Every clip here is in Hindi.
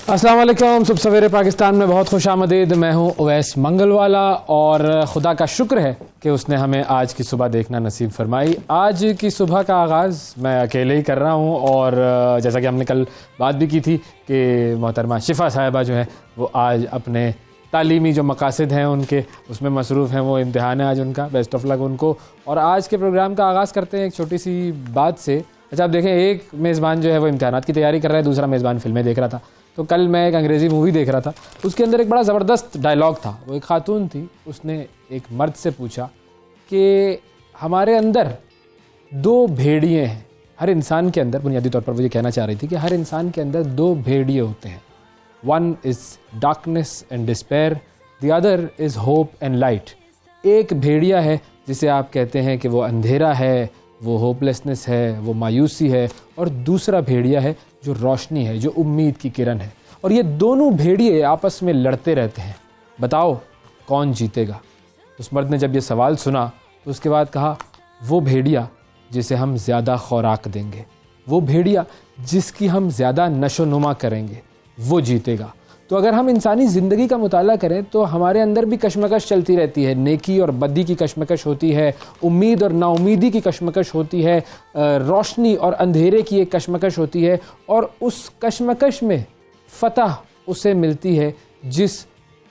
अस्सलाम वालेकुम। सुबह सवेरे पाकिस्तान में बहुत खुशामदीद। मैं हूं उवैस मंगलवाला और खुदा का शुक्र है कि उसने हमें आज की सुबह देखना नसीब फरमाई। आज की सुबह का आगाज़ मैं अकेले ही कर रहा हूं और जैसा कि हमने कल बात भी की थी कि मोहतरमा शिफा साहिबा जो है वो आज अपने तालीमी जो मकासद हैं उनके उसमें मसरूफ़ हैं, वो इम्तिहान है आज उनका। बेस्ट ऑफ लक उनको। और आज के प्रोग्राम का आगाज़ करते हैं एक छोटी सी बात से। अच्छा, आप देखें, एक मेज़बान जो है वो इम्तिहानात की तैयारी कर रहा है, दूसरा मेज़बान फ़िल्में देख रहा था। तो कल मैं एक अंग्रेज़ी मूवी देख रहा था, उसके अंदर एक बड़ा ज़बरदस्त डायलॉग था। वो एक खातून थी, उसने एक मर्द से पूछा कि हमारे अंदर दो भेड़िए हैं। हर इंसान के अंदर, बुनियादी तौर पर वो ये कहना चाह रही थी कि हर इंसान के अंदर दो भेड़िए होते हैं। One is darkness and despair, the other is hope and light. एक भेड़िया है जिसे आप कहते हैं कि वो अंधेरा है, वो होपलेसनेस है, वो मायूसी है, और दूसरा भेड़िया है जो रोशनी है, जो उम्मीद की किरण है। और ये दोनों भेड़िए आपस में लड़ते रहते हैं। बताओ कौन जीतेगा? उस मर्द ने जब ये सवाल सुना तो उसके बाद कहा, वो भेड़िया जिसे हम ज़्यादा खुराक देंगे, वो भेड़िया जिसकी हम ज़्यादा नशोनुमा करेंगे, वो जीतेगा। तो अगर हम इंसानी ज़िंदगी का मुताला करें तो हमारे अंदर भी कशमकश चलती रहती है। नेकी और बदी की कशमकश होती है, उम्मीद और नाउमीदी की कशमकश होती है, रोशनी और अंधेरे की एक कशमकश होती है। और उस कशमकश में फ़तह उसे मिलती है जिस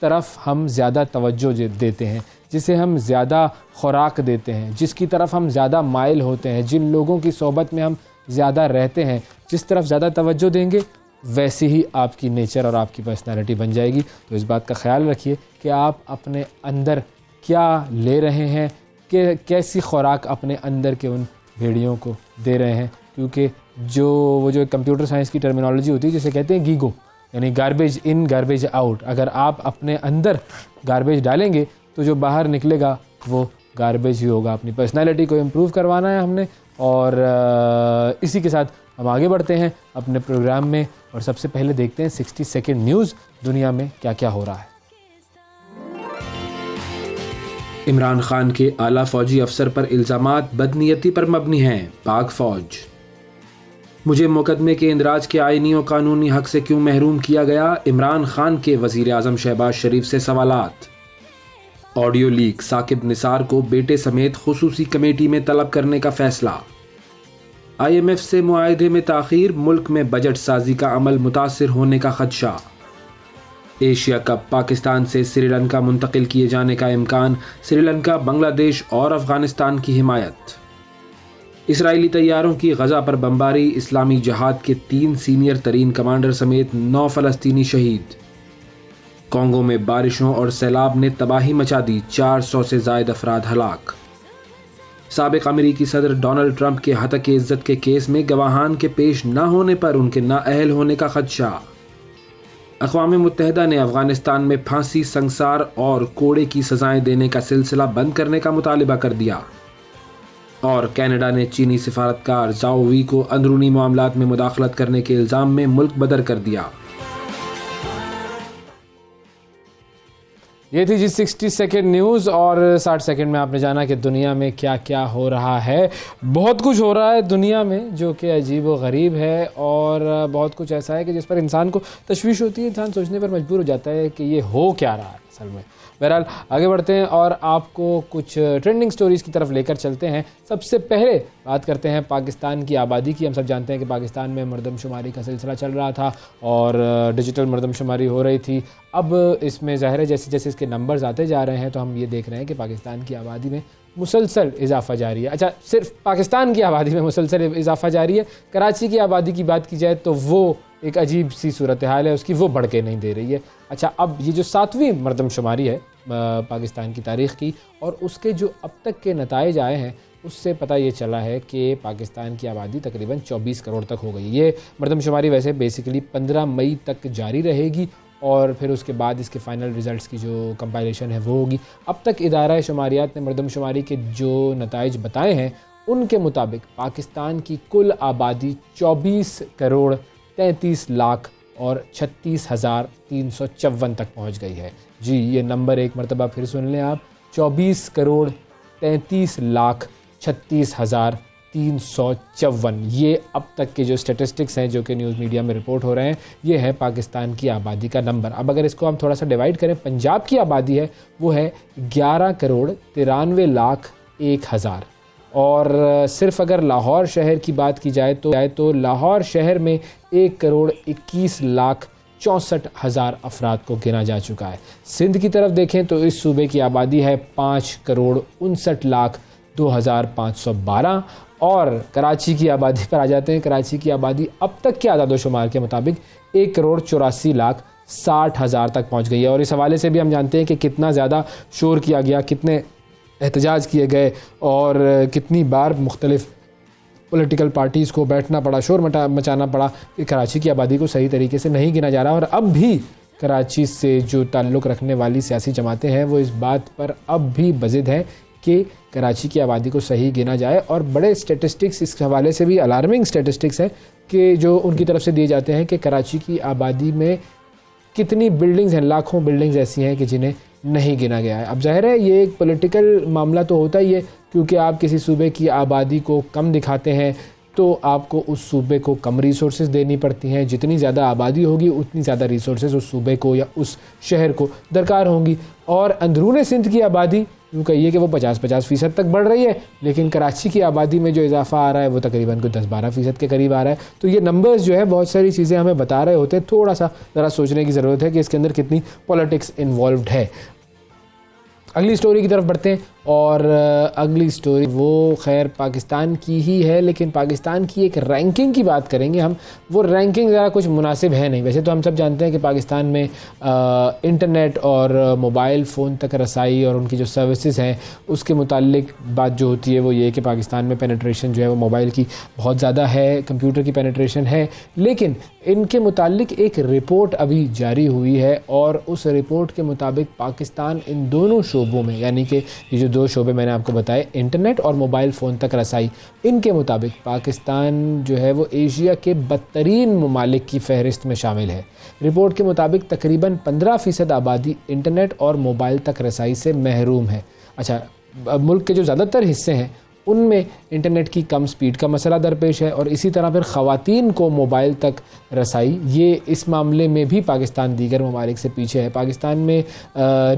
तरफ हम ज़्यादा तवज्जो देते हैं, जिसे हम ज़्यादा खुराक देते हैं, जिसकी तरफ हम ज़्यादा माइल होते हैं, जिन लोगों की सोबत में हम ज़्यादा रहते हैं। जिस तरफ ज़्यादा तवज्जो देंगे वैसे ही आपकी नेचर और आपकी पर्सनैलिटी बन जाएगी। तो इस बात का ख्याल रखिए कि आप अपने अंदर क्या ले रहे हैं, कि कैसी खुराक अपने अंदर के उन भेड़ियों को दे रहे हैं। क्योंकि वो जो कंप्यूटर साइंस की टर्मिनोलॉजी होती है जिसे कहते हैं गीगो, यानी गार्बेज इन गार्बेज आउट। अगर आप अपने अंदर गार्बेज डालेंगे तो जो बाहर निकलेगा वो गार्बेज ही होगा। अपनी पर्सनैलिटी को इम्प्रूव करवाना है हमने, और इसी के साथ हम आगे बढ़ते हैं अपने प्रोग्राम में। और सबसे पहले देखते हैं 60 सेकंड न्यूज़, दुनिया में क्या क्या हो रहा है। इमरान खान के आला फौजी अफसर पर इल्ज़ामात बदनीयती पर मबनी हैं, पाक फौज। मुझे मुकदमे के इंदराज के आईनी और कानूनी हक से क्यों महरूम किया गया? इमरान खान के वज़ीर आज़म शहबाज शरीफ से सवालात। ऑडियो लीक, साकिब निसार को बेटे समेत खुसूसी कमेटी में तलब करने का फैसला। IMF से मुआहदे में ताख़ीर, मुल्क में बजट साजी का अमल मुतासिर होने का खदशा। एशिया कप, पाकिस्तान से श्रीलंका मुंतकिल किए जाने का इम्कान, श्रीलंका, बांग्लादेश और अफगानिस्तान की हिमायत। इसराइली तैयारों की गजा पर बमबारी, इस्लामी जहाद के 3 सीनियर तरीन कमांडर समेत 9 फ़लस्तीनी शहीद। कॉन्गो में बारिशों और सैलाब ने तबाही मचा दी, 400 से ज़ायद अफराद हलाक। साबिक अमेरिकी सदर डोनाल्ड ट्रंप के हतक इज़्ज़त के केस में गवाहान के पेश न होने पर उनके नाअहल होने का खदशा। अक़वाम मुत्तहिदा ने अफ़गानिस्तान में फांसी, संसार और कोड़े की सज़ाएं देने का सिलसिला बंद करने का मुतालिबा कर दिया। और कनाडा ने चीनी सिफारतकार ज़ाओ वी को अंदरूनी मामलात में मुदाखलत करने के इल्ज़ाम में मुल्क बदर कर दिया। ये थी जी 60 सेकेंड न्यूज़। और 60 सेकेंड में आपने जाना कि दुनिया में क्या क्या हो रहा है। बहुत कुछ हो रहा है दुनिया में जो कि अजीब व गरीब है, और बहुत कुछ ऐसा है कि जिस पर इंसान को तशवीश होती है, इंसान सोचने पर मजबूर हो जाता है कि ये हो क्या रहा है असल में। बहरहाल आगे बढ़ते हैं और आपको कुछ ट्रेंडिंग स्टोरीज़ की तरफ लेकर चलते हैं। सबसे पहले बात करते हैं पाकिस्तान की आबादी की। हम सब जानते हैं कि पाकिस्तान में मरदमशुमारी का सिलसिला चल रहा था और डिजिटल मरदमशुमारी हो रही थी। अब इसमें ज़ाहिर है जैसे जैसे इसके नंबर्स आते जा रहे हैं तो हम ये देख रहे हैं कि पाकिस्तान की आबादी में मुसलसल इजाफा जारी है। अच्छा, सिर्फ पाकिस्तान की आबादी में मुसलसल इजाफा जारी है। कराची की आबादी की बात की जाए तो वो एक अजीब सी सूरत हाल है उसकी, वो बढ़ के नहीं दे रही है। अच्छा, अब ये जो 7वीं मरदमशुमारी है पाकिस्तान की तारीख़ की, और उसके जो अब तक के नताइज आए हैं उससे पता ये चला है कि पाकिस्तान की आबादी तकरीबन 24 करोड़ तक हो गई। ये मरदमशुमारी वैसे बेसिकली 15 मई तक जारी रहेगी और फिर उसके बाद इसके फ़ाइनल रिज़ल्ट्स की जो कंपाइलेशन है वो होगी। अब तक इदारा शुमारियात ने मरदमशुमारी के जो नताइज बताए हैं उनके मुताबिक पाकिस्तान की कुल आबादी 24 करोड़ 33 लाख और 36,354 तक पहुंच गई है। जी, ये नंबर एक मरतबा फिर सुन लें आप, 24 करोड़ 33 लाख 36,000 354। ये अब तक के जो स्टेटिस्टिक्स हैं जो कि न्यूज़ मीडिया में रिपोर्ट हो रहे हैं, ये है पाकिस्तान की आबादी का नंबर। अब अगर इसको हम थोड़ा सा डिवाइड करें, पंजाब की आबादी है वो है 11,93,01,000 और सिर्फ अगर लाहौर शहर की बात की जाए तो लाहौर शहर में 1,21,64,000 अफराद को गिना जा चुका है। सिंध की तरफ देखें तो इस सूबे की आबादी है 5,59,02,512 और कराची की आबादी पर आ जाते हैं। कराची की आबादी अब तक के आदादोशुमार के मुताबिक 1,84,60,000 तक पहुंच गई है। और इस हवाले से भी हम जानते हैं कि कितना ज़्यादा शोर किया गया, कितने एहतजाज किए गए और कितनी बार मुख्तलिफ पॉलिटिकल पार्टीज़ को बैठना पड़ा, शोर मचाना पड़ा कि कराची की आबादी को सही तरीके से नहीं गिना जा रहा। और अब भी कराची से जो ताल्लुक़ रखने वाली सियासी जमातें हैं वो इस बात पर अब भी बज़िद हैं कि कराची की आबादी को सही गिना जाए। और बड़े स्टेटिस्टिक्स इस हवाले से भी अलार्मिंग स्टेटिस्टिक्स हैं कि जो उनकी तरफ से दिए जाते हैं कि कराची की आबादी में कितनी बिल्डिंग्स हैं, लाखों बिल्डिंग्स ऐसी हैं कि जिन्हें नहीं गिना गया है। अब ज़ाहिर है ये एक पॉलिटिकल मामला तो होता ही है, क्योंकि आप किसी सूबे की आबादी को कम दिखाते हैं तो आपको उस सूबे को कम रिसोर्सेज देनी पड़ती हैं। जितनी ज़्यादा आबादी होगी उतनी ज़्यादा रिसोर्सेज उस सूबे को या उस शहर को दरकार होंगी। और अंदरून सिंध की आबादी यूँ कहिए कि वो 50-50% तक बढ़ रही है, लेकिन कराची की आबादी में जो इजाफा आ रहा है वो तकरीबन को 10-12% के करीब आ रहा है। तो ये नंबर्स जो है बहुत सारी चीज़ें हमें बता रहे होते हैं। थोड़ा सा ज़रा सोचने की ज़रूरत है कि इसके अंदर कितनी पॉलिटिक्स इन्वॉल्व्ड है। अगली स्टोरी की तरफ बढ़ते हैं और अगली स्टोरी वो खैर पाकिस्तान की ही है, लेकिन पाकिस्तान की एक रैंकिंग की बात करेंगे हम। वो रैंकिंग ज़रा कुछ मुनासिब है नहीं। वैसे तो हम सब जानते हैं कि पाकिस्तान में इंटरनेट और मोबाइल फ़ोन तक रसाई और उनकी जो सर्विसेज हैं उसके मुतालिक बात जो होती है वो ये कि पाकिस्तान में पेनिट्रेशन जो है वो मोबाइल की बहुत ज़्यादा है, कंप्यूटर की पेनिट्रेशन है। लेकिन इनके मुतालिक एक रिपोर्ट अभी जारी हुई है और उस रिपोर्ट के मुताबिक पाकिस्तान इन दोनों शोबों में, यानी कि ये जो दो शोबे मैंने आपको बताए, इंटरनेट और मोबाइल फ़ोन तक रसाई, इनके मुताबिक पाकिस्तान जो है वो एशिया के बदतरीन ममालिक की फ़हरिस्त में शामिल है। रिपोर्ट के मुताबिक तकरीबन 15% आबादी इंटरनेट और मोबाइल तक रसाई से महरूम है। अच्छा, मुल्क के जो ज़्यादातर हिस्से हैं उनमें इंटरनेट की कम स्पीड का मसला दरपेश है और इसी तरह फिर ख़वातीन को मोबाइल तक रसाई, ये इस मामले में भी पाकिस्तान दीगर ममालिक से पीछे है। पाकिस्तान में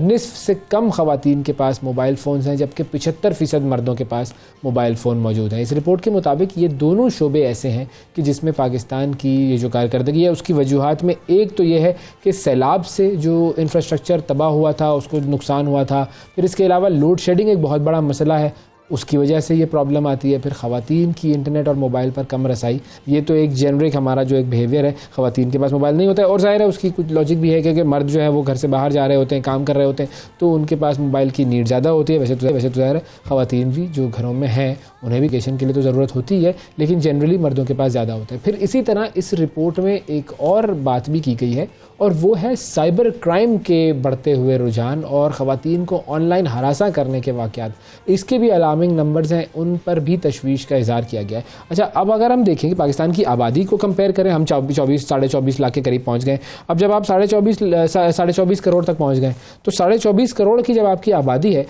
निस्फ से कम ख़वातीन के पास मोबाइल फ़ोन्स हैं, जबकि 75% मर्दों के पास मोबाइल फ़ोन मौजूद हैं। इस रिपोर्ट के मुताबिक ये दोनों शोबे ऐसे हैं कि जिसमें पाकिस्तान की ये जो कारकर्दगी है उसकी वजूहात में एक तो ये है कि सैलाब से जो इंफ्रास्ट्रक्चर तबाह हुआ था उसको नुकसान हुआ था। फिर इसके अलावा लोड शेडिंग एक बहुत बड़ा मसला है, उसकी वजह से ये प्रॉब्लम आती है। फिर ख़वातीन की इंटरनेट और मोबाइल पर कम रसाई, ये तो एक जेनरिक हमारा जो एक बिहेवियर है, ख़वातीन के पास मोबाइल नहीं होता है। और ज़ाहिर है उसकी कुछ लॉजिक भी है क्योंकि मर्द जो है वो घर से बाहर जा रहे होते हैं, काम कर रहे होते हैं, तो उनके पास मोबाइल की नीड ज़्यादा होती है। वैसे तो ज़ाहिर है ख़वातीन भी जो घरों में हैं उन्हें भी एजुकेशन के लिए तो ज़रूरत होती है, लेकिन जनरली मर्दों के पास ज़्यादा होता है। फिर इसी तरह इस रिपोर्ट में एक और बात भी की गई है और वो है साइबर क्राइम के बढ़ते हुए रुझान और ख़वातीन को ऑनलाइन हरासा करने के वाक़यात। इसके भी अलार्मिंग नंबर्स हैं, उन पर भी तशवीश का इज़हार किया गया है। अच्छा, अब अगर हम देखें कि पाकिस्तान की आबादी को कंपेयर करें, हम 24 लाख के करीब पहुँच गए। अब जब आप 24.5 करोड़ तक पहुँच गए तो 24.5 करोड़ की जब आपकी आबादी है,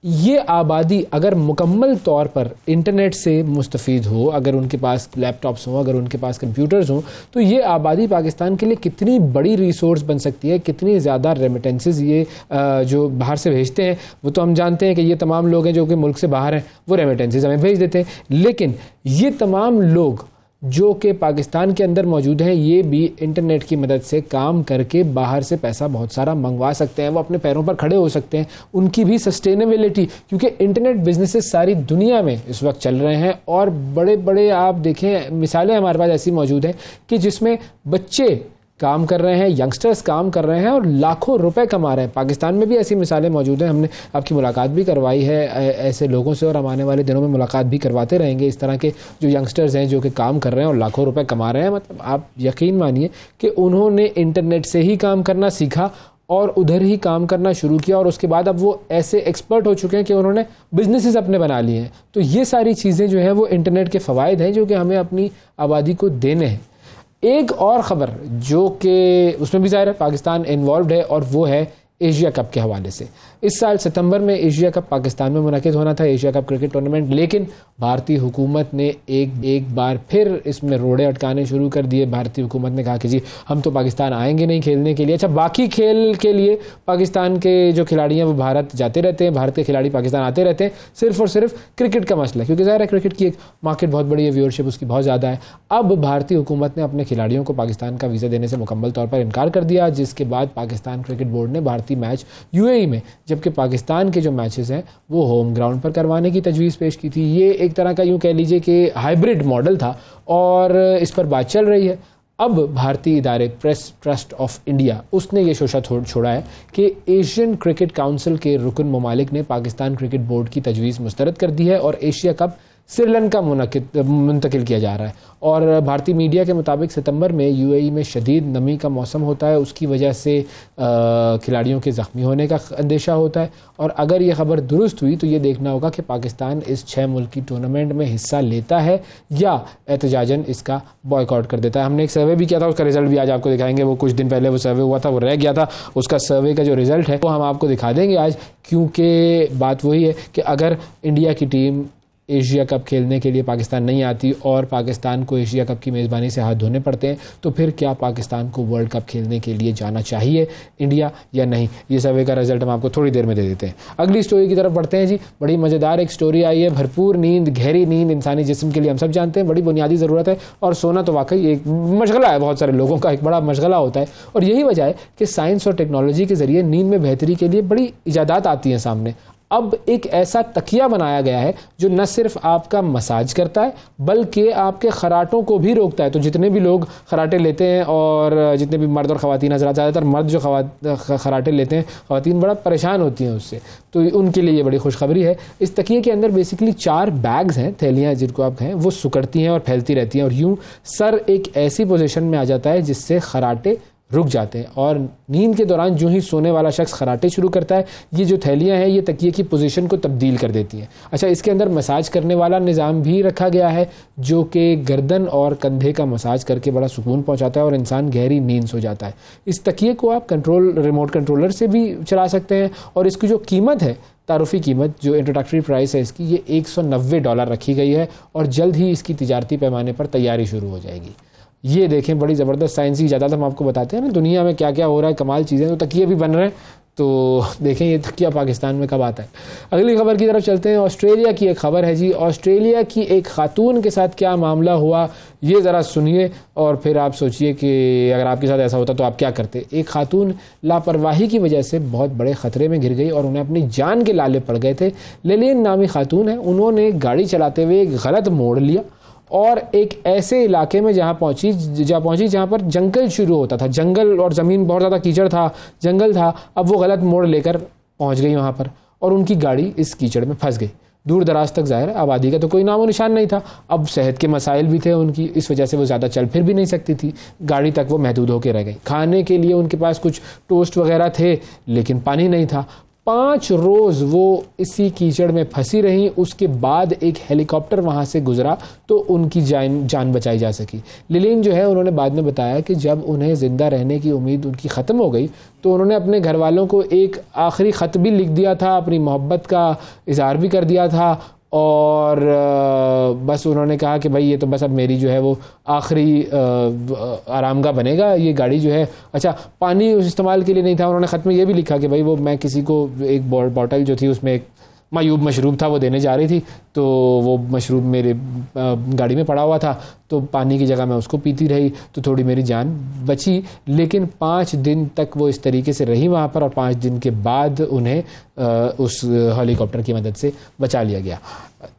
ये आबादी अगर मुकम्मल तौर पर इंटरनेट से मुस्तफ़ीद हो, अगर उनके पास लैपटॉप्स हों, अगर उनके पास कंप्यूटर्स हों, तो ये आबादी पाकिस्तान के लिए कितनी बड़ी रिसोर्स बन सकती है, कितनी ज़्यादा रेमिटेंसेस ये जो बाहर से भेजते हैं। वो तो हम जानते हैं कि ये तमाम लोग हैं जो कि मुल्क से बाहर हैं, वो रेमिटेंसेस हमें भेज देते हैं, लेकिन ये तमाम लोग जो कि पाकिस्तान के अंदर मौजूद हैं ये भी इंटरनेट की मदद से काम करके बाहर से पैसा बहुत सारा मंगवा सकते हैं, वो अपने पैरों पर खड़े हो सकते हैं। उनकी भी सस्टेनेबिलिटी, क्योंकि इंटरनेट बिजनेसेस सारी दुनिया में इस वक्त चल रहे हैं और बड़े बड़े आप देखें मिसालें हमारे पास ऐसी मौजूद हैं कि जिसमें बच्चे काम कर रहे हैं, यंगस्टर्स काम कर रहे हैं और लाखों रुपए कमा रहे हैं। पाकिस्तान में भी ऐसी मिसालें मौजूद हैं। हमने आपकी मुलाकात भी करवाई है ऐसे लोगों से और हम आने वाले दिनों में मुलाकात भी करवाते रहेंगे। इस तरह के जो यंगस्टर्स हैं जो कि काम कर रहे हैं और लाखों रुपए कमा रहे हैं, मतलब आप यकीन मानिए कि उन्होंने इंटरनेट से ही काम करना सीखा और उधर ही काम करना शुरू किया और उसके बाद अब वो ऐसे एक्सपर्ट हो चुके हैं कि उन्होंने बिजनेसेस अपने बना लिए हैं। तो ये सारी चीज़ें जो हैं वो इंटरनेट के फ़वाइद हैं जो कि हमें अपनी आबादी को देने हैं। एक और ख़बर जो कि उसमें भी ज़ाहिर है पाकिस्तान इन्वॉल्व है और वो है एशिया कप के हवाले से। इस साल सितंबर में एशिया कप पाकिस्तान में मुनक़िद होना था, एशिया कप क्रिकेट टूर्नामेंट, लेकिन भारतीय हुकूमत ने एक बार फिर इसमें रोड़े अटकाने शुरू कर दिए। भारतीय हुकूमत ने कहा कि जी हम तो पाकिस्तान आएंगे नहीं खेलने के लिए। अच्छा, बाकी खेल के लिए पाकिस्तान के जो खिलाड़ी हैं वो भारत जाते रहते हैं, भारत के खिलाड़ी पाकिस्तान आते रहते हैं, सिर्फ और सिर्फ क्रिकेट का मसला है, क्योंकि ज़ाहिर है क्रिकेट की एक मार्केट बहुत बड़ी है, व्यूअरशिप उसकी बहुत ज़्यादा है। अब भारतीय हुकूमत ने अपने खिलाड़ियों को पाकिस्तान का वीज़ा देने से मुकम्मल तौर पर इनकार कर दिया, जिसके बाद पाकिस्तान क्रिकेट बोर्ड ने भारतीय मैच यूएई में, जबकि पाकिस्तान के जो मैचेस हैं वो होम ग्राउंड पर करवाने की तजवीज़ पेश की थी। ये एक तरह का यूँ कह लीजिए कि हाइब्रिड मॉडल था और इस पर बात चल रही है। अब भारतीय इदारे प्रेस ट्रस्ट ऑफ इंडिया उसने ये शोशा छोड़ा है कि एशियन क्रिकेट काउंसिल के रुकन ममालिक ने पाकिस्तान क्रिकेट बोर्ड की तजवीज़ मुस्तरद कर दी है और एशिया कप श्रीलंका मुंतकिल किया जा रहा है। और भारतीय मीडिया के मुताबिक सितंबर में यूएई में शदीद नमी का मौसम होता है, उसकी वजह से खिलाड़ियों के ज़ख्मी होने का अंदेशा होता है। और अगर ये खबर दुरुस्त हुई तो ये देखना होगा कि पाकिस्तान इस 6 मुल्की टूर्नामेंट में हिस्सा लेता है या एहतजाजन इसका बॉयकॉट कर देता है। हमने एक सर्वे भी किया था, उसका रिजल्ट भी आज आपको दिखाएंगे। वो कुछ दिन पहले वो सर्वे हुआ था, वो रह गया था, उसका सर्वे का जो रिजल्ट है वो हम आपको दिखा देंगे आज, क्योंकि बात वही है कि अगर इंडिया की टीम एशिया कप खेलने के लिए पाकिस्तान नहीं आती और पाकिस्तान को एशिया कप की मेज़बानी से हाथ धोने पड़ते हैं, तो फिर क्या पाकिस्तान को वर्ल्ड कप खेलने के लिए जाना चाहिए इंडिया या नहीं? ये सर्वे का रिजल्ट हम आपको थोड़ी देर में दे देते हैं। अगली स्टोरी की तरफ बढ़ते हैं जी। बड़ी मज़ेदार एक स्टोरी आई है। भरपूर नींद, गहरी नींद इंसानी जिस्म के लिए हम सब जानते हैं बड़ी बुनियादी ज़रूरत है, और सोना तो वाकई एक मशगला है, बहुत सारे लोगों का एक बड़ा मशगला होता है। और यही वजह है कि साइंस और टेक्नोलॉजी के ज़रिए नींद में बेहतरी के लिए बड़ी इजादात आती हैं सामने। अब एक ऐसा तकिया बनाया गया है जो न सिर्फ आपका मसाज करता है बल्कि आपके खराटों को भी रोकता है। तो जितने भी लोग खराटे लेते हैं और जितने भी मर्द और ख़वातीन हज़रात, ज़्यादातर मर्द जो खराटे लेते हैं, ख़वातीन बड़ा परेशान होती हैं उससे, तो उनके लिए ये बड़ी खुशखबरी है। इस तकिए के अंदर बेसिकली 4 बैग्स हैं, थैलियाँ जिनको आप कहें, वो सुकड़ती हैं और फैलती रहती हैं और यूँ सर एक ऐसी पोजीशन में आ जाता है जिससे खराटे रुक जाते हैं। और नींद के दौरान जो ही सोने वाला शख्स खराटे शुरू करता है, ये जो थैलियां हैं ये तकिए की पोजीशन को तब्दील कर देती हैं। अच्छा, इसके अंदर मसाज करने वाला निज़ाम भी रखा गया है जो कि गर्दन और कंधे का मसाज करके बड़ा सुकून पहुंचाता है और इंसान गहरी नींद सो जाता है। इस तकिए को आप रिमोट कंट्रोलर से भी चला सकते हैं और इसकी जो कीमत है, तारुफी कीमत जो इंट्रोडक्टरी प्राइस है इसकी, ये $190 रखी गई है और जल्द ही इसकी तिजारती पैमाने पर तैयारी शुरू हो जाएगी। ये देखें, बड़ी ज़बरदस्त साइंस की इजादात हम आपको बताते हैं ना, दुनिया में क्या क्या हो रहा है, कमाल चीज़ें। तो तकिए भी बन रहे हैं, तो देखें ये तकिया पाकिस्तान में कब आता है। अगली खबर की तरफ चलते हैं। ऑस्ट्रेलिया की एक खबर है जी। ऑस्ट्रेलिया की एक खातून के साथ क्या मामला हुआ ये ज़रा सुनिए और फिर आप सोचिए कि अगर आपके साथ ऐसा होता तो आप क्या करते। एक खातून लापरवाही की वजह से बहुत बड़े ख़तरे में गिर गई और उन्हें अपनी जान के लाले पड़ गए थे। लेलिन नामी खातून है, उन्होंने गाड़ी चलाते हुए एक गलत मोड़ लिया और एक ऐसे इलाके में जहाँ पहुँची जहाँ पर जंगल शुरू होता था, जंगल और ज़मीन बहुत ज़्यादा कीचड़ था, जंगल था। अब वो गलत मोड़ लेकर पहुँच गई वहाँ पर और उनकी गाड़ी इस कीचड़ में फंस गई। दूर दराज तक ज़ाहिर है आबादी का तो कोई नामो निशान नहीं था। अब सेहत के मसाइल भी थे उनकी, इस वजह से वो ज़्यादा चल फिर भी नहीं सकती थी, गाड़ी तक वो महदूद होकर रह गई। खाने के लिए उनके पास कुछ टोस्ट वगैरह थे लेकिन पानी नहीं था। 5 रोज़ वो इसी कीचड़ में फंसी रहीं। उसके बाद एक हेलीकॉप्टर वहाँ से गुजरा तो उनकी जान बचाई जा सकी। लिलिन जो है, उन्होंने बाद में बताया कि जब उन्हें ज़िंदा रहने की उम्मीद उनकी ख़त्म हो गई तो उन्होंने अपने घर वालों को एक आखिरी ख़त भी लिख दिया था, अपनी मोहब्बत का इज़हार भी कर दिया था और बस उन्होंने कहा कि भाई ये तो बस अब मेरी जो है वो आखिरी आरामगाह बनेगा ये गाड़ी जो है। अच्छा, पानी उस इस्तेमाल के लिए नहीं था। उन्होंने ख़त में ये भी लिखा कि भाई वो मैं किसी को एक बॉटल जो थी उसमें एक मायूब मशरूब था वो देने जा रही थी, तो वो मशरूब मेरे गाड़ी में पड़ा हुआ था तो पानी की जगह मैं उसको पीती रही तो थोड़ी मेरी जान बची। लेकिन 5 दिन तक वो इस तरीके से रही वहाँ पर और 5 दिन के बाद उन्हें उस हेलीकॉप्टर की मदद से बचा लिया गया।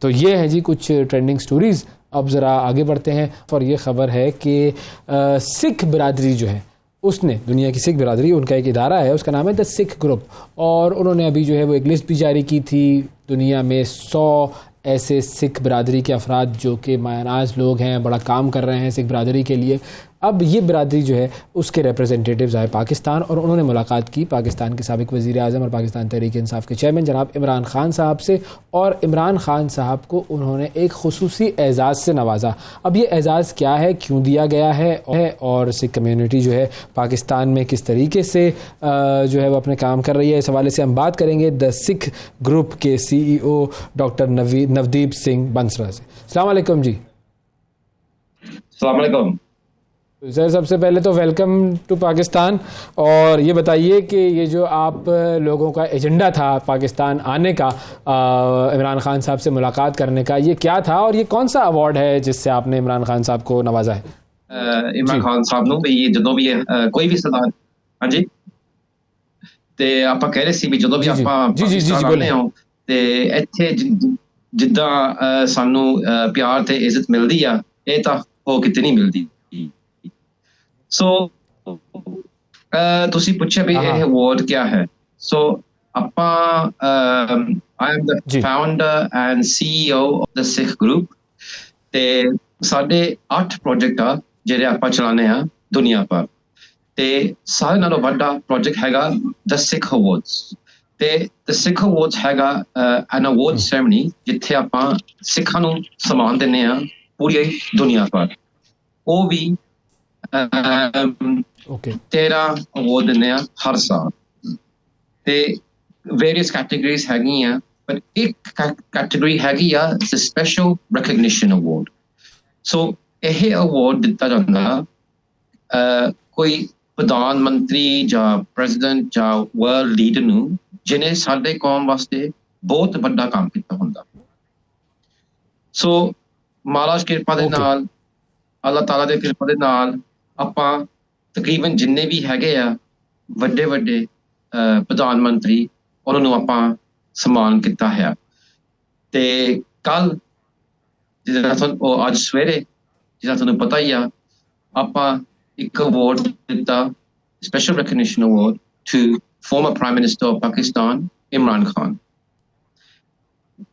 तो ये है जी कुछ ट्रेंडिंग स्टोरीज़। अब ज़रा आगे बढ़ते हैं और ये ख़बर है कि सिख बिरादरी जो है उसने, दुनिया की सिख बिरादरी, उनका एक इदारा है उसका नाम है द सिख ग्रुप, और उन्होंने अभी जो है वो एक लिस्ट भी जारी की थी दुनिया में 100 ऐसे सिख बिरादरी के अफराद जो कि मायनाज लोग हैं, बड़ा काम कर रहे हैं सिख बिरादरी के लिए। अब ये बिरादरी जो है उसके रिप्रेजेंटेटिव्स आए पाकिस्तान और उन्होंने मुलाकात की पाकिस्तान के साबिक वज़ीर आज़म और पाकिस्तान तहरीक इंसाफ के चेयरमैन जनाब इमरान खान साहब से, और इमरान खान साहब को उन्होंने एक खुसूसी एजाज़ से नवाजा। अब ये एजाज़ क्या है, क्यों दिया गया है और सिख कम्युनिटी जो है पाकिस्तान में किस तरीके से जो है वो अपने काम कर रही है, इस हवाले से हम बात करेंगे द सिख ग्रुप के CEO डॉक्टर नवदीप सिंह बंसरा से। अस्सलाम वालेकुम जी। अस्सलाम वालेकुम सर, सबसे पहले तो वेलकम टू पाकिस्तान, और ये बताइए कि ये जो आप लोगों का एजेंडा था पाकिस्तान आने का, इमरान खान साहब से मुलाकात करने का, ये क्या था और ये कौन सा अवार्ड है जिससे आपने इमरान खान साहब को नवाजा है? इमरान खान साहब ਨੂੰ ਵੀ ਜਦੋਂ ਵੀ ਕੋਈ ਵੀ ਸਰਦਾਰ ਹਾਂਜੀ ਤੇ ਆਪਾਂ ਕਹਿ ਰਹੇ ਸੀ ਵੀ ਜਦੋਂ ਵੀ ਆਪਾਂ ਪਾਕਿਸਤਾਨ ਆਉਂਦੇ ਹਾਂ ਤੇ ਇੱਥੇ ਜਿੱਦਾਂ ਸਾਨੂੰ ਪਿਆਰ ਤੇ ਇੱਜ਼ਤ ਮਿਲਦੀ ਆ, ਇਹ ਤਾਂ ਉਹ ਕਿਤੇ ਨਹੀਂ ਮਿਲਦੀ। ਸੋ ਤੁਸੀਂ ਪੁੱਛਿਆ ਵੀ ਇਹ ਅਵਾਰਡ ਕੀ ਹੈ। ਸੋ ਆਪਾਂ I am the founder and CEO of the Sikh group ਤੇ ਸਾਡੇ 8 ਪ੍ਰੋਜੈਕਟ ਆ ਜਿਹੜੇ ਆਪਾਂ ਚਲਾਉਂਦੇ ਆ ਦੁਨੀਆ ਪਰ, ਤੇ ਸਾਰੇ ਨਾਲੋਂ ਵੱਡਾ ਪ੍ਰੋਜੈਕਟ ਹੈਗਾ ਦ ਸਿੱਖ ਅਵਾਰਡਸ। ਤੇ ਦ ਸਿੱਖ ਅਵਾਰਡਸ ਹੈਗਾ ਐਨ ਅਵਾਰਡ ਸੈਰੇਮਨੀ ਜਿੱਥੇ ਆਪਾਂ ਸਿੱਖਾਂ ਨੂੰ ਸਨਮਾਨ ਦਿੰਦੇ ਆ ਪੂਰੀ ਦੁਨੀਆ ਪਰ। ਉਹ ਵੀ 13 ਅਵਾਰਡ ਦਿੰਦੇ ਆ ਹਰ ਸਾਲ, ਤੇ ਵੇਰੀਅਸ ਕੈਟੇਗਰੀਜ਼ ਹੈਗੀਆਂ, ਪਰ ਇੱਕ ਕੈਟੇਗਰੀ ਹੈਗੀ ਆ ਸਪੈਸ਼ਲ ਰੈਕਗਨੀਸ਼ਨ ਅਵਾਰਡ। ਸੋ ਇਹ ਅਵਾਰਡ ਦਿੱਤਾ ਜਾਂਦਾ ਕੋਈ ਪ੍ਰਧਾਨ ਮੰਤਰੀ ਜਾਂ ਪ੍ਰੈਜ਼ੀਡੈਂਟ ਜਾਂ ਵਰਲਡ ਲੀਡਰ ਨੂੰ ਜਿਹਨੇ ਸਾਡੇ ਕੌਮ ਵਾਸਤੇ ਬਹੁਤ ਵੱਡਾ ਕੰਮ ਕੀਤਾ ਹੁੰਦਾ। ਸੋ ਮਹਾਰਾਜ ਕਿਰਪਾ ਦੇ ਨਾਲ, ਅੱਲਾਹ ਤਾਲਾ ਦੇ ਕਿਰਪਾ ਦੇ ਨਾਲ ਆਪਾਂ ਤਕਰੀਬਨ ਜਿੰਨੇ ਵੀ ਹੈਗੇ ਆ ਵੱਡੇ ਵੱਡੇ ਪ੍ਰਧਾਨ ਮੰਤਰੀ, ਉਹਨਾਂ ਨੂੰ ਆਪਾਂ ਸਨਮਾਨ ਕੀਤਾ ਹੈ। ਤੇ ਕੱਲ ਜਿਹੜਾ ਤੁਹਾਨੂੰ ਅੱਜ ਸਵੇਰੇ ਜਿੱਦਾਂ ਤੁਹਾਨੂੰ ਪਤਾ ਹੀ ਆ, ਆਪਾਂ ਇੱਕ ਅਵਾਰਡ ਦਿੱਤਾ, special recognition award to former Prime Minister of Pakistan, Imran Khan.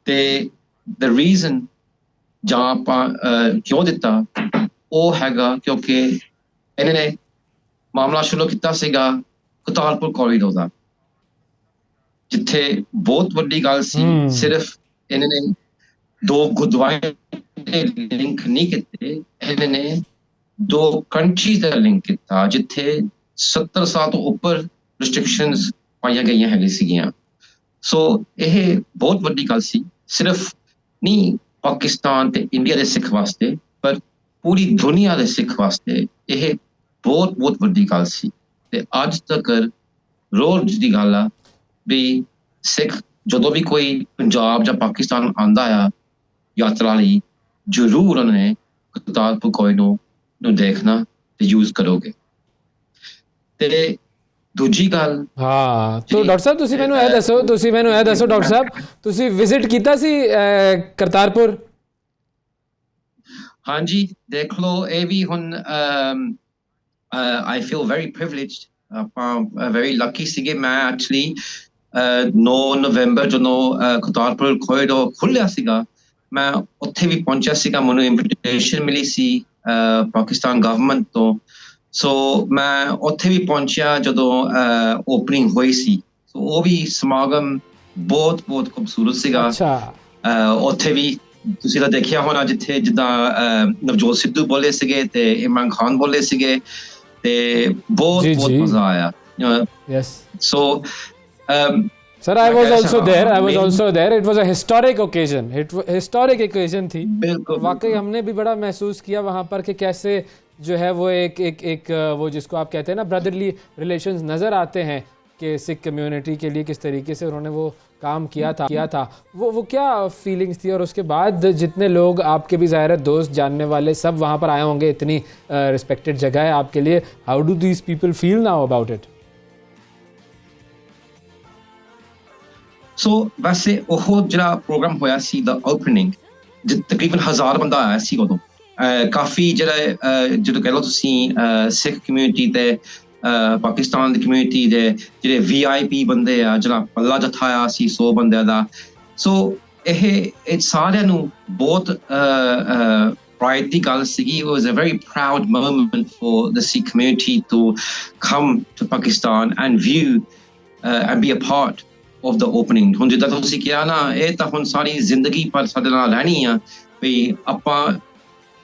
ਤੇ the reason ਜਾਂ ਆਪਾਂ ਕਿਉਂ ਦਿੱਤਾ ਉਹ ਹੈਗਾ ਕਿਉਂਕਿ ਇਹਨਾਂ ਨੇ ਮਾਮਲਾ ਸ਼ੁਰੂ ਕੀਤਾ ਸੀਗਾ ਕਰਤਾਰਪੁਰ ਕੋਰੀਡੋਰ ਦਾ, ਜਿੱਥੇ ਬਹੁਤ ਵੱਡੀ ਗੱਲ ਸੀ। ਸਿਰਫ ਇਹਨਾਂ ਨੇ 2 ਗੁਰਦੁਆਰੇ ਲਿੰਕ ਨਹੀਂ ਕੀਤੇ, ਇਹਨਾਂ ਨੇ 2 ਕੰਟਰੀਜ਼ ਦਾ ਲਿੰਕ ਕੀਤਾ ਜਿੱਥੇ 70 ਸਾਲ ਤੋਂ ਉੱਪਰ ਰਿਸਟ੍ਰਿਕਸ਼ਨਸ ਪਾਈਆਂ ਗਈਆਂ ਹੈਗੀਆਂ ਸੀਗੀਆਂ। ਸੋ ਇਹ ਬਹੁਤ ਵੱਡੀ ਗੱਲ ਸੀ, ਸਿਰਫ ਨਹੀਂ ਪਾਕਿਸਤਾਨ ਤੇ ਇੰਡੀਆ ਦੇ ਸਿੱਖ ਵਾਸਤੇ, ਪਰ ਪੂਰੀ ਦੁਨੀਆ ਦੇ ਸਿੱਖ ਵਾਸਤੇ ਇਹ ਬਹੁਤ ਬਹੁਤ ਵੱਡੀ ਗੱਲ ਸੀ। ਤੇ ਅੱਜ ਤੱਕ ਰੋਜ਼ ਦੀ ਗੱਲ ਆ ਵੀ ਸਿੱਖ ਜਦੋਂ ਵੀ ਕੋਈ ਪੰਜਾਬ ਜਾਂ ਪਾਕਿਸਤਾਨ ਆਉਂਦਾ ਆ ਯਾਤਰਾ ਲਈ, ਜ਼ਰੂਰ ਉਹਨੇ ਕਰਤਾਰਪੁਰ ਕੋਰੀਡੋਰ ਨੂੰ ਦੇਖਣਾ ਤੇ ਯੂਜ਼ ਕਰੋਗੇ। ਤੇ ਦੂਜੀ ਗੱਲ, ਹਾਂ तो डॉक्टर साहब ਤੁਸੀਂ ਮੈਨੂੰ ਇਹ ਦੱਸੋ ਡਾਕਟਰ ਸਾਹਿਬ, ਤੁਸੀਂ ਵਿਜ਼ਿਟ ਕੀਤਾ ਸੀ ਕਰਤਾਰਪੁਰ? ਹਾਂਜੀ, ਦੇਖ ਲਓ, ਇਹ ਵੀ ਹੁਣ I feel very privileged, ਆਪਾਂ very lucky ਸੀਗੇ। ਮੈਂ ਐਕਚੁਅਲੀ 9 ਨਵੰਬਰ ਜਦੋਂ ਕਰਤਾਰਪੁਰ ਕੋਰੀਡੋਰ ਖੁੱਲਿਆ ਸੀਗਾ, ਮੈਂ ਉੱਥੇ ਵੀ ਪਹੁੰਚਿਆ ਸੀਗਾ। ਮੈਨੂੰ ਇਨਵੀਟੇਸ਼ਨ ਮਿਲੀ ਸੀ ਪਾਕਿਸਤਾਨ ਗਵਰਨਮੈਂਟ ਤੋਂ। ਸੋ ਮੈਂ ਉੱਥੇ ਵੀ ਪਹੁੰਚਿਆ ਜਦੋਂ ਓਪਨਿੰਗ ਹੋਈ ਸੀ। ਸੋ ਉਹ ਵੀ ਸਮਾਗਮ ਬਹੁਤ ਬਹੁਤ ਖੂਬਸੂਰਤ ਸੀਗਾ। ਉੱਥੇ ਵੀ ਤੁਸੀਂ ਤਾਂ ਦੇਖਿਆ ਹੋਣਾ, ਜਿੱਥੇ ਜਿੱਦਾਂ ਨਵਜੋਤ ਸਿੱਧੂ ਬੋਲੇ ਸੀਗੇ ਤੇ ਇਮਰਾਨ ਖਾਨ ਬੋਲੇ ਸੀਗੇ, ਤੇ ਬਹੁਤ ਬਹੁਤ ਮਜ਼ਾ ਆਇਆ। ਸੋ Sir, I was also there. It was a historic occasion. Historic occasion थी। वाकई हमने भी बड़ा महसूस किया वहाँ पर कि कैसे जो है वो एक वो जिसको आप कहते हैं ना ब्रदरली रिलेशंस नज़र आते हैं कि सिख कम्युनिटी के लिए किस तरीके से उन्होंने वो काम किया था। वो क्या फीलिंग्स थी, और उसके बाद जितने लोग आपके भी ज़ाहिर है दोस्त जानने वाले सब वहाँ पर आए होंगे, इतनी रिस्पेक्टेड जगह है आपके लिए। How do these people feel now about it? ਸੋ ਵੈਸੇ ਉਹ ਜਿਹੜਾ ਪ੍ਰੋਗਰਾਮ ਹੋਇਆ ਸੀ ਦਾ ਓਪਨਿੰਗ, ਤਕਰੀਬਨ 1000 ਬੰਦਾ ਆਇਆ ਸੀ ਉਦੋਂ। ਕਾਫੀ ਜਿਹੜਾ ਜਦੋਂ ਕਹਿ ਲਓ ਤੁਸੀਂ ਸਿੱਖ ਕਮਿਊਨਿਟੀ ਤੇ ਪਾਕਿਸਤਾਨ ਦੀ ਕਮਿਊਨਿਟੀ ਦੇ ਜਿਹੜੇ VIP ਬੰਦੇ ਆ, ਜਿਹੜਾ ਪੱਲਾ ਜੱਥਾ ਆਇਆ ਸੀ 100 ਬੰਦਿਆਂ ਦਾ। ਸੋ ਇਹ ਸਾਰਿਆਂ ਨੂੰ ਬਹੁਤ pride ਦੀ ਗੱਲ ਸੀਗੀ. It was a very proud moment for the Sikh community to come to Pakistan and view and be a part of the opening. ਹੁਣ ਜਿੱਦਾਂ ਤੁਸੀਂ ਕਿਹਾ ਨਾ, ਇਹ ਤਾਂ ਹੁਣ ਸਾਰੀ ਜ਼ਿੰਦਗੀ ਪਰ ਸਾਡੇ ਨਾਲ ਰਹਿਣੀ ਆ ਵੀ ਆਪਾਂ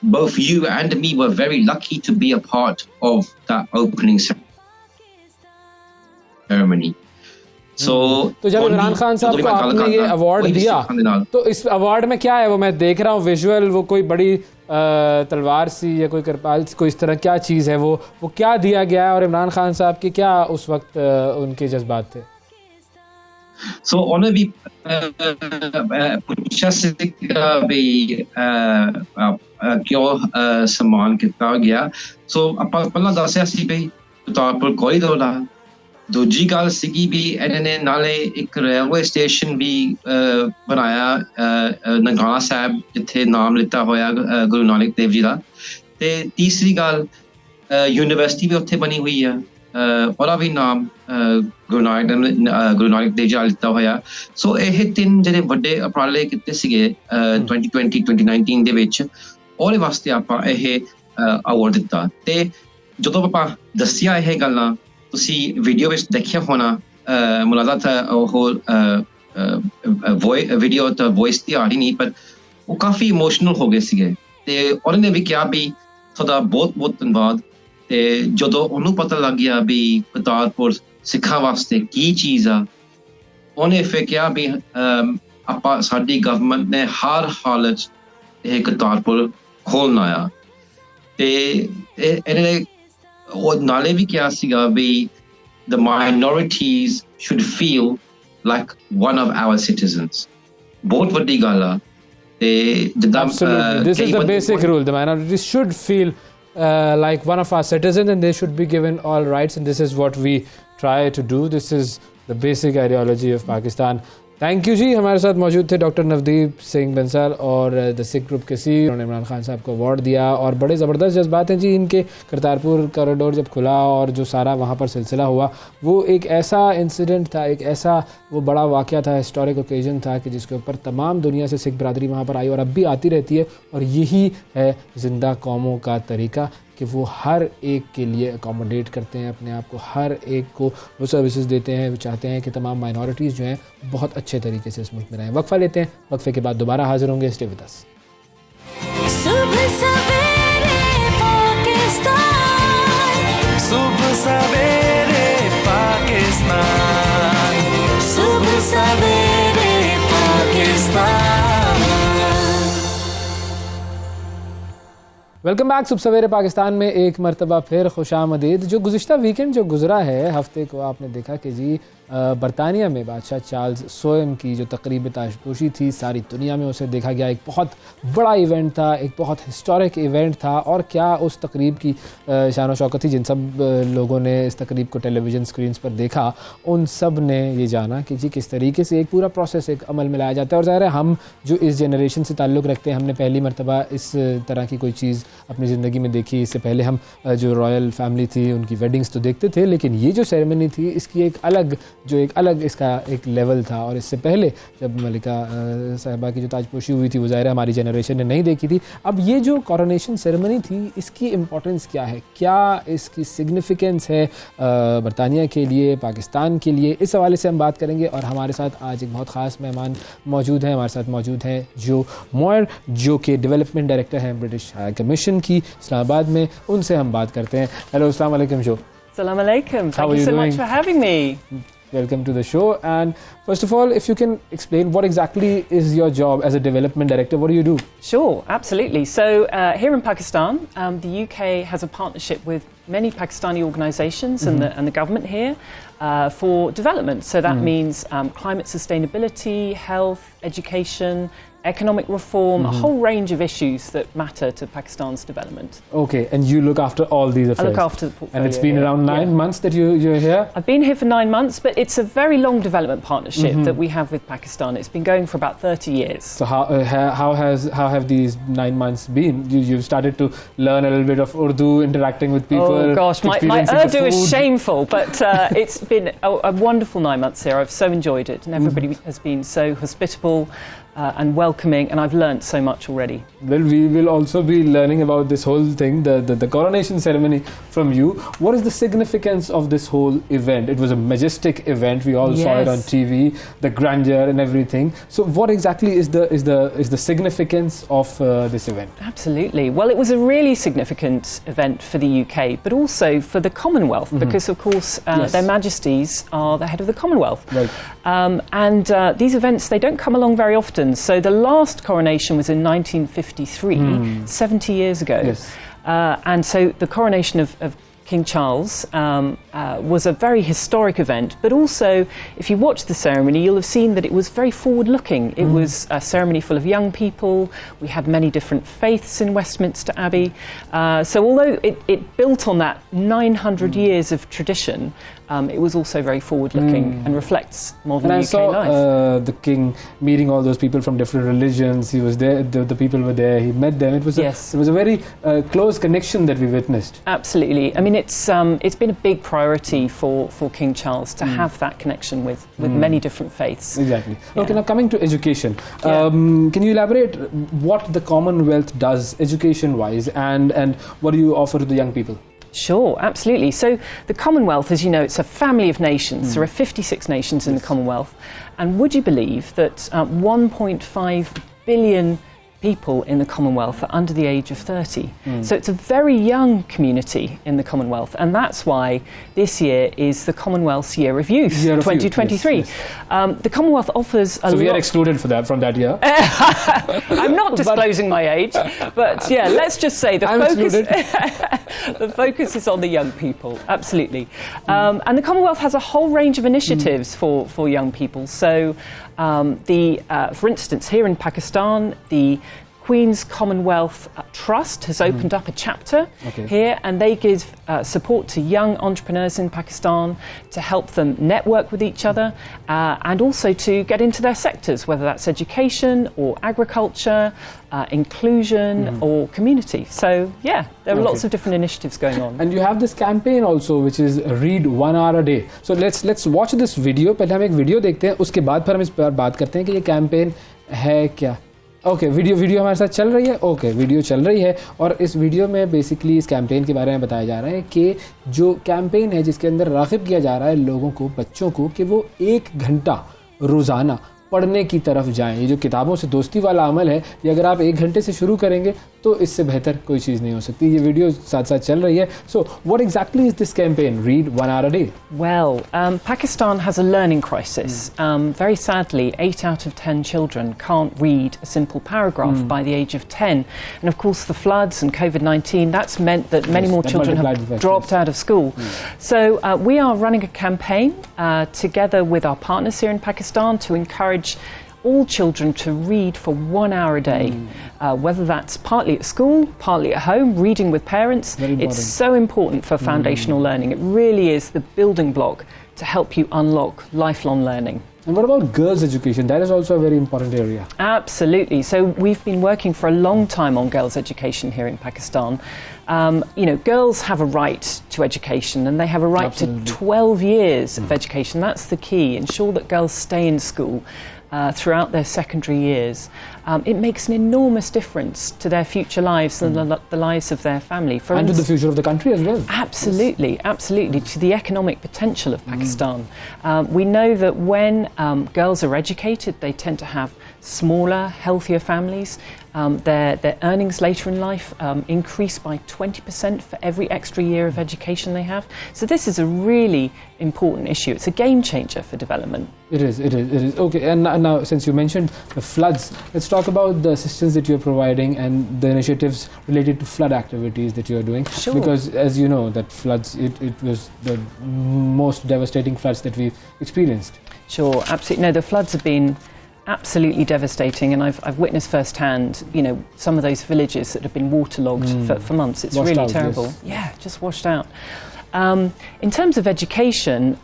both you and me were very lucky to be a part of that opening ceremony. So तो जब इमरान खान साहब को आपने ये अवार्ड दिया, तो इस अवार्ड में क्या है? वो मैं देख रहा हूँ विजुअल, वो कोई बड़ी तलवार सी या कोई कृपाल सी, कोई इस तरह क्या चीज़ है? वो क्या दिया गया है और इमरान खान साहब के क्या उस वक्त उनके जज्बात थे? So ਉਹਨੇ ਵੀ ਪੁੱਛਿਆ ਸੀ ਵੀ ਕਿਉਂ ਸਨਮਾਨ ਕੀਤਾ ਗਿਆ. ਸੋ ਆਪਾਂ ਪਹਿਲਾਂ ਦੱਸਿਆ ਸੀ ਵੀ ਕਰਤਾਰਪੁਰ ਕੋਰੀਡੋਰ ਦਾ. ਦੂਜੀ ਗੱਲ ਸੀਗੀ ਵੀ ਇਹਨਾਂ ਨੇ ਨਾਲੇ ਇੱਕ ਰੇਲਵੇ ਸਟੇਸ਼ਨ ਵੀ ਬਣਾਇਆ ਨਨਕਾਣਾ ਸਾਹਿਬ, ਜਿੱਥੇ ਨਾਮ ਲਿੱਤਾ ਹੋਇਆ ਗੁਰੂ ਨਾਨਕ ਦੇਵ ਜੀ ਦਾ. ਤੇ ਤੀਸਰੀ ਗੱਲ ਯੂਨੀਵਰਸਿਟੀ ਵੀ ਉੱਥੇ ਬਣੀ ਹੋਈ ਆ, ਉਹਦਾ ਵੀ ਨਾਮ ਗੁਰੂ ਨਾਨਕ ਦੇਵ ਜੀ ਦਾ ਲਿੱਤਾ ਹੋਇਆ. ਸੋ ਇਹ ਤਿੰਨ ਜਿਹੜੇ ਵੱਡੇ ਉਪਰਾਲੇ ਕੀਤੇ ਸੀਗੇ 2020-2019 ਦੇ ਵਿੱਚ, ਉਹਦੇ ਵਾਸਤੇ ਆਪਾਂ ਇਹ ਅਵਾਰਡ ਦਿੱਤਾ. ਤੇ ਜਦੋਂ ਆਪਾਂ ਦੱਸਿਆ ਇਹ ਗੱਲਾਂ, ਤੁਸੀਂ ਵੀਡੀਓ ਵਿੱਚ ਦੇਖਿਆ ਹੋਣਾ, ਮੁਲਾਜ਼ਾ ਤਾਂ ਉਹ ਵੀਡੀਓ ਤਾਂ ਵੌਇਸ ਦੀ ਆ ਰਹੀ ਨਹੀਂ, ਪਰ ਉਹ ਕਾਫੀ ਇਮੋਸ਼ਨਲ ਹੋ ਗਏ ਸੀਗੇ. ਤੇ ਉਹਨਾਂ ਨੇ ਵੀ ਕਿਹਾ ਵੀ ਤੁਹਾਡਾ ਬਹੁਤ ਬਹੁਤ ਧੰਨਵਾਦ. ਤੇ ਜਦੋਂ ਉਹਨੂੰ ਪਤਾ ਲੱਗ ਗਿਆ ਵੀ ਕਰਤਾਰਪੁਰ ਸਿੱਖਾਂ ਵਾਸਤੇ ਕੀ ਚੀਜ਼ ਆ, ਉਹਨੇ ਫਿਰ ਕਿਹਾ ਵੀ ਆਪਾਂ ਸਾਡੀ ਗਵਰਨਮੈਂਟ ਨੇ ਹਰ ਹਾਲਤ ਇਹ ਕਰਤਾਰਪੁਰ ਖੋਲ੍ਹਣਾ ਆ. ਤੇ ਇਹਨਾਂ ਨੇ ਉਹ ਨਾਲੇ ਵੀ ਕਿਹਾ ਸੀਗਾ ਵੀ the minorities should feel like one of our citizens. ਬਹੁਤ ਵੱਡੀ ਗੱਲ ਆ. ਤੇ ਜਿੱਦਾਂ this is the basic rule, the minorities should feel like one of our citizens and they should be given all rights, and this is what we try to do. This is the basic ideology of Pakistan. Thank you ji. हमारे साथ मौजूद थे डॉक्टर नवदीप सिंह बंसल और द सिख ग्रुप के सी. उन्होंने इमरान खान साहब को अवार्ड दिया और बड़े ज़बरदस्त जज्बात हैं जी इनके. करतारपुर कॉरिडोर जब खुला और जो सारा वहाँ पर सिलसिला हुआ, वो एक ऐसा इंसिडेंट था, एक ऐसा वो बड़ा वाक़या था, हिस्टोरिक ओकेजन था कि जिसके ऊपर तमाम दुनिया से सिख बरादरी वहाँ पर आई और अब भी आती रहती है. और यही है ज़िंदा कौमों का तरीका कि वो हर एक के लिए अकोमोडेट करते हैं अपने आप को, हर एक को वो सर्विसेज देते हैं. वो चाहते हैं कि तमाम माइनॉरिटीज़ जो हैं बहुत अच्छे तरीके से इस मुल्क में रहें. वक्फा लेते हैं, वक्फे के बाद दोबारा हाजिर होंगे. Stay with us. सुबह सवेरे पाकिस्तान, सुबह सवेरे पाकिस्तान, सुबह सवेरे पाकिस्तान. Welcome back. सुबह सवेरे पाकिस्तान में एक मरतबा फिर खुशामदीद. जो गुज़िश्ता वीकेंड जो गुज़रा है, हफ्ते को आपने देखा कि जी बरतानिया में बादशाह चार्ल्स सोएम की जो तकरीब ताजपोशी थी, सारी दुनिया में उसे देखा गया. एक बहुत बड़ा इवेंट था, एक बहुत हिस्टोरिक इवेंट था. और क्या उस तकरीब की शान शौकत थी. जिन सब लोगों ने इस तकरीब को टेलीविज़न स्क्रीन्स पर देखा, उन सब ने ये जाना कि जी किस तरीके से एक पूरा प्रोसेस, एक अमल में लाया जाता है. और ज़ाहिर है हम जो इस जनरेशन से ताल्लुक़ रखते हैं, हमने पहली मरतबा इस तरह की कोई चीज़ अपनी ज़िंदगी में देखी. इससे पहले हम जो रॉयल फैमिली थी उनकी वेडिंग्स तो देखते थे, लेकिन ये जो सेरेमनी थी इसकी एक अलग इसका एक लेवल था. और इससे पहले जब मलिका साहिबा की जो ताजपोशी हुई थी, वो ज़ाहिर है हमारी जनरेशन ने नहीं देखी थी. अब ये जो कॉरोनेशन सेरेमनी थी, इसकी इम्पोर्टेंस क्या है, क्या इसकी सिग्निफिकेंस है बरतानिया के लिए, पाकिस्तान के लिए, इस हवाले से हम बात करेंगे. और हमारे साथ आज एक बहुत ख़ास मेहमान मौजूद हैं. हमारे साथ मौजूद हैं जो मोयर, जो कि डेवलपमेंट डायरेक्टर हैं ब्रिटिश हाई कमीशन की इस्लामाबाद में. उनसे हम बात करते हैं. हेलो, अस्सलाम वालेकुम जो. Assalamu alaikum. Thank you so much for having me. Welcome to the show. And first of all, if you can explain what exactly is your job as a development director, what do you do? Sure, absolutely. So here in Pakistan, the UK has a partnership with many Pakistani organisations and the government here for development. So that means climate sustainability, health, education, economic reform, a whole range of issues that matter to Pakistan's development. Okay, and you look after all these affairs. I look after the portfolio. And it's been around 9 months that you're here? I've been here for 9 months, but it's a very long development partnership that we have with Pakistan. It's been going for about 30 years. So how have these 9 months been? You've started to learn a little bit of Urdu, interacting with people. Oh gosh, my Urdu is shameful, but it's been a wonderful 9 months here. I've so enjoyed it, and everybody has been so hospitable. and welcoming, and I've learnt so much already. Well, we will also be learning about this whole thing, the coronation ceremony from you. What is the significance of this whole event? It was a majestic event. We all saw it on Yes. TV, the grandeur and everything. So, what exactly is the significance of this event? Absolutely. Well, it was a really significant event for the UK, but also for the Commonwealth, because of course Yes. Their Majesties are the head of the Commonwealth. Right. And these events, they don't come along very often. So the last coronation was in 1953, 70 years ago. Yes. And so the coronation of King Charles was a very historic event, but also if you watch the ceremony you'll have seen that it was very forward-looking. It was a ceremony full of young people. We had many different faiths in Westminster Abbey. So although it built on that 900 years of tradition, it was also very forward-looking and reflects modern And I UK saw life. the king meeting all those people from different religions. He was there, the people were there, he met them. It was Yes. it was a very close connection that we witnessed. Absolutely. I mean, it's been a big priority for King Charles to have that connection with many different faiths. Exactly. Okay, Yeah. now coming to education. Yeah. Can you elaborate what the Commonwealth does education-wise and what do you offer to the young people? Sure, absolutely. So the Commonwealth, as you know, it's a family of nations. There are 56 nations in the Commonwealth. And would you believe that 1.5 billion people in the Commonwealth are under the age of 30. So it's a very young community in the Commonwealth, and that's why this year is the Commonwealth's Year of Youth, Year of Youth, 2023. yes, The Commonwealth offers a So we are lot. excluded from that year. I'm not disclosing my age, but yeah, let's just say the I'm focus excluded. the focus is on the young people, absolutely. And the Commonwealth has a whole range of initiatives for young people. So, for instance, here in Pakistan, the Queen's Commonwealth Trust has opened up a chapter Okay. here, and they give support to young entrepreneurs in Pakistan to help them network with each other and also to get into their sectors, whether that's education or agriculture, inclusion or community. So, yeah, there are lots Okay. of different initiatives going on. And you have this campaign also, which is read 1 hour a day. So let's watch this video. पहले हम एक वीडियो देखते हैं, उसके बाद फिर हम इस पर बात करते हैं कि ये कैंपेन है क्या. ओके, वीडियो हमारे साथ चल रही है. ओके, वीडियो चल रही है और इस वीडियो में बेसिकली इस कैंपेन के बारे में बताया जा रहा है कि जो कैंपेन है जिसके अंदर राग़िब किया जा रहा है लोगों को, बच्चों को, कि वो 1 घंटा रोज़ाना पढ़ने की तरफ जाएं. ये जो किताबों से दोस्ती वाला अमल है, ये अगर आप 1 घंटे से शुरू करेंगे तो इससे बेहतर कोई चीज़ नहीं हो सकती. ये वीडियो साथ साथ चल रही है. So what exactly is this campaign read 1 hour a day? Well, Pakistan has a learning crisis. Very sadly, 8 out of 10 children can't read a simple paragraph by the age of 10. And of course, the floods and COVID-19, that's meant that many Yes, more that children multiplied the have fact, dropped yes. out of school. So we are running a campaign together with our partners here in Pakistan to encourage all children to read for 1 hour a day, whether that's partly at school, partly at home, reading with parents. Very important. It's so important for foundational learning. It really is the building block to help you unlock lifelong learning. And what about girls' education? That is also a very important area. Absolutely. So we've been working for a long time on girls' education here in Pakistan. Girls have a right to education, and they have a right Absolutely. to 12 years of education. That's the key. Ensure that girls stay in school throughout their secondary years. It makes an enormous difference to their future lives and the lives of their family. For And to the instance- future of the country as well. Absolutely, absolutely, to the economic potential of Pakistan. We know that when girls are educated, they tend to have smaller, healthier families. Their earnings later in life increase by 20% for every extra year of education they have. So this is a really important issue. It's a game changer for development. It is. Okay, and now since you mentioned the floods, let's talk about the assistance that you're providing and the initiatives related to flood activities that you're doing. Sure. Because as you know, that floods, it was the most devastating floods that we've experienced. Sure, absolutely. No, the floods have been absolutely devastating, and I've witnessed firsthand, some of those villages that have been waterlogged for months. It's Washed really out, terrible. yes. Yeah, just washed out. In terms of education,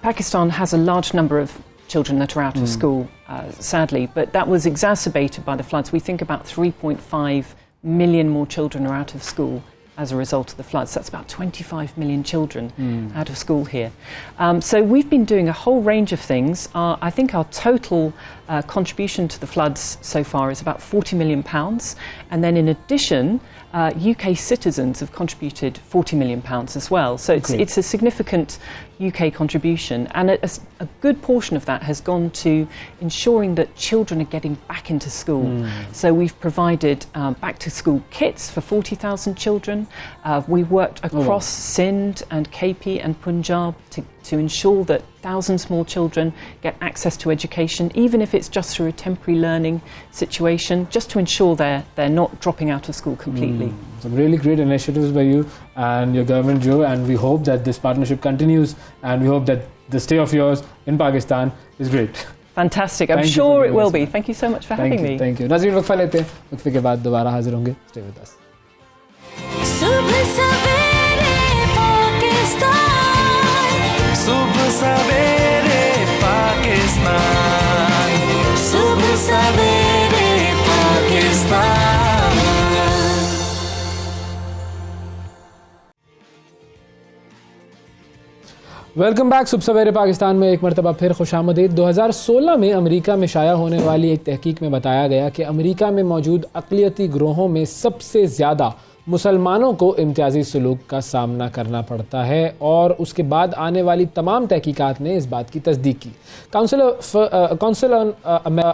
Pakistan has a large number of children that are out of school, sadly, but that was exacerbated by the floods. We think about 3.5 million more children are out of school as a result of the floods. That's about 25 million children out of school here. So we've been doing a whole range of things. I think our total contribution to the floods so far is about £40 million. And then in addition, UK citizens have contributed £40 million as well. So it's a significant UK contribution, and a good portion of that has gone to ensuring that children are getting back into school. So we've provided back to school kits for 40,000 children. We worked across Sindh and KP and Punjab to ensure that thousands more children get access to education, even if it's just through a temporary learning situation, just to ensure they're not dropping out of school completely. Some really great initiatives by you and your government, Joe, and we hope that this partnership continues, and we hope that the stay of yours in Pakistan is great. Fantastic. I'm sure it will be. Thank you so much for having me. Thank you. नाज़रीन, वक्फा लेते हैं, वक्फे के बाद दोबारा हाजिर होंगे. Stay with us. सुबह सवेरे पाकिस्तान, सुबह सवेरे पाकिस्तान, सुबह सवेरे पाकिस्तान. Welcome back. सुबह सवेरे पाकिस्तान में एक मरतबा फिर खुशामदीद. 2016 में अमेरिका में शाया होने वाली एक तहकीक में बताया गया कि अमेरिका में मौजूद अक़लियती ग्रोहों में सबसे ज़्यादा मुसलमानों को इम्तियाजी सलूक का सामना करना पड़ता है, और उसके बाद आने वाली तमाम तहकीकात ने इस बात की तस्दीक की. Council on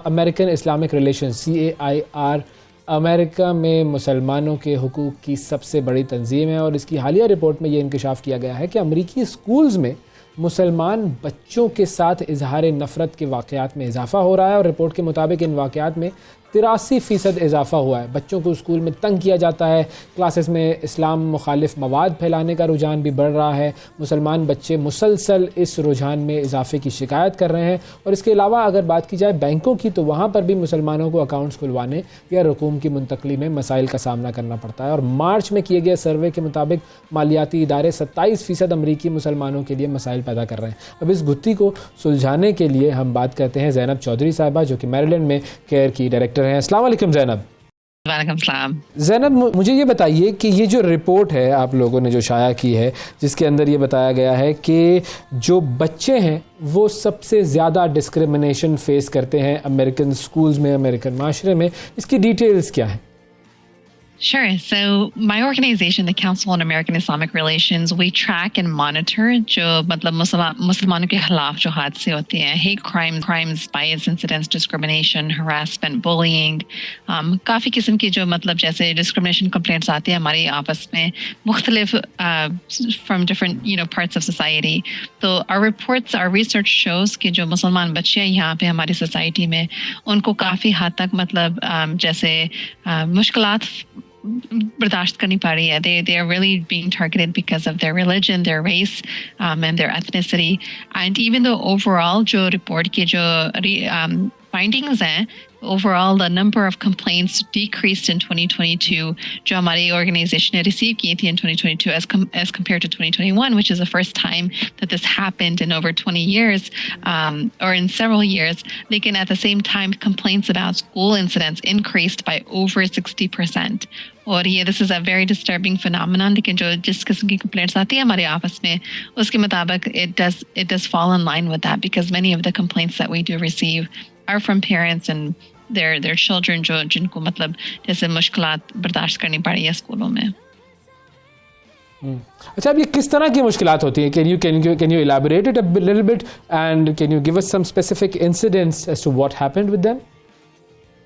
American Islamic relations CAIR America में मुसलमानों के हुकूक़ की सबसे बड़ी तंजीम है, और इसकी हालिया रिपोर्ट में ये इंकशाफ किया गया है कि अमरीकी स्कूल्स में मुसलमान बच्चों के साथ इजहार नफ़रत के वाक़यात में इजाफ़ा हो रहा है, और रिपोर्ट के मुताबिक इन वाक़यात में 83% इजाफ़ा हुआ है. बच्चों को स्कूल में तंग किया जाता है, क्लासेस में इस्लाम मुखालिफ मवाद फैलाने का रुझान भी बढ़ रहा है. मुसलमान बच्चे मुसलसल इस रुझान में इजाफे की शिकायत कर रहे हैं. और इसके अलावा अगर बात की जाए बैंकों की, तो वहाँ पर भी मुसलमानों को अकाउंट्स खुलवाने या रकूम की मुंतकली में मसाइल का सामना करना पड़ता है. और मार्च में किए गए सर्वे के मुताबिक मालियाती इदारे 27% अमरीकी मुसलमानों के लिए मसाइल पैदा कर रहे हैं. अब इस गुत्थी को सुलझाने के लिए हम बात करते हैं ज़ैनब चौधरी साहिबा, जो कि मैरीलैंड में केयर की डायरेक्टर हैं. अस्सलाम वालेकुम ज़ैनब. वालेकुम सलाम. ज़ैनब, मुझे ये बताइए कि ये जो रिपोर्ट है आप लोगों ने जो शाया की है, जिसके अंदर ये बताया गया है कि जो बच्चे हैं वो सबसे ज़्यादा डिस्क्रिमिनेशन फेस करते हैं अमेरिकन स्कूल्स में, अमेरिकन माशरे में, इसकी डिटेल्स क्या हैं? Sure. So my organization, the Council on American Islamic Relations, we track and monitor जो मतलब मुसलमानों के खिलाफ जो हादसे होते हैं, hate crimes, bias incidents, discrimination, harassment, bullying, काफ़ी किस्म की जो मतलब जैसे discrimination complaints आती हैं हमारी आपस में मुख्तलिफ from different parts of society. तो our reports, our research shows कि जो मुसलमान बच्चे हैं यहाँ पे हमारी society में, उनको काफ़ी हद तक मतलब जैसे मुश्किलात बर्दाश्त करनी पड़ रही है. They are really being targeted because of their religion, their race, and their ethnicity. And even though overall जो report के जो findings हैं, overall the number of complaints decreased in 2022 जो हमारी organization ने receive की थी in 2022 as compared to 2021, which is the first time that this happened in over 20 years, or in several years. लेकिन at the same time complaints about school incidents increased by over 60%. और ये this is a very disturbing phenomenon. लेकिन जो जिस किस्म की complaints आती है हमारे आपस में, उसके मुताबिक it does fall in line with that, because many of the complaints that we do receive are from parents and their children जो जिनको मतलब जैसे मुश्किलात बर्दाश्त करनी पड़ी है स्कूलों में. अच्छा, अब ये किस तरह की मुश्किलात होती हैं? Can you elaborate it a little bit, and can you give us some specific incidents as to what happened with them?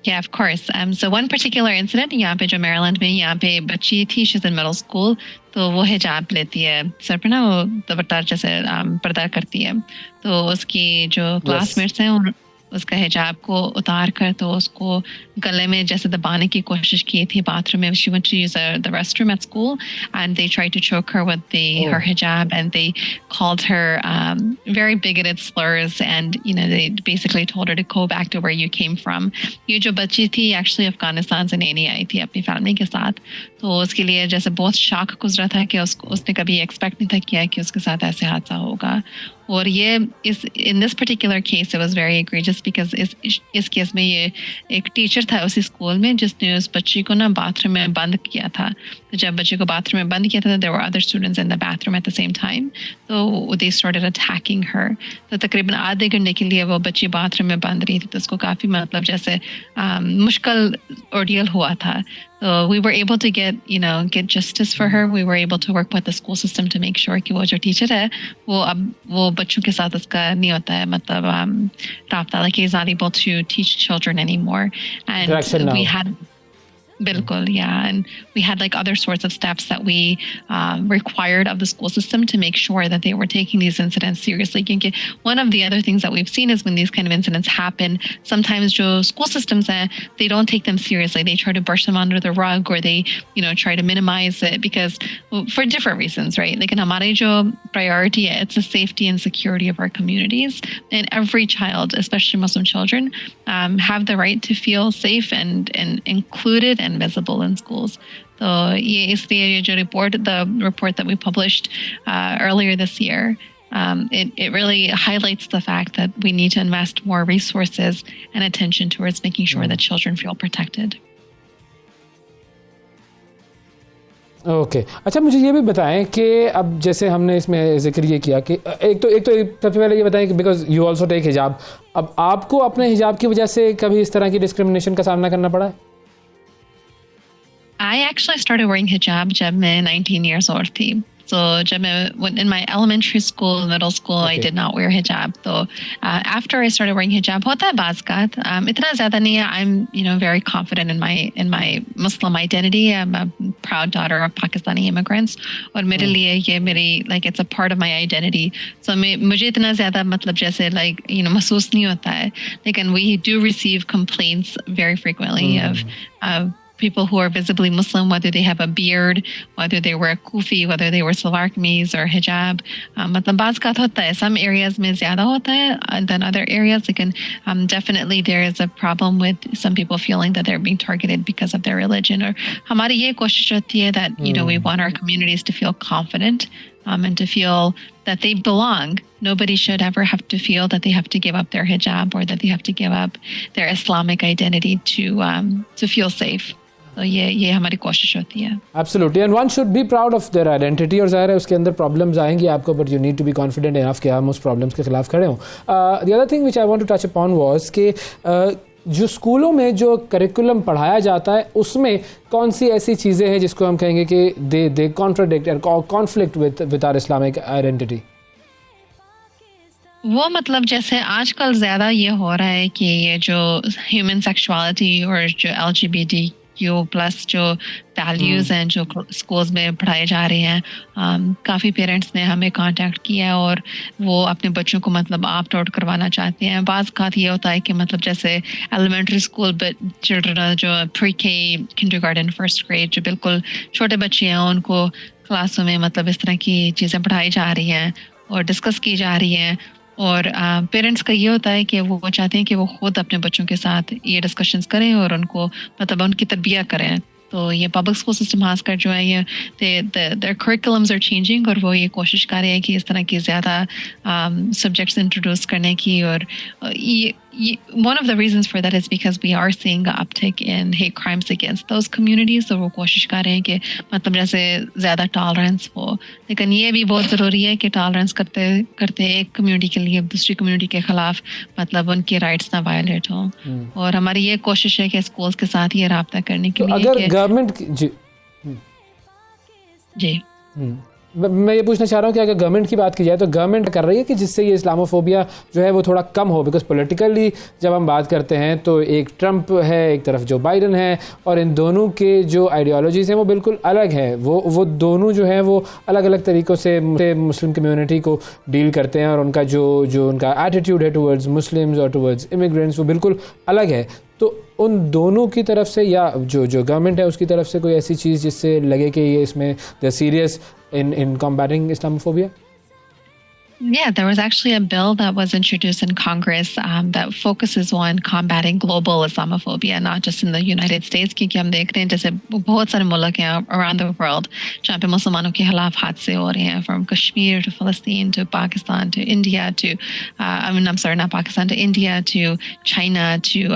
Yeah, of course. So one particular incident यहाँ पे जो Maryland में यहाँ पे बच्ची थी, she's in middle school, तो वो हिजाब लेती है सर पे ना, वो दुपट्टा जैसे पर्दा करती है, तो उसकी जो क्लासमेट्स हैं उसका हिजाब को उतार कर तो उसको गले में जैसे दबाने की कोशिश की थी बाथरूम में. She went to use the restroom at school and they tried to choke her with her hijab, and they called her very bigoted slurs, and they basically told her to go back to where you came from. ये जो बच्ची थी actually अफगानिस्तान से नहीं आई थी अपनी फैमिली के साथ, तो उसके लिए जैसे बहुत शॉक गुजरा था कि उसने कभी एक्सपेक्ट नहीं था किया कि उसके साथ ऐसे हादसा होगा. और ये in this particular case it was very egregious because इस केस में ये एक टीचर था उसी स्कूल में जिसने उस बच्ची को ना बाथरूम में बंद किया था। तो जब बच्चे को बाथरूम में बंद किया था, there were other students in the bathroom at the same time, तो they started attacking her। तो तकरीबन आधे घंटे के लिए वो बच्ची बाथरूम में बंद रही थी, तो उसको काफ़ी मतलब जैसे मुश्किल ordeal हुआ था। So we were able to get justice for her. We were able to work with the school system to make sure कि वो जो टीचर है वो बच्चों के साथ उसका नहीं होता है मतलब राब्ता, like he's not able to teach children anymore, and we had Bilkul, yeah. And we had like other sorts of steps that we required of the school system to make sure that they were taking these incidents seriously. Because one of the other things that we've seen is when these kind of incidents happen, sometimes jo school systems, they don't take them seriously. They try to brush them under the rug, or they, try to minimize it because for different reasons, right? Like in hamare jo priority, it's the safety and security of our communities. And every child, especially Muslim children, have the right to feel safe and included and visible in schools. So the report that we published earlier this year, it really highlights the fact that we need to invest more resources and attention towards making sure that children feel protected. Okay अच्छा, मुझे ये भी बताएं कि अब जैसे हमने इसमें जिक्र ये किया कि एक तो सबसे पहले ये बताएं कि बिकॉज यू आल्सो टेक हिजाब, अब आपको अपने हिजाब की वजह से कभी इस तरह की डिस्क्रिमिनेशन का सामना करना पड़ा है? I actually started wearing hijab जब मैं 19 years old थी. So जब मैं in my elementary school, middle school, I did not wear hijab. So after I started wearing hijab, होता है बाज़ का इतना ज़्यादा नहीं है. I'm very confident in my Muslim identity. I'm a proud daughter of Pakistani immigrants. और मेरे लिए ये मेरी like it's a part of my identity. So मुझे इतना ज़्यादा मतलब जैसे like महसूस नहीं होता है. Lekin we do receive complaints very frequently of people who are visibly Muslim, whether they have a beard, whether they wear kufi, whether they wear salwar kameez or hijab. मतलब बाज़ का होता है. Some areas में ज़्यादा होता है than other areas. Like definitely there is a problem with some people feeling that they're being targeted because of their religion. Or हमारी ये कोशिश होती है that we want our communities to feel confident and to feel that they belong. Nobody should ever have to feel that they have to give up their hijab or that they have to give up their Islamic identity to feel safe. तो ये हमारी कोशिश होती है. Absolutely, and one should be proud of their identity. और ज़ाहिर है उसके अंदर problems आएंगी आपको, but you need to be confident enough कि हम उस problems के खिलाफ खड़े हों. The other thing which I want to touch upon was कि जो स्कूलों में जो करिकुलम पढ़ाया जाता है उसमें कौन सी ऐसी चीज़ें हैं जिसको हम कहेंगे कि they contradict or conflict with our Islamic identity? वो मतलब जैसे आजकल ज़्यादा ये हो रहा है कि ये जो ह्यूमन सेक्सुअलिटी और जो LGBTQ प्लस जो वैल्यूज़ हैं जो स्कूल्स में पढ़ाए जा रहे हैं, काफ़ी पेरेंट्स ने हमें कांटेक्ट किया और वो अपने बच्चों को मतलब ऑप्ट आउट करवाना चाहते हैं. बाज़ का ये होता है कि मतलब जैसे एलिमेंट्री स्कूल चिल्ड्रन जो प्री-K, किंडरगार्टन, फर्स्ट ग्रेड जो बिल्कुल छोटे बच्चे हैं उनको क्लासों में मतलब इस तरह की चीज़ें पढ़ाई जा रही हैं और डिस्कस की जा रही हैं. और पेरेंट्स का ये होता है कि वो चाहते हैं कि वो खुद अपने बच्चों के साथ ये डिस्कशंस करें और उनको मतलब उनकी तरबियत करें. तो ये पब्लिक स्कूल सिस्टम खासकर जो है ये their curriculums are changing और वो ये कोशिश कर रहे हैं कि इस तरह की ज़्यादा सब्जेक्ट्स इंट्रोड्यूस करने की. और one of the reasons for that is because we are seeing an uptick in hate crimes against those communities. तो वो कोशिश कर रहे हैं कि मतलब जैसे ज़्यादा टॉलरेंस हो. लेकिन ये भी बहुत ज़रूरी है कि टॉलरेंस करते एक कम्युनिटी के लिए दूसरी कम्युनिटी के ख़िलाफ़ मतलब उनके राइट्स ना वायलेट हों. और हमारी ये कोशिश है कि स्कूल्स के साथ ये राब्ता करने के लिए अगर गवर्नमेंट जी मैं ये पूछना चाह रहा हूँ कि अगर गवर्नमेंट की बात की जाए तो गवर्नमेंट कर रही है कि जिससे ये इस्लामोफोबिया जो है वो थोड़ा कम हो. बिकॉज पॉलिटिकली जब हम बात करते हैं तो एक ट्रंप है, एक तरफ जो बाइडन है, और इन दोनों के जो आइडियोलॉजीज़ हैं वो बिल्कुल अलग हैं. वो दोनों जो हैं वो अलग अलग तरीक़ों से मुस्लिम कम्युनिटी को डील करते हैं और उनका जो उनका एटीट्यूड है टुवर्ड्स मुस्लिम्स और टुवर्ड्स इमिग्रेंट्स वो बिल्कुल अलग है. तो उन दोनों की तरफ से या जो गवर्नमेंट है उसकी तरफ से कोई ऐसी चीज़ जिससे लगे कि ये इसमें the serious in combating Islamophobia? Yeah, there was actually a bill that was introduced in Congress that focuses on combating global Islamophobia, not just in the United States, क्योंकि हम देख रहे हैं जैसे बहुत सारे मुल्क हैं around the world जहाँ पे मुसलमानों के खिलाफ हादसे हो रहे हैं, from Kashmir to Palestine to Pakistan to India to not Pakistan, to India to China to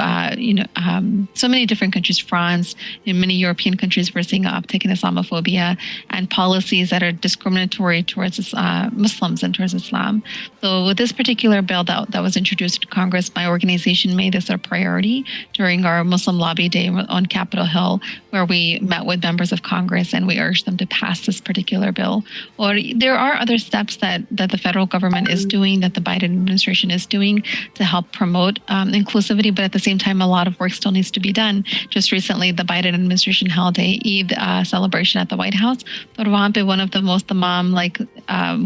so many different countries, France, in many European countries we're seeing an uptick in Islamophobia and policies that are discriminatory towards Muslims and towards Islam. So with this particular bill that was introduced to Congress, my organization made this a priority during our Muslim Lobby Day on Capitol Hill, where we met with members of Congress and we urged them to pass this particular bill. Or there are other steps that the federal government is doing, that the Biden administration is doing to help promote inclusivity, but at the same time, a lot of work still needs to be done. Just recently, the Biden administration held a Eid celebration at the White House. But wahan pe one of the most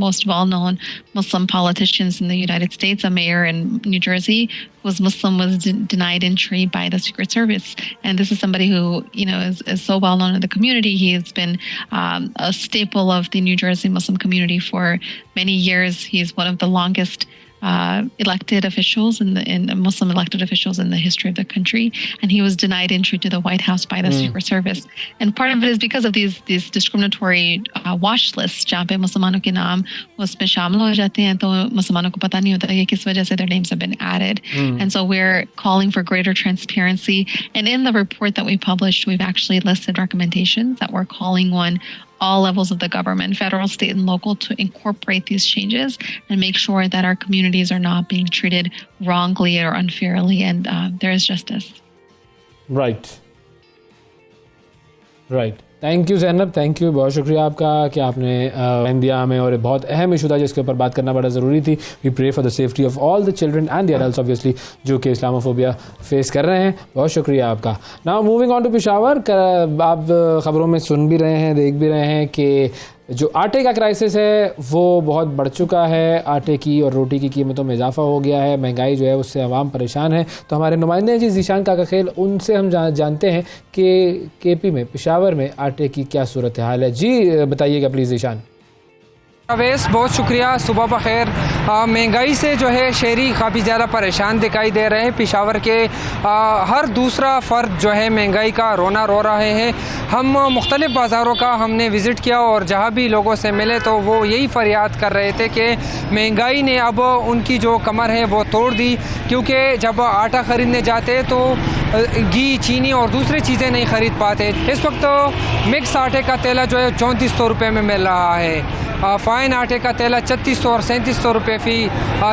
most well-known Muslim politicians in the United States, a mayor in New Jersey, who was Muslim, was denied entry by the Secret Service. And this is somebody who, is so well known in the community. He has been a staple of the New Jersey Muslim community for many years. He's one of the longest elected officials in Muslim elected officials in the history of the country, and he was denied entry to the White House by the Secret Service. And part of it is because of these discriminatory watch lists, जहाँ पे मुसलमानों के नाम उसमें शामिल हो जाते हैं, तो मुसलमानों को पता नहीं होता कि किस वजह से their names have been added. And so we're calling for greater transparency. And in the report that we published, we've actually listed recommendations that we're calling on all levels of the government, federal, state, and local, to incorporate these changes and make sure that our communities are not being treated wrongly or unfairly, and there is justice. Right. Thank you Zainab, thank you, बहुत शुक्रिया आपका कि आपने टाइम दिया हमें, और बहुत अहम इशू था जिसके ऊपर बात करना बड़ा ज़रूरी थी. We pray for the safety of all the children and the adults obviously जो कि इस्लामोफोबिया फेस कर रहे हैं. बहुत शुक्रिया आपका. Now moving on to Peshawar. आप ख़बरों में सुन भी रहे हैं, देख भी रहे हैं कि जो आटे का क्राइसिस है वो बहुत बढ़ चुका है. आटे की और रोटी की कीमतों में इजाफा हो गया है, महंगाई जो है उससे आवाम परेशान है. तो हमारे नुमाइंदे हैं जी ज़ीशान काकाखेल, उनसे हम जानते हैं कि केपी में, पेशावर में आटे की क्या सूरत हाल है. जी बताइएगा प्लीज़ ज़ीशान. अवैस, बहुत शुक्रिया, सुबह बखैर. महंगाई से जो है शहरी काफ़ी ज़्यादा परेशान दिखाई दे रहे हैं. पेशावर के हर दूसरा फ़र्द जो है महंगाई का रोना रो रहे हैं. हम मुख्तलिफ़ बाज़ारों का हमने विज़िट किया और जहाँ भी लोगों से मिले तो वो यही फरियाद कर रहे थे कि महंगाई ने अब उनकी जो कमर है वो तोड़ दी, क्योंकि जब आटा ख़रीदने जाते तो घी, चीनी और दूसरी चीज़ें नहीं ख़रीद पाते. इस वक्त मिक्स आटे का तेला जो है 3400 रुपये में मिल रहा है. फ़ाइन आटे का तेला 3600 और 3700 रुपये फ़ी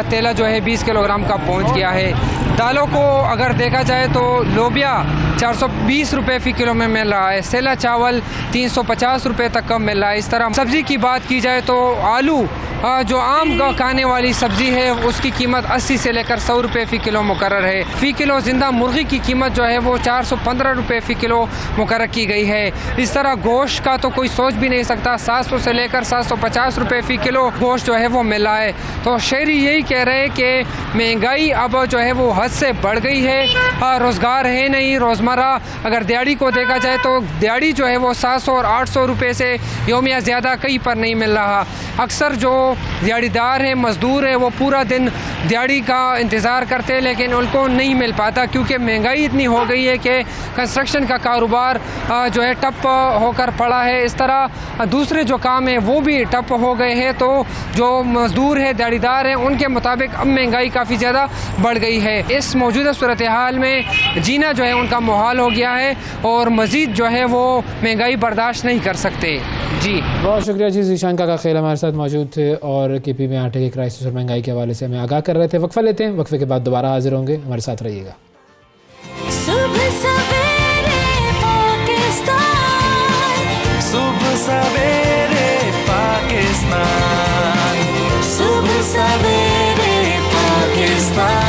तेला जो है 20 किलोग्राम का पहुंच गया है. दालों को अगर देखा जाए तो लोबिया 420 रुपये फ़ी किलो में मिल रहा है. सेला चावल 350 रुपये तक कम मिल रहा है. इस तरह सब्ज़ी की बात की जाए तो आलू जो आम खाने वाली सब्ज़ी है उसकी कीमत 80 से लेकर 100 रुपये फ़ी किलो मुकर्रर है. फ़ी किलो ज़िंदा मुर्गी की कीमत जो है वो 415 रुपये फ़ी किलो मुकर्रर की गई है. इस तरह गोश्त का तो कोई सोच भी नहीं सकता, 700 से लेकर 750 रुपये फ़ी किलो गोश्त जो है वो मिला है. तो शहरी यही कह रहे हैं कि महंगाई अब जो है वो हद से बढ़ गई है. रोज़गार है नहीं. रोज़मर्रा अगर दिहाड़ी को देखा जाए तो दिहाड़ी जो है वो 700 और 800 रुपये से योमिया ज़्यादा कहीं पर नहीं मिल रहा. अक्सर जो दिहाड़ीदार हैं, मज़दूर हैं, वो पूरा दिन दिहाड़ी का इंतज़ार करते हैं लेकिन उनको नहीं मिल पाता, क्योंकि महंगाई इतनी हो गई है कि कंस्ट्रक्शन का कारोबार जो है ठप होकर पड़ा है. इस तरह दूसरे जो काम हैं वो भी ठप हो गए हैं. तो जो मज़दूर हैं, दिहाड़ीदार हैं, उनके मुताबिक अब महंगाई काफ़ी ज़्यादा बढ़ गई है. इस मौजूदा सूरत हाल में जीना जो है उनका मुहाल हो गया है और मज़ीद जो है वो महंगाई बर्दाश्त नहीं कर सकते. जी बहुत शुक्रिया जी. ज़ीशान काकाखेल हमारे साथ मौजूद थे और केपी में आटे के क्राइसिस और महंगाई के हवाले से हमें आगाह कर रहे थे. वक्फा लेते हैं, वक्फे के बाद दोबारा हाजिर होंगे. हमारे साथ रहिएगा. सुबह सवेरे पाकिस्तान, सुबह सवेरे पाकिस्तान, सुबह सवेरे पाकिस्तान.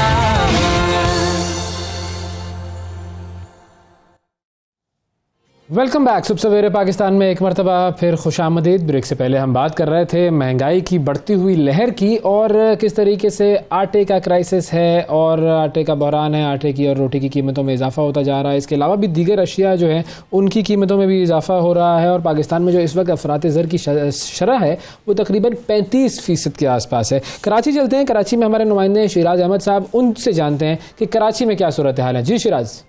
Welcome back. सुबह सवेरे पाकिस्तान में एक मरतबा फिर खुशामदीद। ब्रेक से पहले हम बात कर रहे थे महंगाई की बढ़ती हुई लहर की और किस तरीके से आटे का क्राइसिस है और आटे का बहरान है। आटे की और रोटी की कीमतों में इजाफा होता जा रहा है। इसके अलावा भी दीगर अशिया जो है उनकी कीमतों में भी इजाफा हो रहा है और पाकिस्तान में जो इस वक्त अफरात ज़र की शरह है वो तकरीबन 35% के आसपास है। कराची चलते हैं। कराची में हमारे नुमाइंदे शिराज अहमद साहब, उनसे जानते हैं कि कराची में क्या सूरत हाल है। जी शिराज।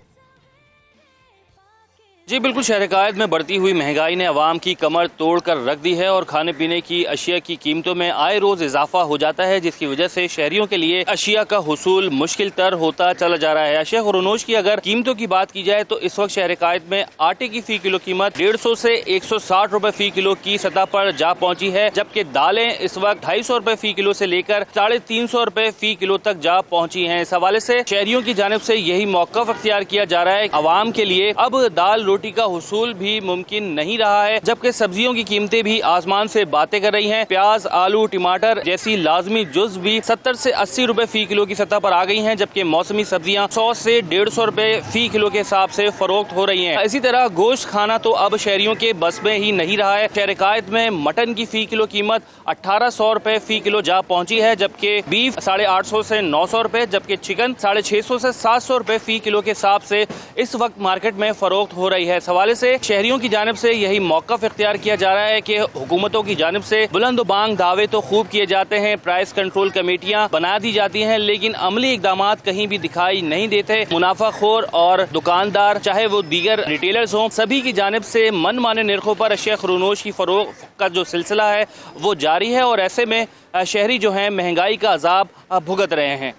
जी बिल्कुल, शहर कायद में बढ़ती हुई महंगाई ने अवाम की कमर तोड़ कर रख दी है और खाने पीने की अशिया की कीमतों में आए रोज इजाफा हो जाता है, जिसकी वजह से शहरियों के लिए अशिया का हुसूल मुश्किल तर होता चला जा रहा है। अशिया खुरनोश की अगर कीमतों की बात की जाए तो इस वक्त शहर कायद में आटे की फी किलो कीमत 150 से 160 रुपए फी किलो की सतह पर जा पहुंची है, जबकि दालें इस वक्त 250 रुपए फी किलो से लेकर 350 रुपए फी किलो तक जा पहुंची है। इस हवाले से शहरियों की जानिब से यही मौक़िफ़ अख्तियार किया जा रहा है। अवाम के लिए अब दाल रोटी का हुसूल भी मुमकिन नहीं रहा है, जबकि सब्जियों की कीमतें भी आसमान से बातें कर रही हैं। प्याज, आलू, टमाटर जैसी लाजमी जुज भी 70 से 80 रुपए फी किलो की सतह पर आ गई हैं, जबकि मौसमी सब्जियां 100 से 150 रुपए फी किलो के हिसाब से फरोख्त हो रही हैं। इसी तरह गोश्त खाना तो अब शहरियों के बस में ही नहीं रहा है। शहर कायद में मटन की फी किलो कीमत 1800 रुपए फी किलो जा पहुंची है, जबकि बीफ 850 से 900 रुपए, जबकि चिकन 650 से 700 रुपए फी किलो के हिसाब से इस वक्त मार्केट में फरोख्त हो रही है। इस हवाले से शहरियों की जानिब से यही मौक़िफ़ इख्तियार किया जा रहा है कि हुकूमतों की जानिब से बुलंद बांग दावे तो खूब किए जाते हैं, प्राइस कंट्रोल कमेटियां बना दी जाती हैं, लेकिन अमली इकदामात कहीं भी दिखाई नहीं देते। मुनाफाखोर और दुकानदार, चाहे वो दीगर रिटेलर्स हों, सभी की जानिब से मन माने निरखों पर अशिया खुरनोश की फरोख्त का जो सिलसिला है वो जारी है और ऐसे में शहरी जो है महंगाई का अजाब भुगत रहे हैं।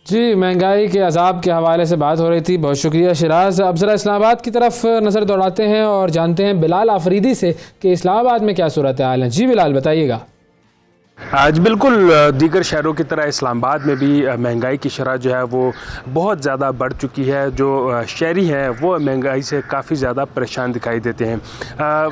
जी, महंगाई के अजाब के हवाले से बात हो रही थी। बहुत शुक्रिया शिराज। अब ज़रा इस्लामाबाद की तरफ नज़र दौड़ाते हैं और जानते हैं बिलाल आफरीदी से कि इस्लामाबाद में क्या सूरत हाल है। जी बिलाल, बताइएगा। आज बिल्कुल दीगर शहरों की तरह इस्लामाबाद में भी महंगाई की शरह जो है वो बहुत ज़्यादा बढ़ चुकी है। जो शहरी हैं वो महंगाई से काफ़ी ज़्यादा परेशान दिखाई देते हैं।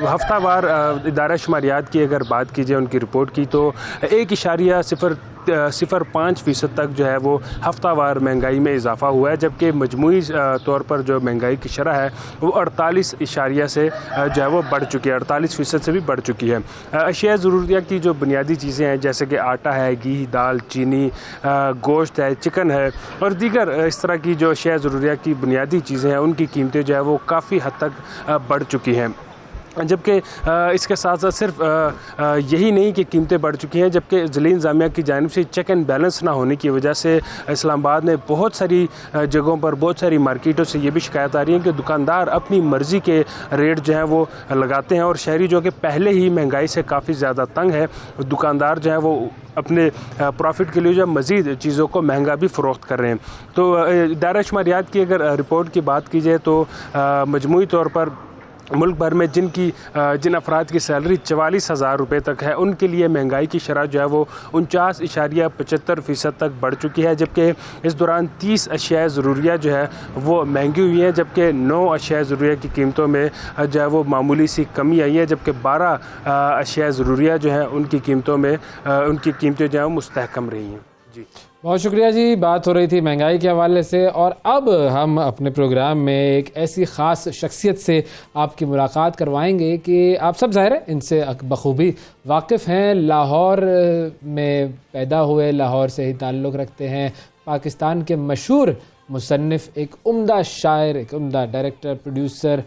हफ्तावार इदारा शुमारियात की अगर बात की जाए उनकी रिपोर्ट की तो 1.05% तक जो है वो हफ्तावार महंगाई में इजाफा हुआ है, जबकि मजमूई तौर पर जो महंगाई की शरह है वो 48 से जो है वो बढ़ चुकी है, 48% से भी बढ़ चुकी है। अशिया ज़रूरियात की जो बुनियादी चीज़ें हैं जैसे कि आटा है, घी, दाल, चीनी, गोश्त है, चिकन है और दीगर इस तरह की जो अशिया ज़रूरियात की बुनियादी चीज़ें हैं उनकी कीमतें जो है वो काफ़ी हद तक बढ़ चुकी हैं। जबकि इसके साथ साथ सिर्फ यही नहीं कि कीमतें बढ़ चुकी हैं, जबकि ज़िली इंतज़ामिया की जानिब से चेक एंड बैलेंस ना होने की वजह से इस्लामाबाद में बहुत सारी जगहों पर, बहुत सारी मार्केटों से ये भी शिकायत आ रही है कि दुकानदार अपनी मर्ज़ी के रेट जो हैं वो लगाते हैं और शहरी जो कि पहले ही महंगाई से काफ़ी ज़्यादा तंग है, दुकानदार जो है वो अपने प्रॉफिट के लिए जो मज़ीद चीज़ों को महंगा भी फ़रोख्त कर रहे हैं। तो इदारा शुमारियात की अगर रिपोर्ट की बात की जाए तो मजमूई तौर पर मुल्क भर में जिन अफराद की सैलरी 44,000 रुपये तक है उनके लिए महंगाई की शरह जो है वो 49.75% तक बढ़ चुकी है, जबकि इस दौरान 30 अशिया ज़रूरिया जो है वो महंगी हुई हैं, जबकि 9 अशिया ज़रूरिया की कीमतों में जो है वो मामूली सी कमी आई है, जबकि 12 अशिया ज़रूरिया जो है उनकी कीमतों में उनकी कीमतें जो है मुस्तहकम रही हैं। जी बहुत शुक्रिया जी। बात हो रही थी महंगाई के हवाले से और अब हम अपने प्रोग्राम में एक ऐसी ख़ास शख्सियत से आपकी मुलाकात करवाएंगे कि आप सब ज़ाहिर है इनसे बखूबी वाकिफ़ हैं। लाहौर में पैदा हुए, लाहौर से ही ताल्लुक़ रखते हैं। पाकिस्तान के मशहूर मुसन्निफ़, एक उम्दा शायर, एक उम्दा डायरेक्टर, प्रोड्यूसर,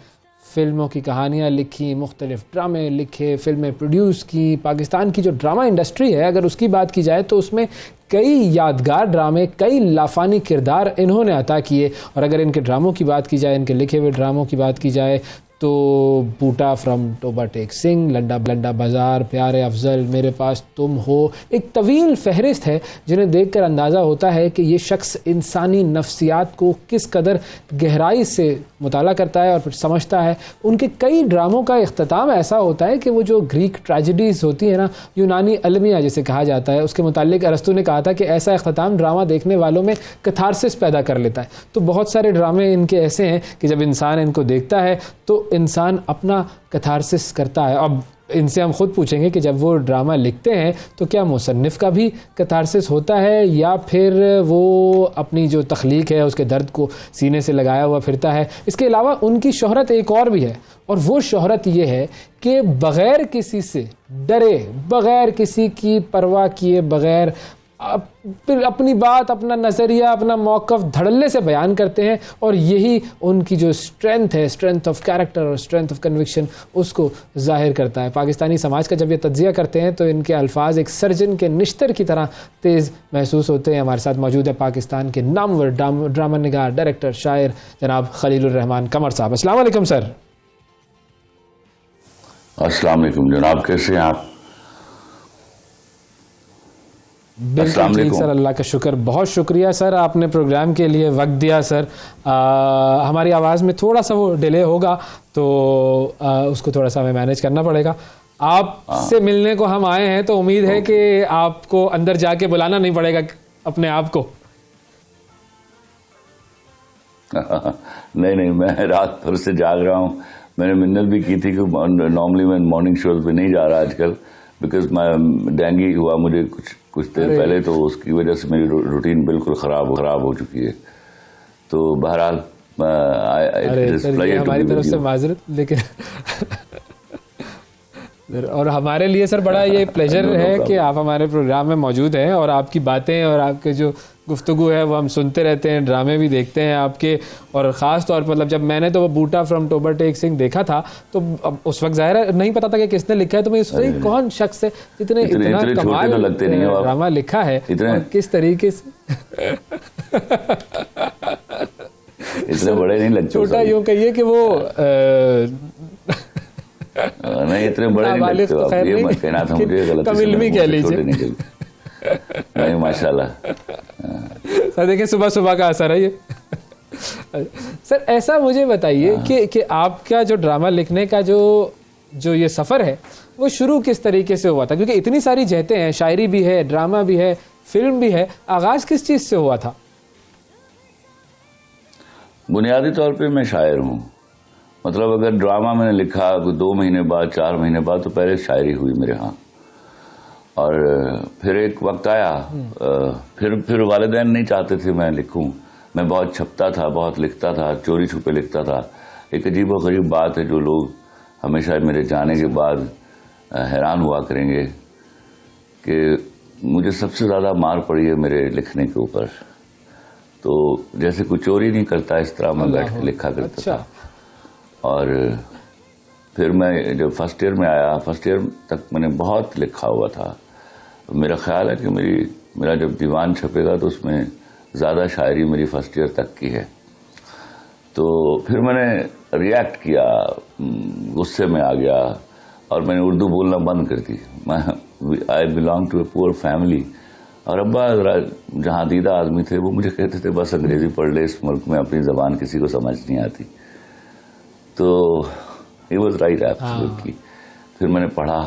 फ़िल्मों की कहानियाँ लिखी, मुख्तलिफ़ ड्रामे लिखे, फ़िल्में प्रोड्यूस की। पाकिस्तान की जो ड्रामा इंडस्ट्री है अगर उसकी बात की जाए तो उसमें कई यादगार ड्रामे, कई लाफानी किरदार इन्होंने अता किए। और अगर इनके ड्रामों की बात की जाए, इनके लिखे हुए ड्रामों की बात की जाए तो बूटा फ्रॉम टोबा टेक सिंह, लंडा लंडा बाज़ार, प्यारे अफजल, मेरे पास तुम हो, एक तवील फहरिस्त है जिन्हें देखकर अंदाज़ा होता है कि ये शख्स इंसानी नफ्सियात को किस कदर गहराई से मुताला करता है और फिर समझता है। उनके कई ड्रामों का इख्तिताम ऐसा होता है कि वो जो ग्रीक ट्रेजेडीज़ होती है ना, यूनानी अलमिया जिसे कहा जाता है, उसके मुतालिक अरस्तू ने कहा था कि ऐसा इख्तिताम ड्रामा देखने वालों में कथारसिस पैदा कर लेता है। तो बहुत सारे ड्रामे इनके ऐसे हैं कि जब इंसान इनको देखता है तो इंसान अपना कथारसिस करता है। अब इनसे हम खुद पूछेंगे कि जब वो ड्रामा लिखते हैं तो क्या मुसन्निफ़ का भी कतारसिस होता है या फिर वो अपनी जो तख्लीक है उसके दर्द को सीने से लगाया हुआ फिरता है। इसके अलावा उनकी शोहरत एक और भी है, और वो शोहरत ये है कि बग़ैर किसी से डरे, बग़ैर किसी की परवाह किए बग़ैर अपनी बात, अपना नज़रिया, अपना मौक़िफ़ धड़ल्ले से बयान करते हैं, और यही उनकी जो स्ट्रेंथ है, स्ट्रेंथ ऑफ कैरेक्टर और स्ट्रेंथ ऑफ कन्विक्शन, उसको ज़ाहिर करता है। पाकिस्तानी समाज का जब ये तज्ज़िया करते हैं तो इनके अल्फाज एक सर्जन के निश्तर की तरह तेज़ महसूस होते हैं। हमारे साथ मौजूद है पाकिस्तान के नामवर ड्रामा निगार, डायरेक्टर, शायर जनाब खलीलुर रहमान कमर साहब। अस्सलाम वालेकुम सर। अस्सलाम वालेकुम जनाब, कैसे हैं आप? बिल्कुल ठीक सर, अल्लाह का शुक्र, बहुत शुक्रिया सर, आपने प्रोग्राम के लिए वक्त दिया सर। हमारी आवाज़ में थोड़ा सा वो डिले होगा तो उसको थोड़ा सा हमें मैनेज करना पड़ेगा। आपसे मिलने को हम आए हैं तो उम्मीद है कि आपको अंदर जाके बुलाना नहीं पड़ेगा अपने आप को। नहीं, मैं रात भर से जाग रहा हूँ। मैंने मिन्नत भी की थी कि नॉर्मली मैं मॉर्निंग शोज पे नहीं जा रहा आजकल, बिकॉज मैं डेंगू हुआ मुझे कुछ देर पहले, तो उसकी वजह से मेरी रूटीन बिल्कुल खराब हो चुकी है। तो बहरहाल हमारी तरफ से माजरत, लेकिन और हमारे लिए सर बड़ा ये प्लेजर है कि आप हमारे प्रोग्राम में मौजूद हैं और आपकी बातें और आपके जो गुफ्तगू है वो हम सुनते रहते हैं, ड्रामे भी देखते हैं आपके। और ख़ास तौर पर मतलब जब मैंने तो वो बूटा फ्रॉम टोबर टेक सिंह देखा था तो अब उस वक्त ज़ाहिर नहीं पता था कि किसने लिखा है, तो मैं सोचा कौन शख्स है जितने इतना कमाल ड्रामा लिखा है और किस तरीके से इतने बड़े नहीं लगते। छोटा यूँ कहिए कि वो नहीं इतने बड़े नहीं लगते हो आप, ये मत कहना था मुझे, गलत कमिल कह लीजिए। नहीं माशाल्लाह सर देखिए सुबह सुबह का असर है ये। सर ऐसा मुझे बताइए कि आपका जो ड्रामा लिखने का जो ये सफ़र है वो शुरू किस तरीके से हुआ था, क्योंकि इतनी सारी जहतें हैं, शायरी भी है, ड्रामा भी है, फिल्म भी है, आगाज़ किस चीज़ से हुआ था? बुनियादी तौर पे मैं शायर हूँ। मतलब अगर ड्रामा मैंने लिखा 2 महीने बाद 4 महीने बाद, तो पहले शायरी हुई मेरे यहाँ। और फिर एक वक्त आया, फिर वालिदैन नहीं चाहते थे मैं लिखूं। मैं बहुत छपता था, बहुत लिखता था, चोरी छुपे लिखता था। एक अजीब व गरीब बात है जो लोग हमेशा मेरे जाने के बाद हैरान हुआ करेंगे कि मुझे सबसे ज़्यादा मार पड़ी है मेरे लिखने के ऊपर। तो जैसे कोई चोरी नहीं करता इस तरह मैं बैठ के लिखा करता था। और फिर मैं जब फर्स्ट ईयर में आया, फर्स्ट ईयर तक मैंने बहुत लिखा हुआ था। मेरा ख्याल है कि मेरा जब दीवान छपेगा तो उसमें ज़्यादा शायरी मेरी फर्स्ट ईयर तक की है। तो फिर मैंने रिएक्ट किया, गुस्से में आ गया और मैंने उर्दू बोलना बंद कर दी। I belong to a poor family, और अब्बा जहाँ दीदा आदमी थे वो मुझे कहते थे बस अंग्रेज़ी पढ़ ले, इस मुल्क में अपनी ज़बान किसी को समझ नहीं आती। तो ही वॉज राइट एब्सोल्युटली। फिर मैंने पढ़ा,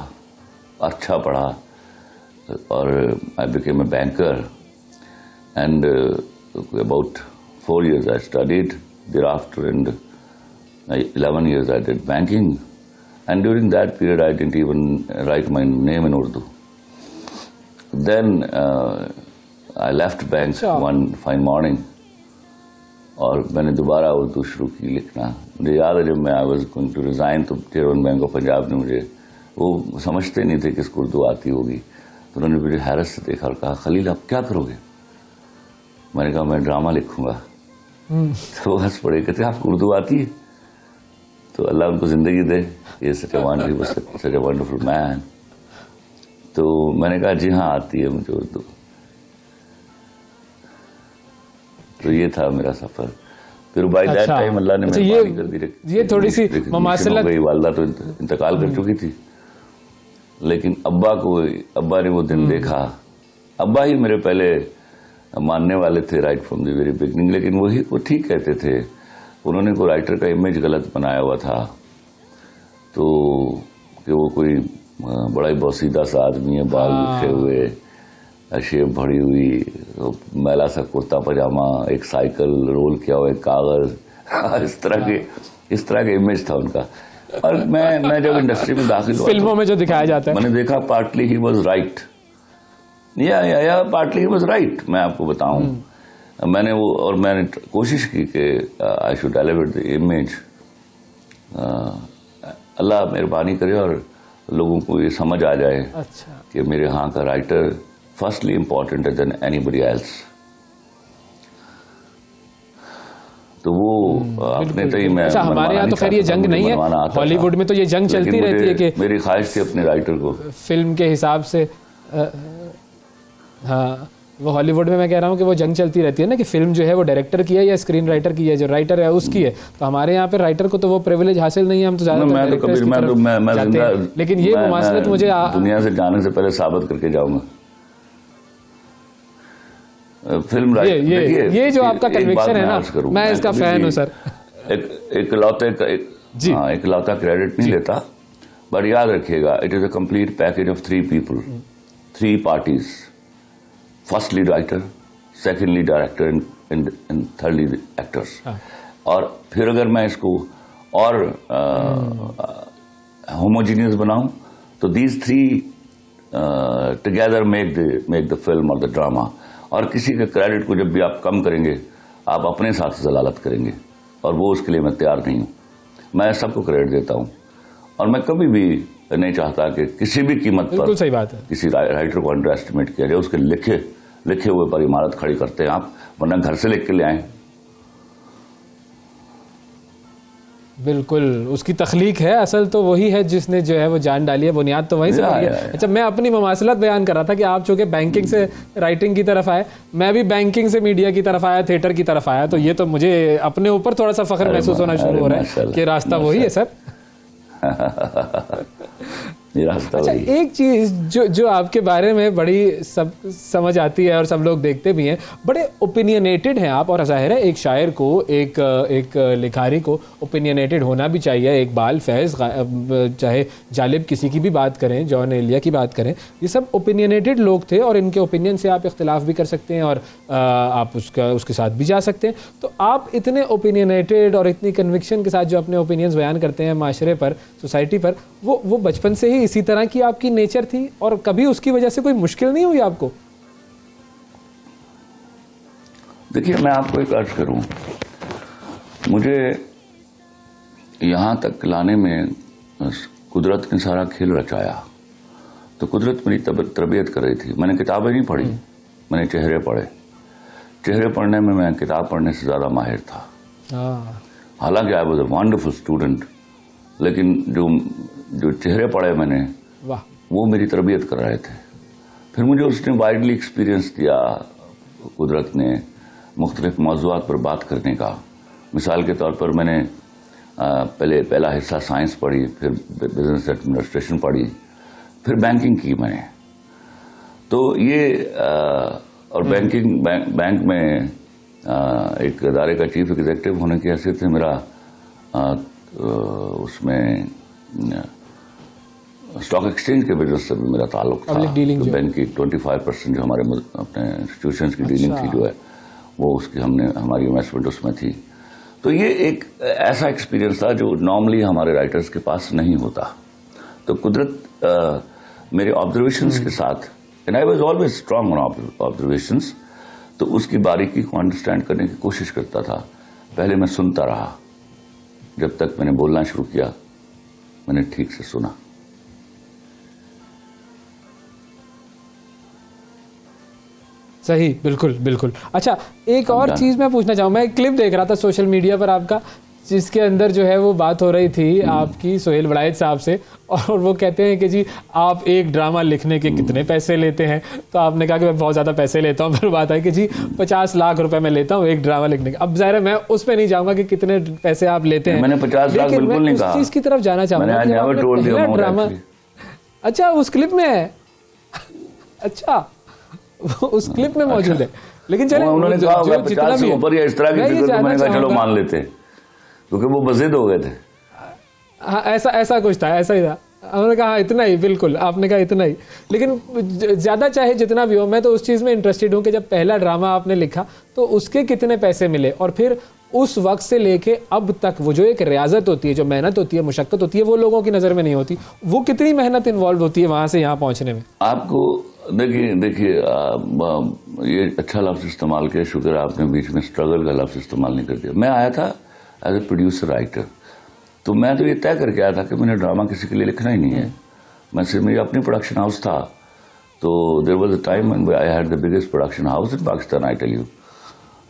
अच्छा पढ़ा, और I became a banker and about 4 years I studied thereafter, and 11 years I did banking, and during that period I didn't even write my name in Urdu. Then I left bank one fine morning और मैंने दोबारा उर्दू शुरू की लिखना। मुझे याद है जब मैं I was going to resign तो चेयरमैन बैंक ऑफ पंजाब ने मुझे, वो समझते नहीं थे कि इसको उर्दू आती होगी, तो उन्होंने मुझे हैरत से देखा और कहा खलील आप क्या करोगे? मैंने कहा मैं ड्रामा लिखूंगा। तो हंस पड़े, कहते आपको उर्दू आती है? तो अल्लाह उनको ज़िंदगी दे, ये सच ए वंडरफुल मैन। तो मैंने कहा जी हाँ आती है मुझे उर्दू। तो ये था मेरा सफर। फिर बाय दैट टाइम अल्लाह ने मेहरबानी कर दी। ये थोड़ी सी ममासलत, वालदा तो इंतकाल कर चुकी थी, लेकिन अब्बा ने वो दिन देखा। अब्बा ही मेरे पहले मानने वाले थे right from the very beginning, लेकिन वो ठीक कहते थे। उन्होंने को राइटर का इमेज गलत बनाया हुआ था, तो कि वो कोई बड़ा ही बोसीदा सा आदमी है, बाल उठे हुए, शेप भरी हुई, मैला सा कुर्ता पजामा, एक साइकिल रोल किया हुआ, एक कागज, इस तरह के इमेज था उनका। और मैं जब इंडस्ट्री में दाखिल हुआ फिल्मों में जो दिखाया जाता है, मैंने देखा पार्टली ही वाज राइट, या पार्टली ही वाज राइट। मैं आपको बताऊं, मैंने कोशिश की कि I should elevate the image. अल्लाह मेहरबानी करे और लोगों को ये समझ आ जाए कि मेरे यहाँ का राइटर फर्स्टली इम्पोर्टेंट है देन एनीबडी एल्स। तो वो अपने तय में हमारे यहाँ तो खैर ये जंग नहीं है, हॉलीवुड में तो ये जंग चलती रहती है कि मेरी ख्वाहिश थी अपने राइटर को फिल्म के हिसाब से। हाँ, वो हॉलीवुड में मैं कह रहा हूँ कि वो जंग चलती रहती है ना कि फिल्म जो है वो डायरेक्टर की है या स्क्रीन राइटर की है, जो राइटर है उसकी है। तो हमारे यहाँ पे राइटर को तो वो प्रिविलेज हासिल नहीं है, हम तो ज्यादा लेकिन ये मुमासलत मुझे दुनिया से जाने से पहले साबित करके जाऊंगा। फिल्म राइटर ये जो आपका कन्विक्शन है ना, मैं इसका फैन हूँ सर। एक लौता क्रेडिट नहीं लेता, बट याद रखिएगा it is a complete package of 3 people, 3 parties, firstly writer, secondly director and thirdly actors. और फिर अगर मैं इसको और होमोजीनियस बनाऊं तो these 3 together make the film और द ड्रामा। और किसी के क्रेडिट को जब भी आप कम करेंगे, आप अपने साथ जलालत करेंगे, और वो उसके लिए मैं तैयार नहीं हूं। मैं सबको क्रेडिट देता हूं और मैं कभी भी नहीं चाहता कि किसी भी कीमत पर सही बात है किसी राइटर को अंडर एस्टिमेट किया जाए। उसके लिखे हुए पर इमारत खड़ी करते हैं आप, वरना घर से लिख के ले आए। बिल्कुल, उसकी तख्लीक है, असल तो वही है जिसने जो है वो जान डाली है, बुनियाद तो वहीं से पड़ी है। अच्छा, मैं अपनी ममासलत बयान कर रहा था कि आप चूंकि बैंकिंग से राइटिंग की तरफ आए, मैं भी बैंकिंग से मीडिया की तरफ आया, थिएटर की तरफ आया, तो ये तो मुझे अपने ऊपर थोड़ा सा फख्र महसूस होना शुरू हो रहा है कि रास्ता वही है सर। अच्छा, एक चीज जो आपके बारे में बड़ी समझ आती है और सब लोग देखते भी हैं, बड़े ओपिनियनेटेड हैं आप। और जाहिर है एक शायर को, एक लिखारी को ओपिनियनेटेड होना भी चाहिए। इकबाल, फैज़, चाहे जालिब किसी की भी बात करें, जॉन एलिया की बात करें, ये सब ओपिनियनेटेड लोग थे और इनके ओपिनियन से आप इख्तिलाफ भी कर सकते हैं और आप उसके साथ भी जा सकते हैं। तो आप इतने ओपिनियनेटेड और इतनी कन्विक्शन के साथ जो अपने ओपिनियंस बयान करते हैं माशरे पर, सोसाइटी पर, वो बचपन से ही इसी तरह की आपकी नेचर थी और कभी उसकी वजह से कोई मुश्किल नहीं हुई आपको? देखिए, मैं आपको एक अर्ज करूं, मुझे यहां तक लाने में कुदरत ने सारा खेल रचाया। तो कुदरत मेरी तरबियत कर रही थी। मैंने किताबें नहीं पढ़ी, मैंने चेहरे पढ़े। चेहरे पढ़ने में मैं किताब पढ़ने से ज्यादा माहिर था। हालांकि I was a wonderful student, लेकिन जो चेहरे पढ़े मैंने, वो मेरी तरबियत कर रहे थे। फिर मुझे उसने वाइडली एक्सपीरियंस दिया कुदरत ने मुख्तलिफ मौज़ूआत पर बात करने का। मिसाल के तौर पर मैंने पहला हिस्सा साइंस पढ़ी, फिर बिजनेस एडमिनिस्ट्रेशन पढ़ी, फिर बैंकिंग की मैंने। तो ये और बैंक में एक इदारे का चीफ एग्जीक्यूटिव होने की हैसियत से मेरा उसमें स्टॉक एक्सचेंज के बिजनेस से भी मेरा ताल्लुक था। तो बैंक की 25% जो हमारे अपने इंस्टीट्यूशंस की डीलिंग थी जो है, वो उसकी हमारी इन्वेस्टमेंट उसमें थी। तो ये एक ऐसा एक्सपीरियंस था जो नॉर्मली हमारे राइटर्स के पास नहीं होता। तो कुदरत मेरे ऑब्जर्वेशंस के साथ, and I was always strong on observations, तो उसकी बारीकी को अंडरस्टैंड करने की कोशिश करता था। पहले मैं सुनता रहा, जब तक मैंने बोलना शुरू किया मैंने ठीक से सुना। सही, बिल्कुल बिल्कुल। अच्छा, एक और चीज़ मैं पूछना चाहूँ, मैं एक क्लिप देख रहा था सोशल मीडिया पर आपका, जिसके अंदर जो है वो बात हो रही थी आपकी सोहेल वड़ाइच साहब से, और वो कहते हैं कि जी आप एक ड्रामा लिखने के कितने पैसे लेते हैं? तो आपने कहा कि मैं बहुत ज़्यादा पैसे लेता हूँ। फिर बात है कि जी 50 लाख रुपए मैं लेता हूँ एक ड्रामा लिखने के। अब ज़ाहिर है मैं उस पर नहीं जाऊँगा कि कितने पैसे आप लेते हैं, मैंने 50 लाख बिल्कुल नहीं कहा। उस चीज़ की तरफ जाना चाहूँगा। ड्रामा, अच्छा, उस क्लिप में है? अच्छा, उस क्लिप में मौजूद है। लेकिन चलो, उन्होंने कहा 50 से ऊपर या इस तरह की फिगर, तो मैंने कहा चलो मान लेते हैं, क्योंकि वो बज़िद हो गए थे। हाँ, ऐसा कुछ था, ऐसा ही था। उन्होंने कहा इतना ही, बिल्कुल आपने कहा इतना ही। लेकिन ज़्यादा चाहे जितना भी हो, मैं तो उस चीज़ में इंटरेस्टेड हूँ कि जब पहला ड्रामा आपने लिखा तो उसके कितने पैसे मिले, और फिर उस वक्त से लेके अब तक वो जो एक रियाजत होती है, जो मेहनत होती है, मुशक्कत होती है, वो लोगों की नज़र में नहीं होती। वो कितनी मेहनत इन्वॉल्व होती है वहाँ से यहाँ पहुँचने में? आपको देखिए ये अच्छा लफ्ज़ इस्तेमाल किया, शुक्र आपने बीच में स्ट्रगल का लफ्ज़ इस्तेमाल नहीं कर दिया। मैं आया था एज ए प्रोड्यूसर राइटर, तो मैं तो ये तय करके आया था कि मैंने ड्रामा किसी के लिए लिखना ही नहीं है। मैं सिर्फ, मेरी अपनी प्रोडक्शन हाउस था, तो there was a time when I had the biggest production house in Pakistan, I tell you.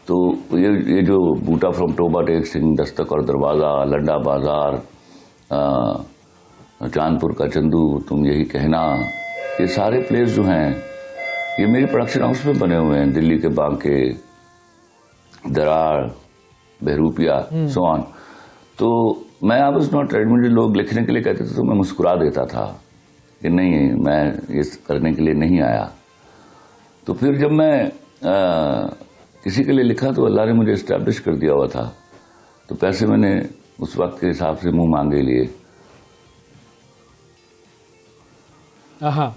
तो ये जो बूटा फ्रॉम टोबा टेक सिंह, दस्तक और दरवाज़ा, लंडा बाजार, चांदपुर का चंदू, तुम यही कहना, ये सारे प्लेस जो हैं ये मेरी प्रोडक्शन हाउस में बने हुए हैं। दिल्ली के बांके, दरार, बहरूपिया, सो ऑन। तो मैं आई वाज नॉट रेडी। मुझे लोग लिखने के लिए कहते थे तो मैं मुस्कुरा देता था कि नहीं, मैं ये करने के लिए नहीं आया। तो फिर जब मैं किसी के लिए लिखा तो अल्लाह ने मुझे इस्टेब्लिश कर दिया हुआ था, तो पैसे मैंने उस वक्त के हिसाब से मुंह मांगे लिए। हाँ,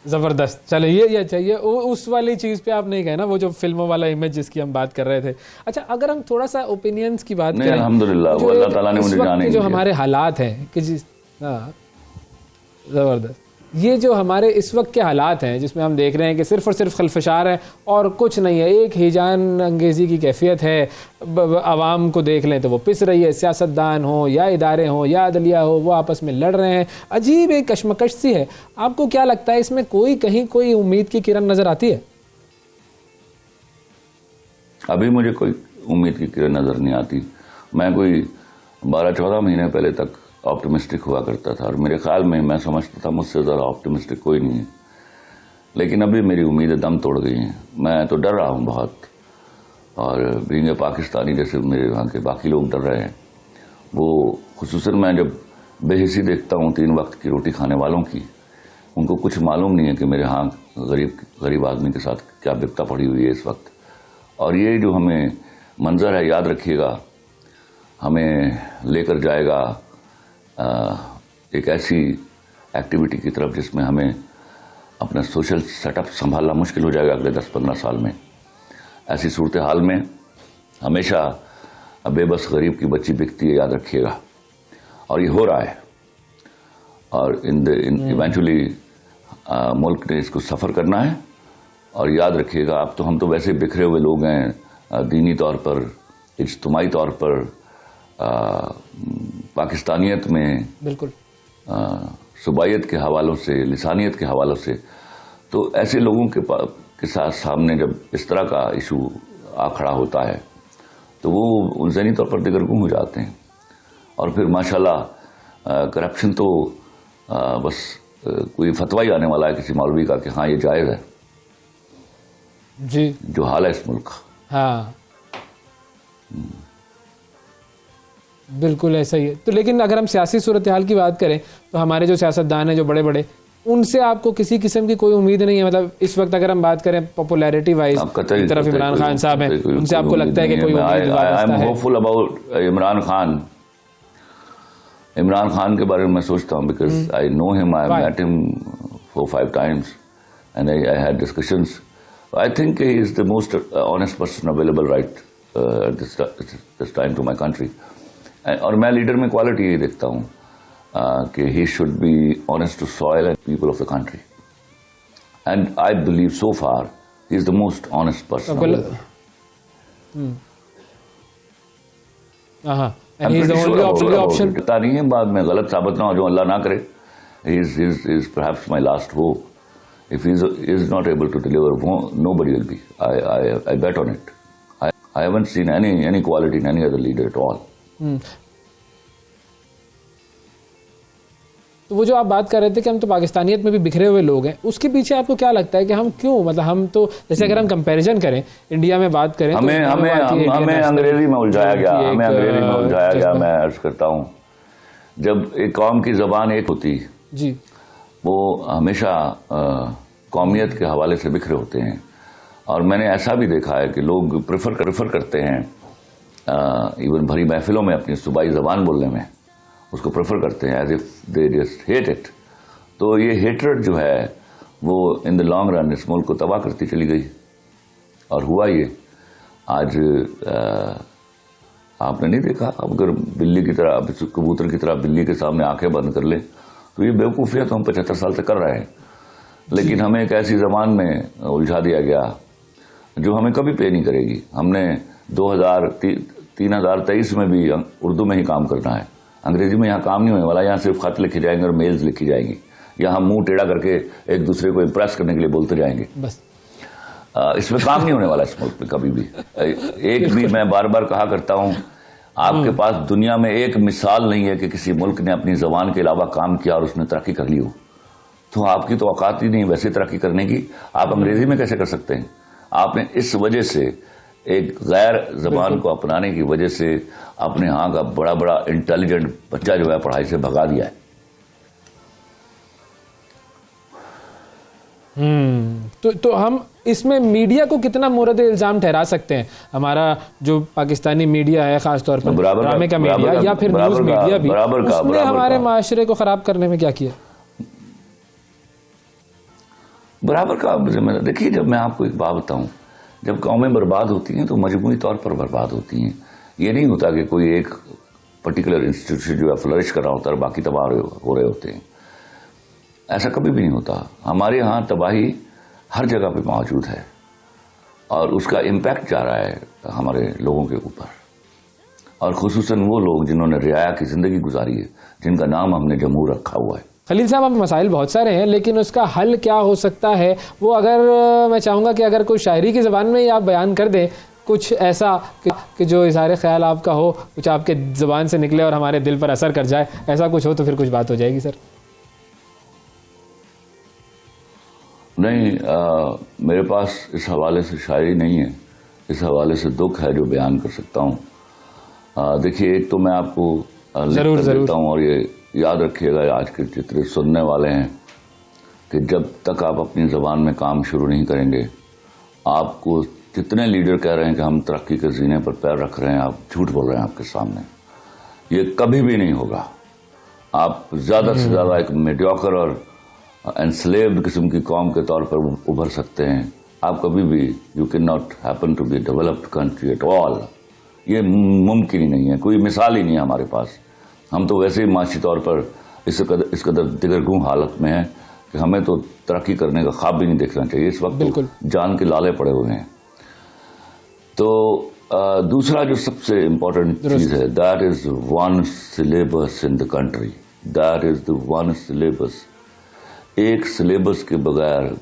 ज़बरदस्त। चलो ये चाहिए, उस वाली चीज़ पे आप नहीं गए ना, वो जो फिल्मों वाला इमेज जिसकी हम बात कर रहे थे। अच्छा, अगर हम थोड़ा सा ओपिनियंस की बात करें, अल्हम्दुलिल्लाह वो अल्लाह ताला ने मुझे जाने जो हमारे हालात हैं कि ज़बरदस्त, ये जो हमारे इस वक्त के हालात हैं जिसमें हम देख रहे हैं कि सिर्फ और सिर्फ खलफशार है और कुछ नहीं है, एक हिजान अंगेज़ी की कैफियत है। आवाम को देख लें तो वो पिस रही है, सियासतदान हो या इदारे हों या अदलिया हो, वो आपस में लड़ रहे हैं। अजीब एक कशमकश सी है। आपको क्या लगता है इसमें कहीं कोई उम्मीद की किरण नज़र आती है? अभी मुझे कोई उम्मीद की किरण नज़र नहीं आती। मैं कोई 12-14 महीने पहले तक ऑप्टिमिस्टिक हुआ करता था और मेरे ख्याल में मैं समझता था मुझसे ज़रा ऑप्टिमिस्टिक कोई नहीं है, लेकिन अभी मेरी उम्मीदें दम तोड़ गई हैं। मैं तो डर रहा हूँ बहुत, और बीइंग ए पाकिस्तानी जैसे मेरे वहाँ के बाकी लोग डर रहे हैं। वो खुसूसन मैं जब बेहिसी देखता हूँ 3 वक्त की रोटी खाने वालों की, उनको कुछ मालूम नहीं है कि मेरे यहाँ गरीब आदमी के साथ क्या बिपता पड़ी हुई है इस वक्त। और ये जो हमें मंजर है, याद रखिएगा, हमें लेकर जाएगा एक ऐसी एक्टिविटी की तरफ जिसमें हमें अपना सोशल सेटअप संभालना मुश्किल हो जाएगा अगले 10-15 साल में। ऐसी सूरत हाल में हमेशा बेबस गरीब की बच्ची बिकती है, याद रखिएगा। और ये हो रहा है, और इवेंचुअली मुल्क ने इसको सफ़र करना है। और याद रखिएगा, अब तो हम तो वैसे बिखरे हुए लोग हैं, दीनी तौर पर, इज्तिमाई तौर पर, पाकिस्तानियत में, बिल्कुल सुबाइयत के हवालों से, लिसानियत के हवालों से। तो ऐसे लोगों के साथ सामने जब इस तरह का इशू आ खड़ा होता है तो वो ज़हनी तौर पर दिगरगुम हो जाते हैं। और फिर माशाल्लाह करप्शन तो बस कोई फतवा ही आने वाला है किसी मौलवी का कि हाँ ये जायज़ है जी, जो हाल है इस मुल्क का। हाँ बिल्कुल ऐसा ही है। तो लेकिन अगर हम सियासी सूरत हाल की बात करें तो हमारे जो सियासतदान हैं, जो बड़े बड़े, उनसे आपको किसी किस्म की कोई उम्मीद नहीं है? मतलब इस वक्त अगर हम बात करें पॉपुलैरिटी वाइज, एक तरफ इमरान खान साहब हैं, उनसे आपको लगता है कि कोई उम्मीद वाबस्ता है? Hopeful about Imran Khan. इमरान खान के बारे में मैं सोचता हूँ, because I know him, I met him 4-5 times and I had discussions. I think he is the most honest person available right this time to my country. और मैं लीडर में क्वालिटी यही देखता हूँ कि he should be honest to soil and people of the country, and I believe so far he is the most honest person. पता नहीं है, बाद में गलत साबित ना हो, जो अल्लाह ना करे। He is perhaps my last hope. If he is not able to deliver, nobody will be. I bet on it. I haven't seen any quality in any other leader at all. तो वो जो आप बात कर रहे थे कि हम तो पाकिस्तानियत में भी बिखरे हुए लोग हैं, उसके पीछे आपको क्या लगता है कि हम क्यों, मतलब हम तो जैसे अगर हम कंपैरिजन करें, इंडिया में बात करें, हमें अंग्रेजी में उलझाया गया। मैं अर्ज करता हूँ, जब एक कौम की जबान एक होती जी, वो हमेशा कौमियत के हवाले से बिखरे होते हैं। और मैंने ऐसा भी देखा है कि लोग प्रेफर करते हैं इवन भरी महफिलों में अपनी सूबाई ज़बान बोलने में, उसको प्रेफर करते हैं as if they just hate it. तो ये हेटरेड जो है वो इन द लॉन्ग रन इस मुल्क को तबाह करती चली गई। और हुआ ये, आज आपने नहीं देखा? अब अगर बिल्ली की तरह, कबूतर की तरह बिल्ली के सामने आंखें बंद कर ले तो ये बेवकूफ़ियाँ तो हम 75 साल से कर रहे हैं, लेकिन हमें एक ऐसी ज़बान में उलझा दिया गया जो हमें कभी पे नहीं करेगी। हमने 2023 में भी उर्दू में ही काम करना है, अंग्रेजी में यहाँ काम नहीं होने वाला। यहाँ सिर्फ खत लिखे जाएंगे और मेल्स लिखी जाएंगी, यहाँ मुंह टेढ़ा करके एक दूसरे को इम्प्रेस करने के लिए बोलते जाएंगे, बस। इसमें काम नहीं होने वाला इस मुल्क में कभी भी। एक भी, मैं बार बार कहा करता हूँ, आपके पास दुनिया में एक मिसाल नहीं है कि किसी मुल्क ने अपनी जबान के अलावा काम किया और उसने तरक्की कर ली हो। तो आपकी तो औकात ही नहीं वैसे तरक्की करने की, आप अंग्रेजी में कैसे कर सकते हैं? आपने इस वजह से, एक गैर जबान को अपनाने की वजह से, अपने यहाँ का बड़ा बड़ा इंटेलिजेंट बच्चा जो है पढ़ाई से भगा दिया है। तो हम इसमें मीडिया को कितना मोरद इल्जाम ठहरा सकते हैं? हमारा जो पाकिस्तानी मीडिया है, खासतौर पर ड्रामे का मीडिया या फिर न्यूज मीडिया भी, उसने हमारे माशरे को खराब करने में क्या किया? बराबर का जिम्मेदार। देखिए, जब मैं आपको एक बात बताऊं, जब कौमें बर्बाद होती हैं तो मजमूई तौर पर बर्बाद होती हैं। ये नहीं होता कि कोई एक पर्टिकुलर इंस्टीट्यूशन जो है फ्लरिश कर रहा होता है और बाकी तबाह हो रहे होते हैं। ऐसा कभी भी नहीं होता। हमारे यहाँ तबाही हर जगह पे मौजूद है और उसका इम्पैक्ट जा रहा है हमारे लोगों के ऊपर, और खुसूसन वो लोग जिन्होंने रियाया की जिंदगी गुजारी है, जिनका नाम हमने जमहूर रखा हुआ है। खलील साहब, अब मसाइल बहुत सारे हैं, लेकिन उसका हल क्या हो सकता है वो अगर मैं चाहूँगा कि अगर कोई शायरी की ज़बान में ही आप बयान कर दें कुछ ऐसा कि जो इज़हार ख्याल आपका हो, कुछ आपके ज़बान से निकले और हमारे दिल पर असर कर जाए, ऐसा कुछ हो तो फिर कुछ बात हो जाएगी सर। नहीं, मेरे पास इस हवाले से शायरी नहीं है, इस हवाले से दुख है जो बयान कर सकता हूँ। देखिए, एक तो मैं आपको जरूर देता हूँ, और ये याद रखिएगा आज के जितने सुनने वाले हैं, कि जब तक आप अपनी ज़बान में काम शुरू नहीं करेंगे, आपको जितने लीडर कह रहे हैं कि हम तरक्की के जीने पर पैर रख रहे हैं, आप झूठ बोल रहे हैं आपके सामने। ये कभी भी नहीं होगा। आप ज़्यादा से ज़्यादा एक मीडियोकर और एनस्लेव्ड किस्म की कौम के तौर पर उभर सकते हैं। आप कभी भी, you can not happen to be developed country at all. ये मुमकिन ही नहीं है, कोई मिसाल ही नहीं है हमारे पास। हम तो वैसे ही माशी तौर पर इस कदर दिगरगूं हालत में है कि हमें तो तरक्की करने का ख्वाब भी नहीं देखना चाहिए। इस वक्त तो जान के लाले पड़े हुए हैं। तो दूसरा जो सबसे इम्पोर्टेंट चीज़ है, that is one syllabus in the country, that is the one syllabus. एक सिलेबस के बगैर,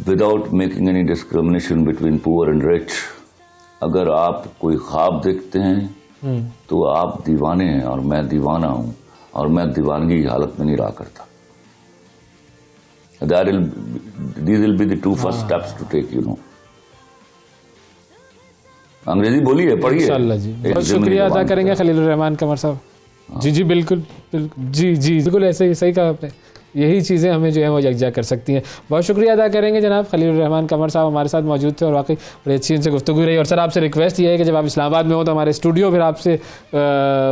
without making any discrimination between poor and rich, अगर आप कोई ख्वाब देखते हैं तो आप दीवाने हैं और मैं दीवाना हूं, और मैं दीवानगी की हालत में नहीं रहा करता। These will be the two first steps to take, you know. अंग्रेजी बोलिए, पढ़िए। इंशाअल्लाह जी, बहुत शुक्रिया अदा करेंगे खलीलुर रहमान कमर साहब। जी जी बिल्कुल बिल्कुल, जी जी बिल्कुल, ऐसे ही सही कहा आपने। यही चीज़ें हमें जो है वो यकजा कर सकती हैं। बहुत शुक्रिया अदा करेंगे जनाब खलीलुर रहमान कमर साहब हमारे साथ मौजूद थे और वाकई बड़ी अच्छी इनसे गुफ्तगू रही। और सर, आपसे रिक्वेस्ट ये है कि जब आप इस्लामाबाद में हो तो हमारे स्टूडियो फिर आपसे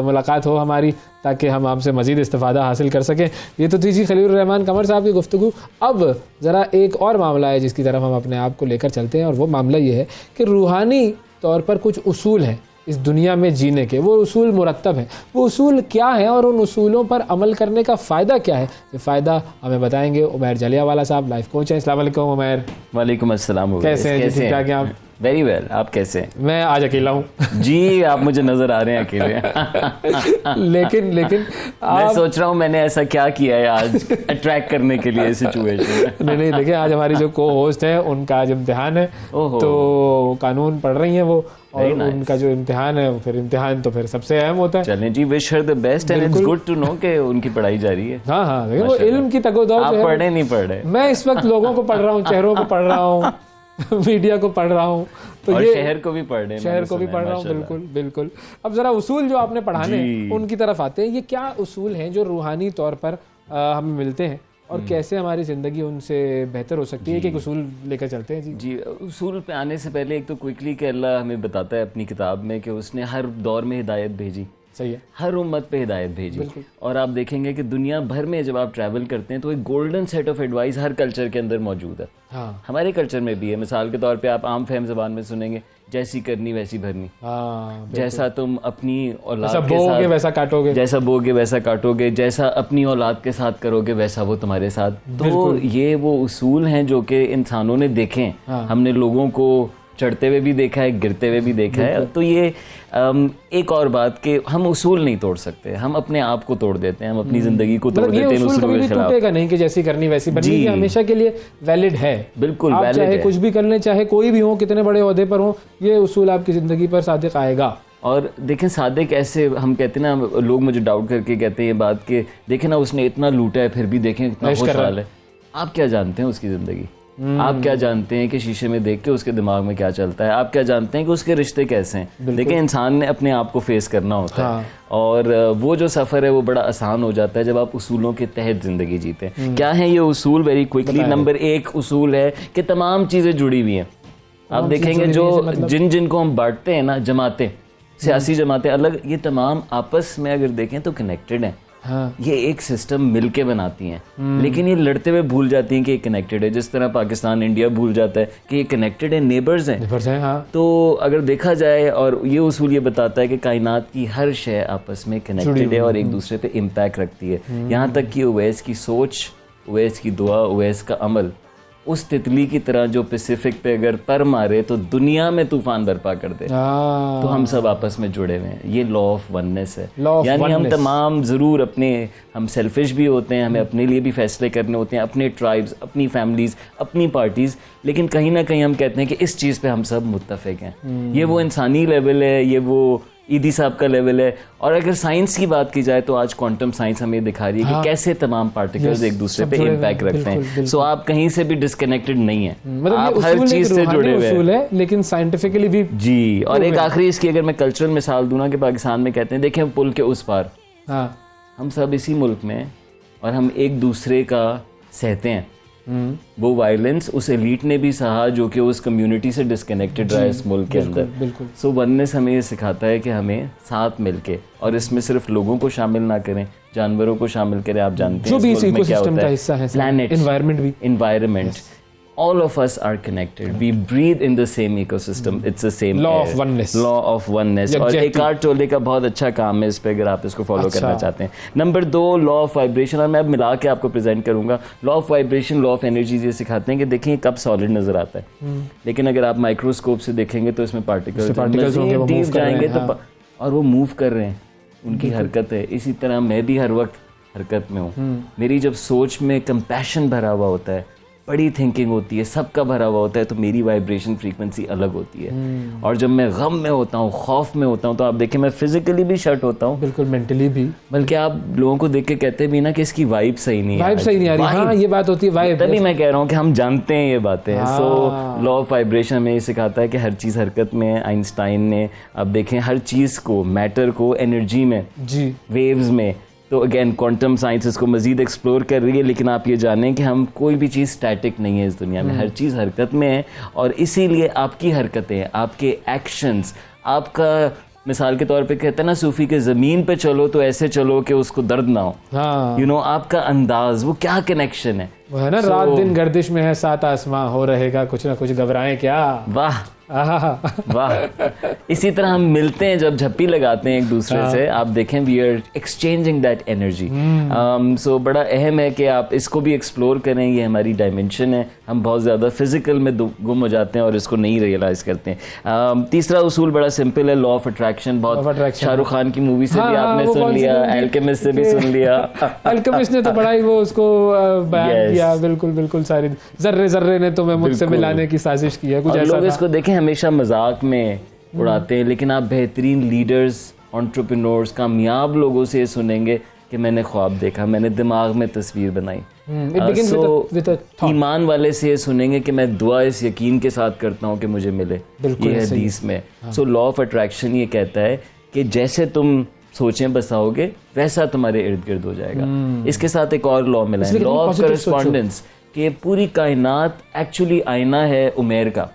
मुलाकात हो हमारी, ताकि हम आपसे मज़ीद इस्तिफ़ादा हासिल कर सकें। ये तो थी जी खलीलुर रहमान कमर साहब की गुफ्तगू। अब ज़रा एक और मामला है जिसकी तरफ हम अपने आप को लेकर चलते हैं, और वो मामला ये है कि रूहानी तौर पर कुछ उसूल हैं इस दुनिया में जीने के। वो उसूल मुरत्तब हैं। वो उसूल क्या हैं और उन उसूलों पर अमल करने का फ़ायदा क्या है, ये फ़ायदा हमें बताएंगे उमैर जलियावाला साहब, लाइफ कोच हैं। अस्सलाम वालेकुम उमैर। वालेकुम अस्सलाम। कैसे हैं? कैसे हैं आप? वेरी वेल, आप कैसे हैं? मैं आज अकेला हूँ जी, आप मुझे नजर आ रहे हैं अकेले। लेकिन मैं सोच रहा हूँ मैंने ऐसा क्या किया है आज अट्रैक्ट करने के लिए सिचुएशन। नहीं, देखिए आज हमारी जो को होस्ट है उनका आज इम्तिहान है, तो कानून पढ़ रही हैं वो, और उनका जो इम्तिहान है, फिर इम्तिहान तो फिर सबसे अहम होता है। चलें जी, wish her the best and it's good to know कि उनकी पढ़ाई जारी है। हाँ, देखिए वो इल्म की तगोदौड़। आप पढ़े नहीं पढ़ रहे? मैं इस वक्त लोगों को पढ़ रहा हूँ, चेहरों को पढ़ रहा हूँ, मीडिया को पढ़ रहा हूँ, तो और ये शहर को भी पढ़ रहे हैं, शहर को भी पढ़ रहा हूँ। बिल्कुल बिल्कुल। अब जरा उसूल जो आपने पढ़ाने उनकी तरफ आते हैं। ये क्या उसूल हैं जो रूहानी तौर पर हमें मिलते हैं और कैसे हमारी ज़िंदगी उनसे बेहतर हो सकती है? कि उसूल लेकर चलते हैं जी। उसूल पे आने से पहले एक तो क्विकली कि अल्लाह हमें बताता है अपनी किताब में कि उसने हर दौर में हिदायत भेजी, सही है। हर उम्मत पे हिदायत भेजी। और आप देखेंगे कि दुनिया भर में जब आप ट्रैवल करते हैं तो एक golden set of advice her culture के अंदर मौजूद है। हाँ। हमारे कल्चर में भी है। मिसाल के तौर पे आप आम फहम ज़बान में सुनेंगे, जैसी करनी वैसी भरनी। हाँ, जैसा तुम अपनी औलाद जैसा के बोओगे साथ वैसा काटोगे, जैसा बोगे वैसा काटोगे, जैसा अपनी औलाद के साथ करोगे वैसा वो तुम्हारे साथ। तो ये वो उसूल हैं जो कि इंसानों ने देखे हैं। हाँ। हमने लोगों को चढ़ते हुए भी देखा है, गिरते हुए भी देखा है। तो ये एक और बात कि हम उसूल नहीं तोड़ सकते, हम अपने आप को तोड़ देते हैं, हम अपनी जिंदगी को तोड़ देते हैं उसूल उसूलों कभी के भी खिलाफ। टूटेगा नहीं कि जैसी करनी वैसी बननी, ये हमेशा के लिए वैलिड है। बिल्कुल आप वैलिड चाहे है। कुछ भी कर लें, चाहे कोई भी हो, कितने बड़े ओहदे पर हो, ये उसूल आपकी जिंदगी पर सादिक आएगा। और देखें सादिक ऐसे हम कहते हैं ना, लोग मुझे डाउट करके कहते हैं ये बात कि देखें ना उसने इतना लूटा है फिर भी देखें इतना खुशहाल है। आप क्या जानते हैं उसकी ज़िंदगी? आप क्या जानते हैं कि शीशे में देख के उसके दिमाग में क्या चलता है? आप क्या जानते हैं कि उसके रिश्ते कैसे हैं? देखिए इंसान ने अपने आप को फेस करना होता है और वो जो सफ़र है वो बड़ा आसान हो जाता है जब आप उसूलों के तहत ज़िंदगी जीते हैं। क्या है ये उसूल? वेरी क्विकली, नंबर 1 उसूल है कि तमाम चीज़ें जुड़ी हुई हैं। आप देखेंगे जो जिन जिनको हम बांटते हैं ना, जमातें, सियासी जमातें अलग, ये तमाम आपस में अगर देखें तो कनेक्टेड हैं। हाँ। ये एक सिस्टम मिलके बनाती हैं, लेकिन ये लड़ते हुए भूल जाती हैं कि ये कनेक्टेड है। जिस तरह पाकिस्तान इंडिया भूल जाता है कि ये कनेक्टेड है, नेबर्स हैं। हाँ। तो अगर देखा जाए, और ये उसूल ये बताता है कि कायनात की हर शय आपस में कनेक्टेड है और एक दूसरे पे इम्पैक्ट रखती है। यहाँ तक कि उवैस की सोच, उवैस की दुआ, उवैस का अमल उस तितली की तरह जो पैसिफिक पे अगर पर मारे तो दुनिया में तूफान बर्पा कर दे। तो हम सब आपस में जुड़े हुए हैं। ये लॉ ऑफ वननेस है। यानी हम तमाम ज़रूर अपने, हम सेल्फिश भी होते हैं, हमें अपने लिए भी फैसले करने होते हैं, अपने ट्राइब्स, अपनी फैमिलीज़, अपनी पार्टीज़, लेकिन कहीं ना कहीं हम कहते हैं कि इस चीज़ पे हम सब मुत्तफिक हैं। ये वो इंसानी लेवल है, ये वो ईदी साहब का लेवल है। और अगर साइंस की बात की जाए तो आज क्वांटम साइंस हमें दिखा रही है कि कैसे तमाम पार्टिकल्स एक दूसरे पे इम्पैक्ट रखते हैं। सो आप कहीं से भी डिस्कनेक्टेड नहीं है, आप हर चीज से जुड़े हुए हैं, लेकिन साइंटिफिकली भी। जी। और एक आखिरी इसकी अगर मैं कल्चरल मिसाल दूं ना कि पाकिस्तान में कहते हैं देखें पुल के उस पार, हम सब इसी मुल्क में और हम एक दूसरे का सहते हैं। वो वायलेंस उस एलीट ने भी सहा जो कि उस कम्युनिटी से डिस्कनेक्टेड रहा है इस मुल्क के अंदर। सो वननेस हमें ये सिखाता है कि हमें साथ मिलके, और इसमें सिर्फ लोगों को शामिल ना करें, जानवरों को शामिल करें। आप जानते हैं जो भी इस इकोसिस्टम का हिस्सा है, प्लैनेट, एनवायरनमेंट भी, environment, all of us are connected. We breathe in the same ecosystem. It's the same law air. of oneness. Law of oneness. और एक आर्ट टोले का बहुत अच्छा काम है इस पे, अगर आप इसको फॉलो करना चाहते हैं। नंबर 2 लॉ ऑफ वाइब्रेशन, और मैं अब मिला के आपको प्रेजेंट करूंगा। Law of vibration, law of energy ये सिखाते हैं कि देखिए कब सॉलिड नजर आता है, लेकिन अगर आप माइक्रोस्कोप से देखेंगे तो इसमें पार्टिकल्स डीप जाएंगे तो और वो मूव कर रहे हैं, उनकी हरकत है। इसी तरह मैं भी हर वक्त हरकत में हूँ। मेरी जब सोच में कंपैशन भरा हुआ होता है, बड़ी थिंकिंग होती है, सबका भरा हुआ होता है, तो मेरी वाइब्रेशन फ्रीक्वेंसी अलग होती है। और जब मैं गम में होता हूँ, खौफ में होता हूँ, तो आप देखें मैं फिजिकली भी शट होता हूँ, बिल्कुल मेंटली भी। बल्कि आप लोगों को देख के कहते भी ना कि इसकी वाइब सही नहीं है, वाइब सही नहीं आ रही। हाँ, ये बात होती है वाइब। तभी मैं कह रहा हूँ कि हम जानते हैं ये बातें। सो लॉ ऑफ वाइब्रेशन हमें ये सिखाता है कि हर चीज़ हरकत में है। आइंस्टाइन ने, आप देखें हर चीज़ को, मैटर को एनर्जी में, जी, वेव्स में। तो अगेन क्वांटम साइंस इसको मजीद एक्सप्लोर कर रही है, लेकिन आप ये जानें कि हम कोई भी चीज़ स्टैटिक नहीं है इस दुनिया में, हर चीज़ हरकत में है। और इसीलिए आपकी हरकतें, आपके एक्शंस, आपका, मिसाल के तौर पे कहते हैं ना सूफी के ज़मीन पे चलो तो ऐसे चलो कि उसको दर्द ना हो। यू नो, आपका अंदाज, वो क्या कनेक्शन है, वो है ना, रात दिन गर्दिश में है, सात आसमां हो रहेगा, कुछ ना कुछ घबराएं क्या। वाह वाह। इसी तरह हम मिलते हैं जब झप्पी लगाते हैं एक दूसरे से, आप देखें we are exchanging that energy. So बड़ा अहम है कि आप इसको भी एक्सप्लोर करें। ये हमारी डायमेंशन है, हम बहुत ज़्यादा फिजिकल में गुम हो जाते हैं और इसको नहीं रियलाइज करते हैं। तीसरा उसूल बड़ा सिंपल है, लॉ ऑफ अट्रैक्शन। बहुत शाहरुख खान की मूवी से भी आपने सुन लिया, अल्केमिस्ट से भी सुन लिया। अल्केमिस्ट ने तो बड़ा ही वो उसको बयान किया। बिल्कुल बिल्कुल, सारी जर्रे जर्रे ने तुम्हें मुझसे मिलाने की साजिश की है, कुछ ऐसा। लोग इसको देखें हमेशा मजाक में उड़ाते हैं, लेकिन आप बेहतरीन लीडर्स, एंटरप्रेन्योर्स, कामयाब लोगों से सुनेंगे कि मैंने ख्वाब देखा, मैंने दिमाग में तस्वीर बनाई। ईमान वाले से सुनेंगे कि मैं दुआ इस यकीन के साथ करता हूँ कि मुझे मिले, ये हदीस में। सो लॉ ऑफ अट्रैक्शन ये कहता है कि जैसे तुम सोचें बसाओगे वैसा तुम्हारे इर्द गिर्द हो जाएगा। इसके साथ एक और लॉ मिला है, लॉ ऑफ करस्पॉन्डेंस, कि पूरी कायनात एक्चुअली आईना है उमेर का।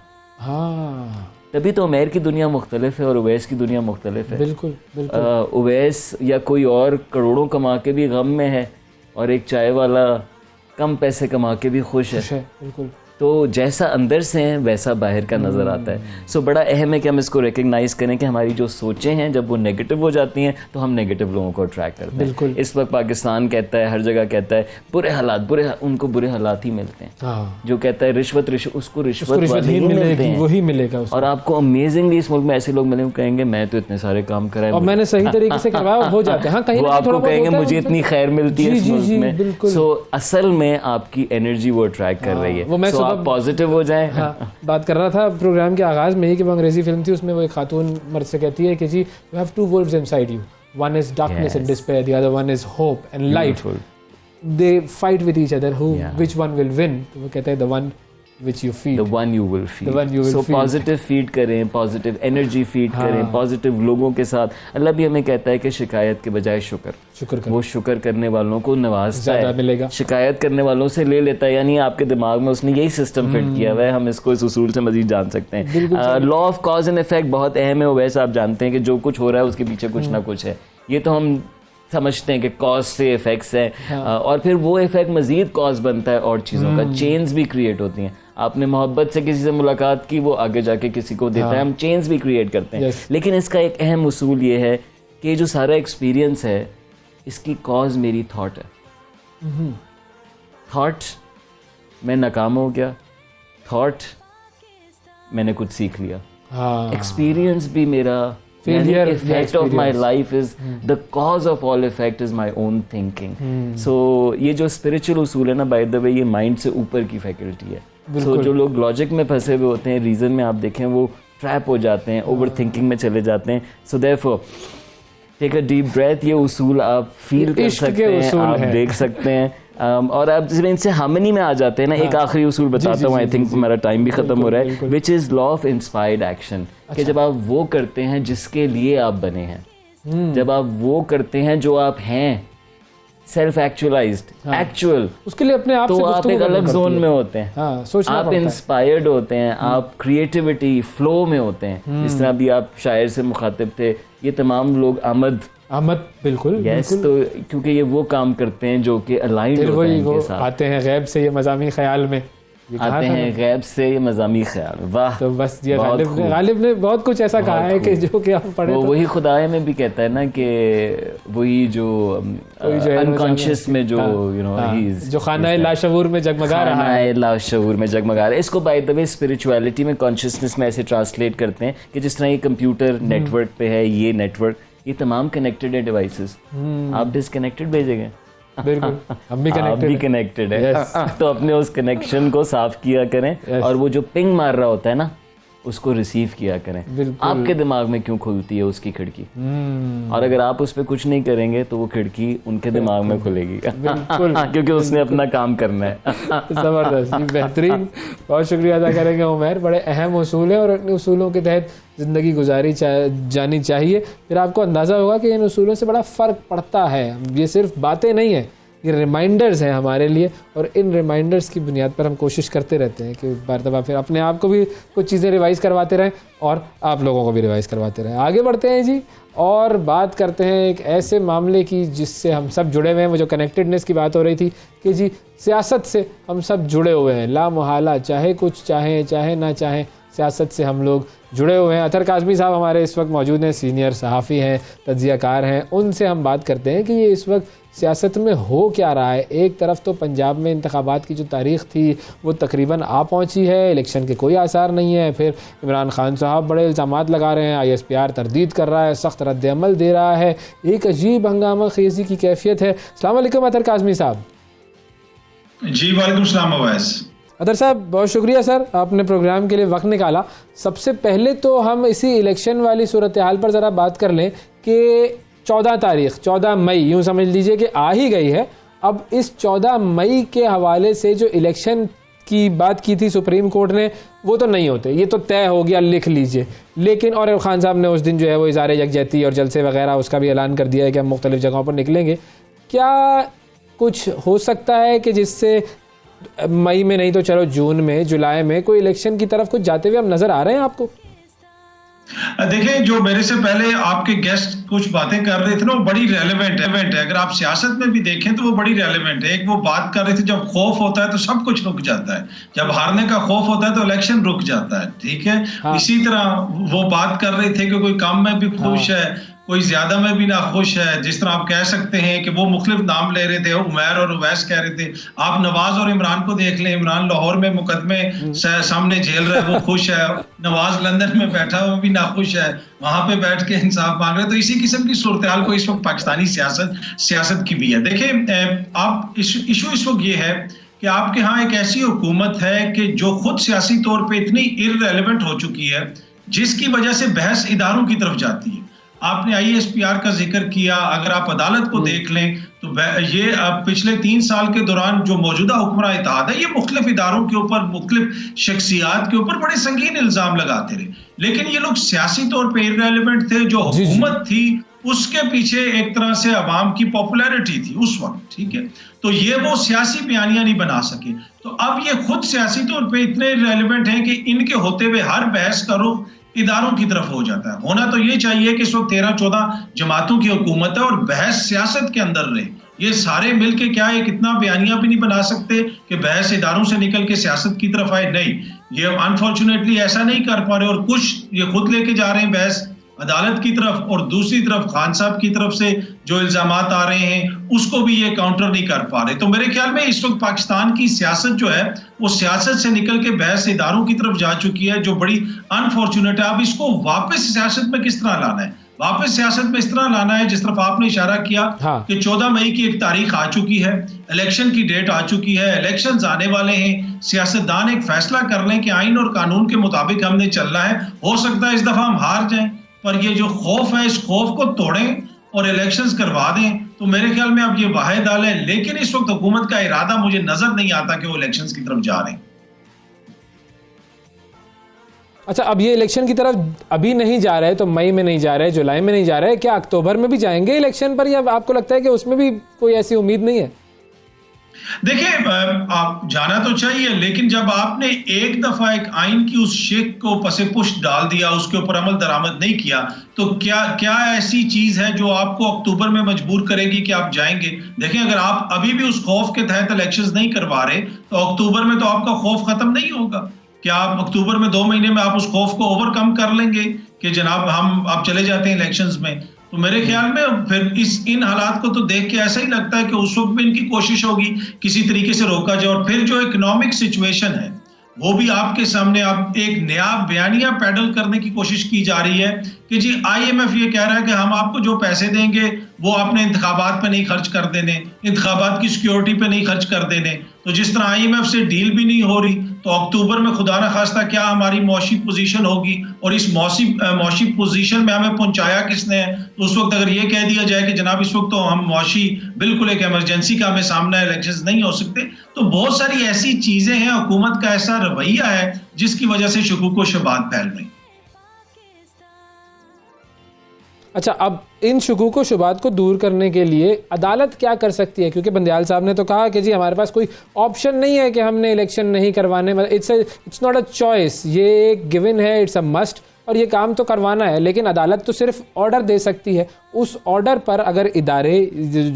तभी तो उमैर की दुनिया मुख्तलिफ है और उवैस की दुनिया मुख्तलिफ है। बिल्कुल बिल्कुल। उवैस या कोई और करोड़ों कमा के भी गम में है और एक चाय वाला कम पैसे कमा के भी खुश है। बिल्कुल। तो जैसा अंदर से है वैसा बाहर का नज़र आता है। सो बड़ा अहम है कि हम इसको रिकग्नाइज़ करें कि हमारी जो सोचें हैं जब वो नेगेटिव हो जाती हैं तो हम नेगेटिव लोगों को अट्रैक्ट करते हैं। बिल्कुल। इस वक्त पाकिस्तान कहता है, हर जगह कहता है बुरे हालात, उनको बुरे हालात ही मिलते हैं। जो कहता है रिश्वत उसको रिश्वत वाले ही मिलते हैं, वही मिलेगा। और आपको अमेजिंगली इस मुल्क में ऐसे लोग मिले कहेंगे मैं तो इतने सारे काम कराए और मैंने सही तरीके से करवाया, हो जाते हैं। वो आपको कहेंगे मुझे इतनी खैर मिलती है इस मुल्क में। सो असल में आपकी एनर्जी वो अट्रैक्ट कर रही है। सो आप पॉजिटिव हो जाएं। हाँ, बात कर रहा था प्रोग्राम के आगाज में ही कि वो अंग्रेजी फिल्म थी, उसमें वो एक खातून मर्द से कहती है कि जी you have two wolves inside you, one is darkness and despair, the other one is hope and light, they fight with each other, who which one will win. तो वो कहते हैं the one which you feed, the one you will feed, so positive feed करें, positive energy feed करें, positive लोगों के साथ। अल्लाह भी हमें कहता है कि शिकायत के बजाय शुक्र करें। वो शुक्र करने वालों को नवाजता है, मिलेगा। शिकायत करने वालों से ले लेता है, यानी आपके दिमाग में उसने यही सिस्टम फिट किया हुआ है। हम इसको इस उसूल से मजीद जान सकते हैं। Law of cause and effect बहुत अहम है। वैसे आप जानते हैं कि जो कुछ हो रहा है उसके पीछे कुछ ना कुछ है। ये तो हम समझते हैं कि कॉज से इफेक्ट्स है, और फिर वो इफेक्ट मजीद कॉज बनता है और चीज़ों का, चेन्स भी क्रिएट होती हैं। आपने मोहब्बत से किसी से मुलाकात की, वो आगे जाके किसी को देता है, हम चेन्स भी क्रिएट करते हैं। लेकिन इसका एक अहम उसूल ये है कि जो सारा एक्सपीरियंस है इसकी कॉज मेरी थॉट है। थॉट मैं नाकाम हो गया, थॉट मैंने कुछ सीख लिया, एक्सपीरियंस भी मेरा failure effect of my life is the cause of all effect is my own thinking. So ये जो spiritual उसूल है ना, by the way, ये mind से ऊपर की faculty है। So जो लोग logic में फंसे हुए होते हैं, reason में आप देखें वो trap हो जाते हैं, over thinking में चले जाते हैं। So therefore take a deep breath, ये उसूल आप feel कर सकते हैं, आप देख सकते हैं, और आप जब इनसे हार्मनी में आ जाते हैं ना। एक आखिरी उसूल बताता हूँ, आई थिंक हमारा टाइम भी खत्म हो रहा है, which is law of inspired action. कि जब आप वो करते हैं जिसके लिए आप बने हैं, जब आप वो करते हैं जो आप हैं, सेल्फ एक्चुअलाइज्ड, एक्चुअल, उसके लिए अपने आप तो आप एक अलग जोन में होते हैं। आप इंस्पायर्ड होते हैं, आप क्रिएटिविटी फ्लो में होते हैं। जिस तरह भी आप शायर से मुखातिब थे, ये तमाम लोग अहमद बिल्कुल यस, तो क्योंकि ये वो काम करते हैं जो कि अलाइंड होते हैं इनके साथ। आते हैं गैब से ये मज़ामी ख्याल में, आते हैं गैब से ये मज़ामी ख्याल। वाह, तो बस ये गालिब ने बहुत कुछ ऐसा कहा है कि जो कि हम पढ़े, वही खुदाए में भी कहता है ना कि वही जो अनकॉन्शियस में जो यू नो जो खाना लाशऊर में जगमगा रहा है, लाशऊर में जगमगा रहा है। इसको बाय द वे स्पिरिचुअलिटी में, कॉन्शियसनेस में ऐसे ट्रांसलेट करते हैं कि जिस तरह ये कंप्यूटर नेटवर्क पे है, ये नेटवर्क, ये तमाम कनेक्टेड है डिवाइसेस। आप डिसकनेक्टेड भेजेंगे, बिल्कुल हम भी कनेक्टेड है। तो अपने उस कनेक्शन को साफ किया करें, और वो जो पिंग मार रहा होता है ना उसको रिसीव किया करें। आपके दिमाग में क्यों खुलती है उसकी खिड़की, और अगर आप उस पर कुछ नहीं करेंगे तो वो खिड़की उनके दिमाग में खुलेगी क्योंकि उसने अपना काम करना है। जबरदस्त, बेहतरीन, बहुत शुक्रिया अदा करेंगे उमैर। बड़े अहम उसूल है और इन उसूलों के तहत ज़िंदगी गुजारी जानी चाहिए। फिर आपको अंदाज़ा होगा कि इन उसूलों से बड़ा फ़र्क पड़ता है। ये सिर्फ बातें नहीं हैं, ये रिमाइंडर्स हैं हमारे लिए, और इन रिमाइंडर्स की बुनियाद पर हम कोशिश करते रहते हैं कि बार दफ़ा फिर अपने आप को भी कुछ चीज़ें रिवाइज़ करवाते रहें और आप लोगों को भी रिवाइज़ करवाते रहें। आगे बढ़ते हैं जी, और बात करते हैं एक ऐसे मामले की जिससे हम सब जुड़े हुए हैं। वो जो कनेक्टेडनेस की बात हो रही थी कि जी सियासत से हम सब जुड़े हुए हैं, ला मुहाला, चाहे कुछ चाहें चाहे ना चाहें, सियासत से हम लोग जुड़े हुए हैं। अतर काज़मी साहब हमारे इस वक्त मौजूद हैं, सीनियर सहाफ़ी हैं, तज्ज़ियाकार हैं। उनसे हम बात करते हैं कि ये इस वक्त सियासत में हो क्या रहा है। एक तरफ तो पंजाब में इंतखाबात की जो तारीख़ थी वो तकरीबन आ पहुंची है, इलेक्शन के कोई आसार नहीं है। फिर इमरान खान साहब बड़े इल्ज़ामात लगा रहे हैं, ISPR तरदीद कर रहा है, सख्त रद्द अमल दे रहा है, एक अजीब हंगामा खेज़ी की कैफियत है। अस्सलाम वालेकुम अतर काज़मी साहब। जी वालेकुम सलाम अवैस। अतर साहब बहुत शुक्रिया सर, आपने प्रोग्राम के लिए वक्त निकाला। सबसे पहले तो हम इसी इलेक्शन वाली सूरत हाल पर ज़रा बात कर लें कि 14 तारीख़ 14 मई यूँ समझ लीजिए कि आ ही गई है। अब इस 14 मई के हवाले से जो इलेक्शन की बात की थी सुप्रीम कोर्ट ने, वो तो नहीं होते, ये तो तय हो गया, लिख लीजिए। लेकिन और खान साहब ने उस दिन जो है वो इज़ारे यकजहती और जलसे वगैरह उसका भी ऐलान कर दिया है कि हम मुख्तलिफ़ जगहों पर निकलेंगे। क्या कुछ हो सकता है कि जिससे मई में नहीं तो चलो जून में, जुलाई में कोई इलेक्शन की तरफ कुछ जाते हुए हम नज़र आ रहे हैं आपको? देखिए, जो मेरे से पहले आपके गेस्ट कुछ बातें कर रहे थे ना, वो बड़ी रेलेवेंट है। अगर आप सियासत में भी देखें तो वो बड़ी रेलेवेंट है। एक वो बात कर रहे थे, जब खौफ होता है तो सब कुछ रुक जाता है, जब हारने का खौफ होता है तो इलेक्शन रुक जाता है, ठीक है। हाँ। इसी तरह वो बात कर रहे थे कि कोई कम में भी खुश है, कोई ज्यादा में भी ना खुश है। जिस तरह आप कह सकते हैं कि वो मुख्तलिफ नाम ले रहे थे, उमैर और उवैस कह रहे थे। आप नवाज और इमरान को देख लें, इमरान लाहौर में मुकदमे सामने झेल रहा है, वो खुश है। नवाज लंदन में बैठा हुआ भी नाखुश है, वहां पे बैठ के इंसाफ मांग रहे हैं। तो इसी किस्म की सूरत हाल को इस वक्त पाकिस्तानी सियासत की भी है। देखिए, आप इशू इस वक्त ये है कि आपके यहाँ एक ऐसी हुकूमत है कि जो खुद सियासी तौर पर इतनी इररेलेवेंट हो चुकी है, जिसकी वजह से बहस इदारों की तरफ जाती है। आपने IASPR का जिक्र किया, अगर आप अदालत को देख लें तो ये पिछले 3 साल के दौरान जो मौजूदा हुक्मरान इत्तेहाद है, ये मुख्तलिफ इदारों के ऊपर, मुख्तलिफ शख्सियात के ऊपर बड़े संगीन इल्जाम लगाते रहे, लेकिन ये लोग सियासी तौर पे इररेलेवेंट थे। जो हुकूमत थी उसके पीछे एक तरह से अवाम की पॉपुलैरिटी थी उस वक्त, ठीक है। तो ये वो सियासी बयानियां नहीं बना सके। तो अब ये खुद सियासी तौर पे इतने इररेलेवेंट हैं कि इनके होते हुए हर बहस का रुख इदारों की तरफ हो जाता है। होना तो ये चाहिए कि इस वक्त 13-14 जमातों की हुकूमत है और बहस सियासत के अंदर रहे। ये सारे मिलके क्या एक इतना बयानिया भी नहीं बना सकते कि बहस इदारों से निकल के सियासत की तरफ आए। नहीं, ये अनफॉर्चुनेटली ऐसा नहीं कर पा रहे, और कुछ ये खुद लेके जा रहे हैं बहस अदालत की तरफ, और दूसरी तरफ खान साहब की तरफ से जो इल्जामात आ रहे हैं उसको भी ये काउंटर नहीं कर पा रहे। तो मेरे ख्याल में इस वक्त पाकिस्तान की सियासत जो है वो सियासत से निकल के बहस इदारों की तरफ जा चुकी है, जो बड़ी अनफॉर्चुनेट है। अब इसको वापस सियासत में किस तरह लाना है? वापस सियासत में इस तरह लाना है जिस तरफ आपने इशारा किया कि 14 मई की एक तारीख आ चुकी है, इलेक्शन की डेट आ चुकी है, इलेक्शंस आने वाले हैं, सियासतदान एक फैसला कर लें कि आइन और कानून के मुताबिक हमने चलना है। हो सकता है इस दफा हम हार जाएं, पर ये जो खौफ है इस खौफ को तोड़ें और इलेक्शंस करवा दें। तो मेरे ख्याल में अब ये वाहिद हाल है, लेकिन इस वक्त हुकूमत का इरादा मुझे नजर नहीं आता कि वो इलेक्शंस की तरफ जा रहे हैं। अच्छा, अब ये इलेक्शन की तरफ अभी नहीं जा रहे, तो मई में नहीं जा रहे, जुलाई में नहीं जा रहे, क्या अक्टूबर में भी जाएंगे इलेक्शन पर, या आपको लगता है कि उसमें भी कोई ऐसी उम्मीद नहीं है? देखिए, आप जाना तो चाहिए, लेकिन जब आपने एक दफा एक आइन की उस शेख को पसे पुष्ट डाल दिया, उसके ऊपर अमल दरामद नहीं किया, तो क्या ऐसी चीज है जो आपको अक्टूबर में मजबूर करेगी कि आप जाएंगे? देखिए, अगर आप अभी भी उस खौफ के तहत इलेक्शंस नहीं करवा रहे, तो अक्टूबर में तो आपका खौफ खत्म नहीं होगा। क्या आप अक्टूबर में 2 महीने में आप उस खौफ को ओवरकम कर लेंगे कि जनाब हम आप चले जाते हैं इलेक्शंस में? तो मेरे ख्याल में फिर इन हालात को तो देख के ऐसा ही लगता है कि उस वक्त भी इनकी कोशिश होगी किसी तरीके से रोका जाए। और फिर जो इकोनॉमिक सिचुएशन है वो भी आपके सामने, आप एक नया बयानिया पैडल करने की कोशिश की जा रही है कि जी IMF ये कह रहा है कि हम आपको जो पैसे देंगे वो आपने इंतखाबात पे नहीं खर्च कर देने, इंतखाबात की सिक्योरिटी पे नहीं खर्च कर देने। तो जिस तरह IMF से डील भी नहीं हो रही, तो अक्टूबर में खुदा न खास्ता क्या हमारी मौशी पोजीशन होगी, और इस मौशी पोजीशन में हमें पहुंचाया किसने है? तो उस वक्त अगर ये कह दिया जाए कि जनाब इस वक्त तो हम मौशी बिल्कुल एक इमरजेंसी का हमें सामना है, इलेक्शंस नहीं हो सकते, तो बहुत सारी ऐसी चीजें हैं, हुकूमत का ऐसा रवैया है जिसकी वजह से शुकूक व शुबहात फैल रही। अच्छा, अब इन शुकूक व शुबहात को दूर करने के लिए अदालत क्या कर सकती है? क्योंकि बंदियाल साहब ने तो कहा कि जी हमारे पास कोई ऑप्शन नहीं है कि हमने इलेक्शन नहीं करवाने, इट्स नॉट अ चॉइस, ये एक गिवन है, इट्स अ मस्ट, और ये काम तो करवाना है। लेकिन अदालत तो सिर्फ ऑर्डर दे सकती है। उस ऑर्डर पर अगर इदारे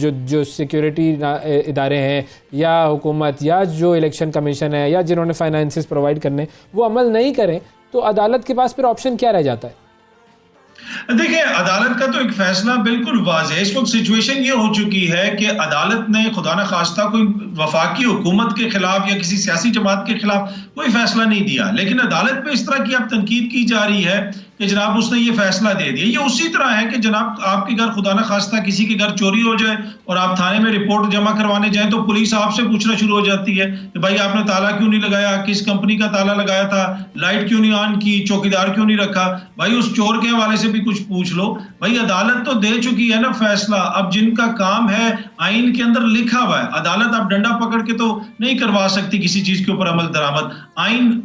जो सिक्योरिटी इदारे हैं या हुकूमत या जो इलेक्शन कमीशन है या जिन्होंने फाइनेंसेस प्रोवाइड करने, वो अमल नहीं करें, तो अदालत के पास फिर ऑप्शन क्या रह जाता है? देखिए, अदालत का तो एक फैसला बिल्कुल वाज़ेह है। इस वक्त सिचुएशन ये हो चुकी है कि अदालत ने खुदा न खास्ता कोई वफाकी हुकूमत के खिलाफ या किसी सियासी जमात के खिलाफ कोई फैसला नहीं दिया, लेकिन अदालत पे इस तरह की अब तनकीद की जा रही है कि जनाब उसने ये फैसला दे दिया। ये उसी तरह है कि जनाब आपके घर खुदा न खास्ता किसी के घर चोरी हो जाए और आप थाने में रिपोर्ट जमा करवाने जाएं, तो पुलिस आपसे पूछना शुरू हो जाती है कि भाई आपने ताला क्यों नहीं लगाया, किस कंपनी का ताला लगाया था, लाइट क्यों नहीं ऑन की, चौकीदार क्यों नहीं रखा। भाई उस चोर के हवाले से भी कुछ पूछ लो। भाई अदालत तो दे चुकी है ना फैसला। अब जिनका काम है, आइन के अंदर लिखा हुआ है, अदालत अब डंडा पकड़ के तो नहीं करवा सकती किसी चीज के ऊपर अमल दरामद।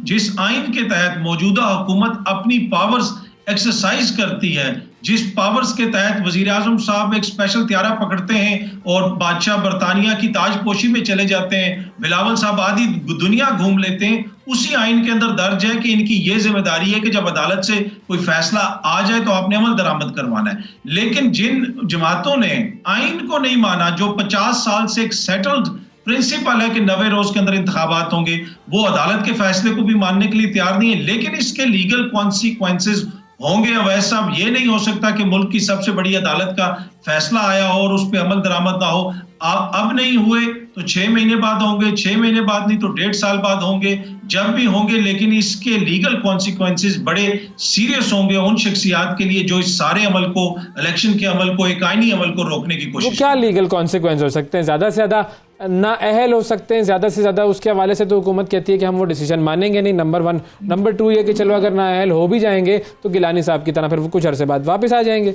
जिस आइन के तहत मौजूदा हुकूमत अपनी पावर्स एक्सरसाइज करती है, जिस पावर्स के तहत वजीर आजम साहब एक स्पेशल त्यारा पकड़ते हैं और बादशाह बरतानिया की ताजपोशी में चले जाते हैं, बिलावल साहब आदि दुनिया घूम लेते हैं, उसी आइन के अंदर दर्ज है कि इनकी ये जिम्मेदारी है कि जब अदालत से कोई फैसला आ जाए तो आपने अमल दरामद करवाना है। लेकिन जिन जमातों ने आइन को नहीं माना, जो 50 साल से एक सेटल्ड प्रिंसिपल है कि 90 रोज के अंदर इंतखाबात होंगे, वो अदालत के फैसले को भी मानने के लिए तैयार नहीं है। लेकिन इसके लीगल कॉन्सिक्वेंसेस होंगे। अवैस साहब, ये नहीं हो सकता कि मुल्क की सबसे बड़ी अदालत का फैसला आया हो और उस पर अमल दरामद ना हो। अब नहीं हुए तो 6 महीने बाद होंगे, 6 महीने बाद नहीं तो 1.5 साल बाद होंगे, जब भी होंगे, लेकिन इसके लीगल कॉन्सिक्वेंसेस बड़े सीरियस होंगे उन शख्सियात के लिए जो इस सारे अमल को, इलेक्शन के अमल को, एक आईनी अमल को रोकने की कोशिश। क्या लीगल कॉन्सिक्वेंस हो सकते हैं? ज्यादा से ज्यादा नाअहल हो सकते हैं, ज्यादा से ज्यादा उसके हवाले से तो हुकूमत कहती है कि हम वो डिसीजन मानेंगे नहीं, नंबर 1। नंबर 2 ये कि चलो अगर नाअहल हो भी जाएंगे तो गिलानी साहब की तरह फिर वो कुछ अरसे बाद वापस आ जाएंगे।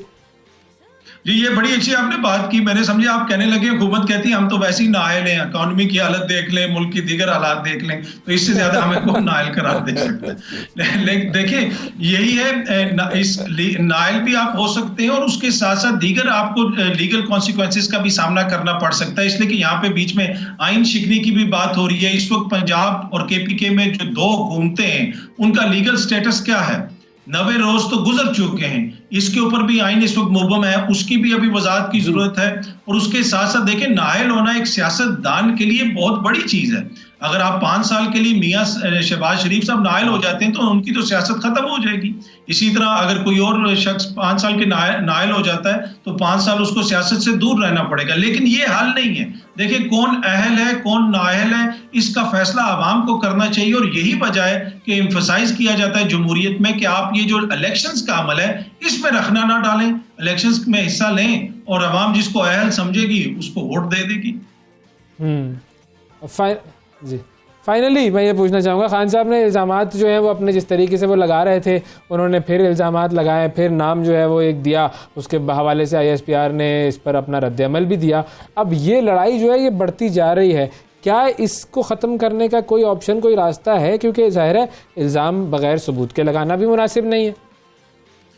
जी, ये बड़ी अच्छी आपने बात की। मैंने समझा आप कहने लगे हुकूमत कहती है हम तो वैसे ही नाअहल हैं, इकोनॉमी की हालत देख लें, मुल्क की दीगर हालात देख लें, तो इससे ज्यादा हमें कौन नाअहल करार दे सकता है। लेकिन देखिए, यही है, इस नाअहल भी आप हो सकते हैं और उसके साथ साथ दीगर आपको लीगल कॉन्सिक्वेंसेस का भी सामना करना पड़ सकता है, इसलिए कि यहाँ पे बीच में आइन शिकनी की भी बात हो रही है। इस वक्त पंजाब और KPK में जो 2 हुकूमतें हैं उनका लीगल स्टेटस क्या है? 90 रोज तो गुजर चुके हैं, इसके ऊपर भी आइन इस वक्त मुबहम है, उसकी भी अभी वजाहत की जरूरत है। और उसके साथ साथ देखें, नाअहल होना एक सियासतदान के लिए बहुत बड़ी चीज है। अगर आप 5 साल के लिए मियां शहबाज शरीफ साहब नाअहल हो जाते हैं तो उनकी तो सियासत खत्म हो जाएगी। इसी तरह अगर कोई और शख्स 5 साल के नाअहल हो जाता है तो 5 साल उसको सियासत से दूर रहना पड़ेगा। लेकिन ये हल नहीं है। देखिए, कौन अहल है कौन नाअहल है, इसका फैसला आवाम को करना चाहिए। और यही वजह है कि एम्फसाइज किया जाता है जमहूरियत में कि आप ये जो इलेक्शंस का अमल है इसमें रखना ना डालें, इलेक्शंस में हिस्सा लें और आवाम जिसको अहल समझेगी उसको वोट दे देगी। जी, फाइनली मैं ये पूछना चाहूँगा, खान साहब ने इल्ज़ामात जो हैं वो अपने जिस तरीके से वो लगा रहे थे, उन्होंने फिर इल्ज़ामात लगाए, फिर नाम जो है वो एक दिया, उसके हवाले से ISPR ने इस पर अपना रद्द-ए-अमल भी दिया। अब ये लड़ाई जो है ये बढ़ती जा रही है, क्या इसको ख़त्म करने का कोई ऑप्शन, कोई रास्ता है? क्योंकि ज़ाहिर है इल्ज़ाम बग़ैर सबूत के लगाना भी मुनासिब नहीं है।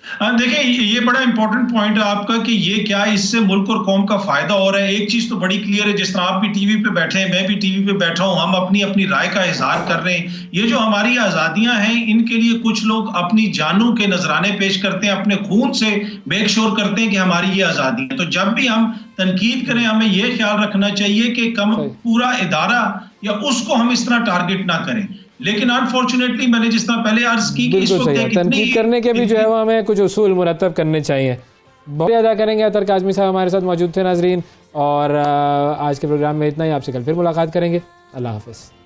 देखिए, ये बड़ा इंपॉर्टेंट पॉइंट है आपका कि ये क्या इससे मुल्क और कौम का फायदा हो रहा है। एक चीज तो बड़ी क्लियर है, जिस तरह आप भी टीवी पे बैठे हैं, मैं भी टीवी पे बैठा हूं, हम अपनी अपनी राय का इजहार कर रहे हैं। ये जो हमारी आजादियां हैं, इनके लिए कुछ लोग अपनी जानों के नजराने पेश करते हैं, अपने खून से मेक श्योर करते हैं कि हमारी ये आजादी है। तो जब भी हम तनकीद करें, हमें ये ख्याल रखना चाहिए कि पूरा इदारा या उसको हम इस तरह टारगेट ना करें। लेकिन अनफॉर्चुनेटली मैंने जिस तरह पहले अर्ज की कि इस वक्त तनकीद करने के भी जो है वो हमें कुछ उसूल मुरतब करने चाहिए। बहुत अदा करेंगे। अतर काज़मी साहब हमारे साथ मौजूद थे नाजरीन, और आज के प्रोग्राम में इतना ही। आपसे कल फिर मुलाकात करेंगे। अल्लाह हाफ़िज़।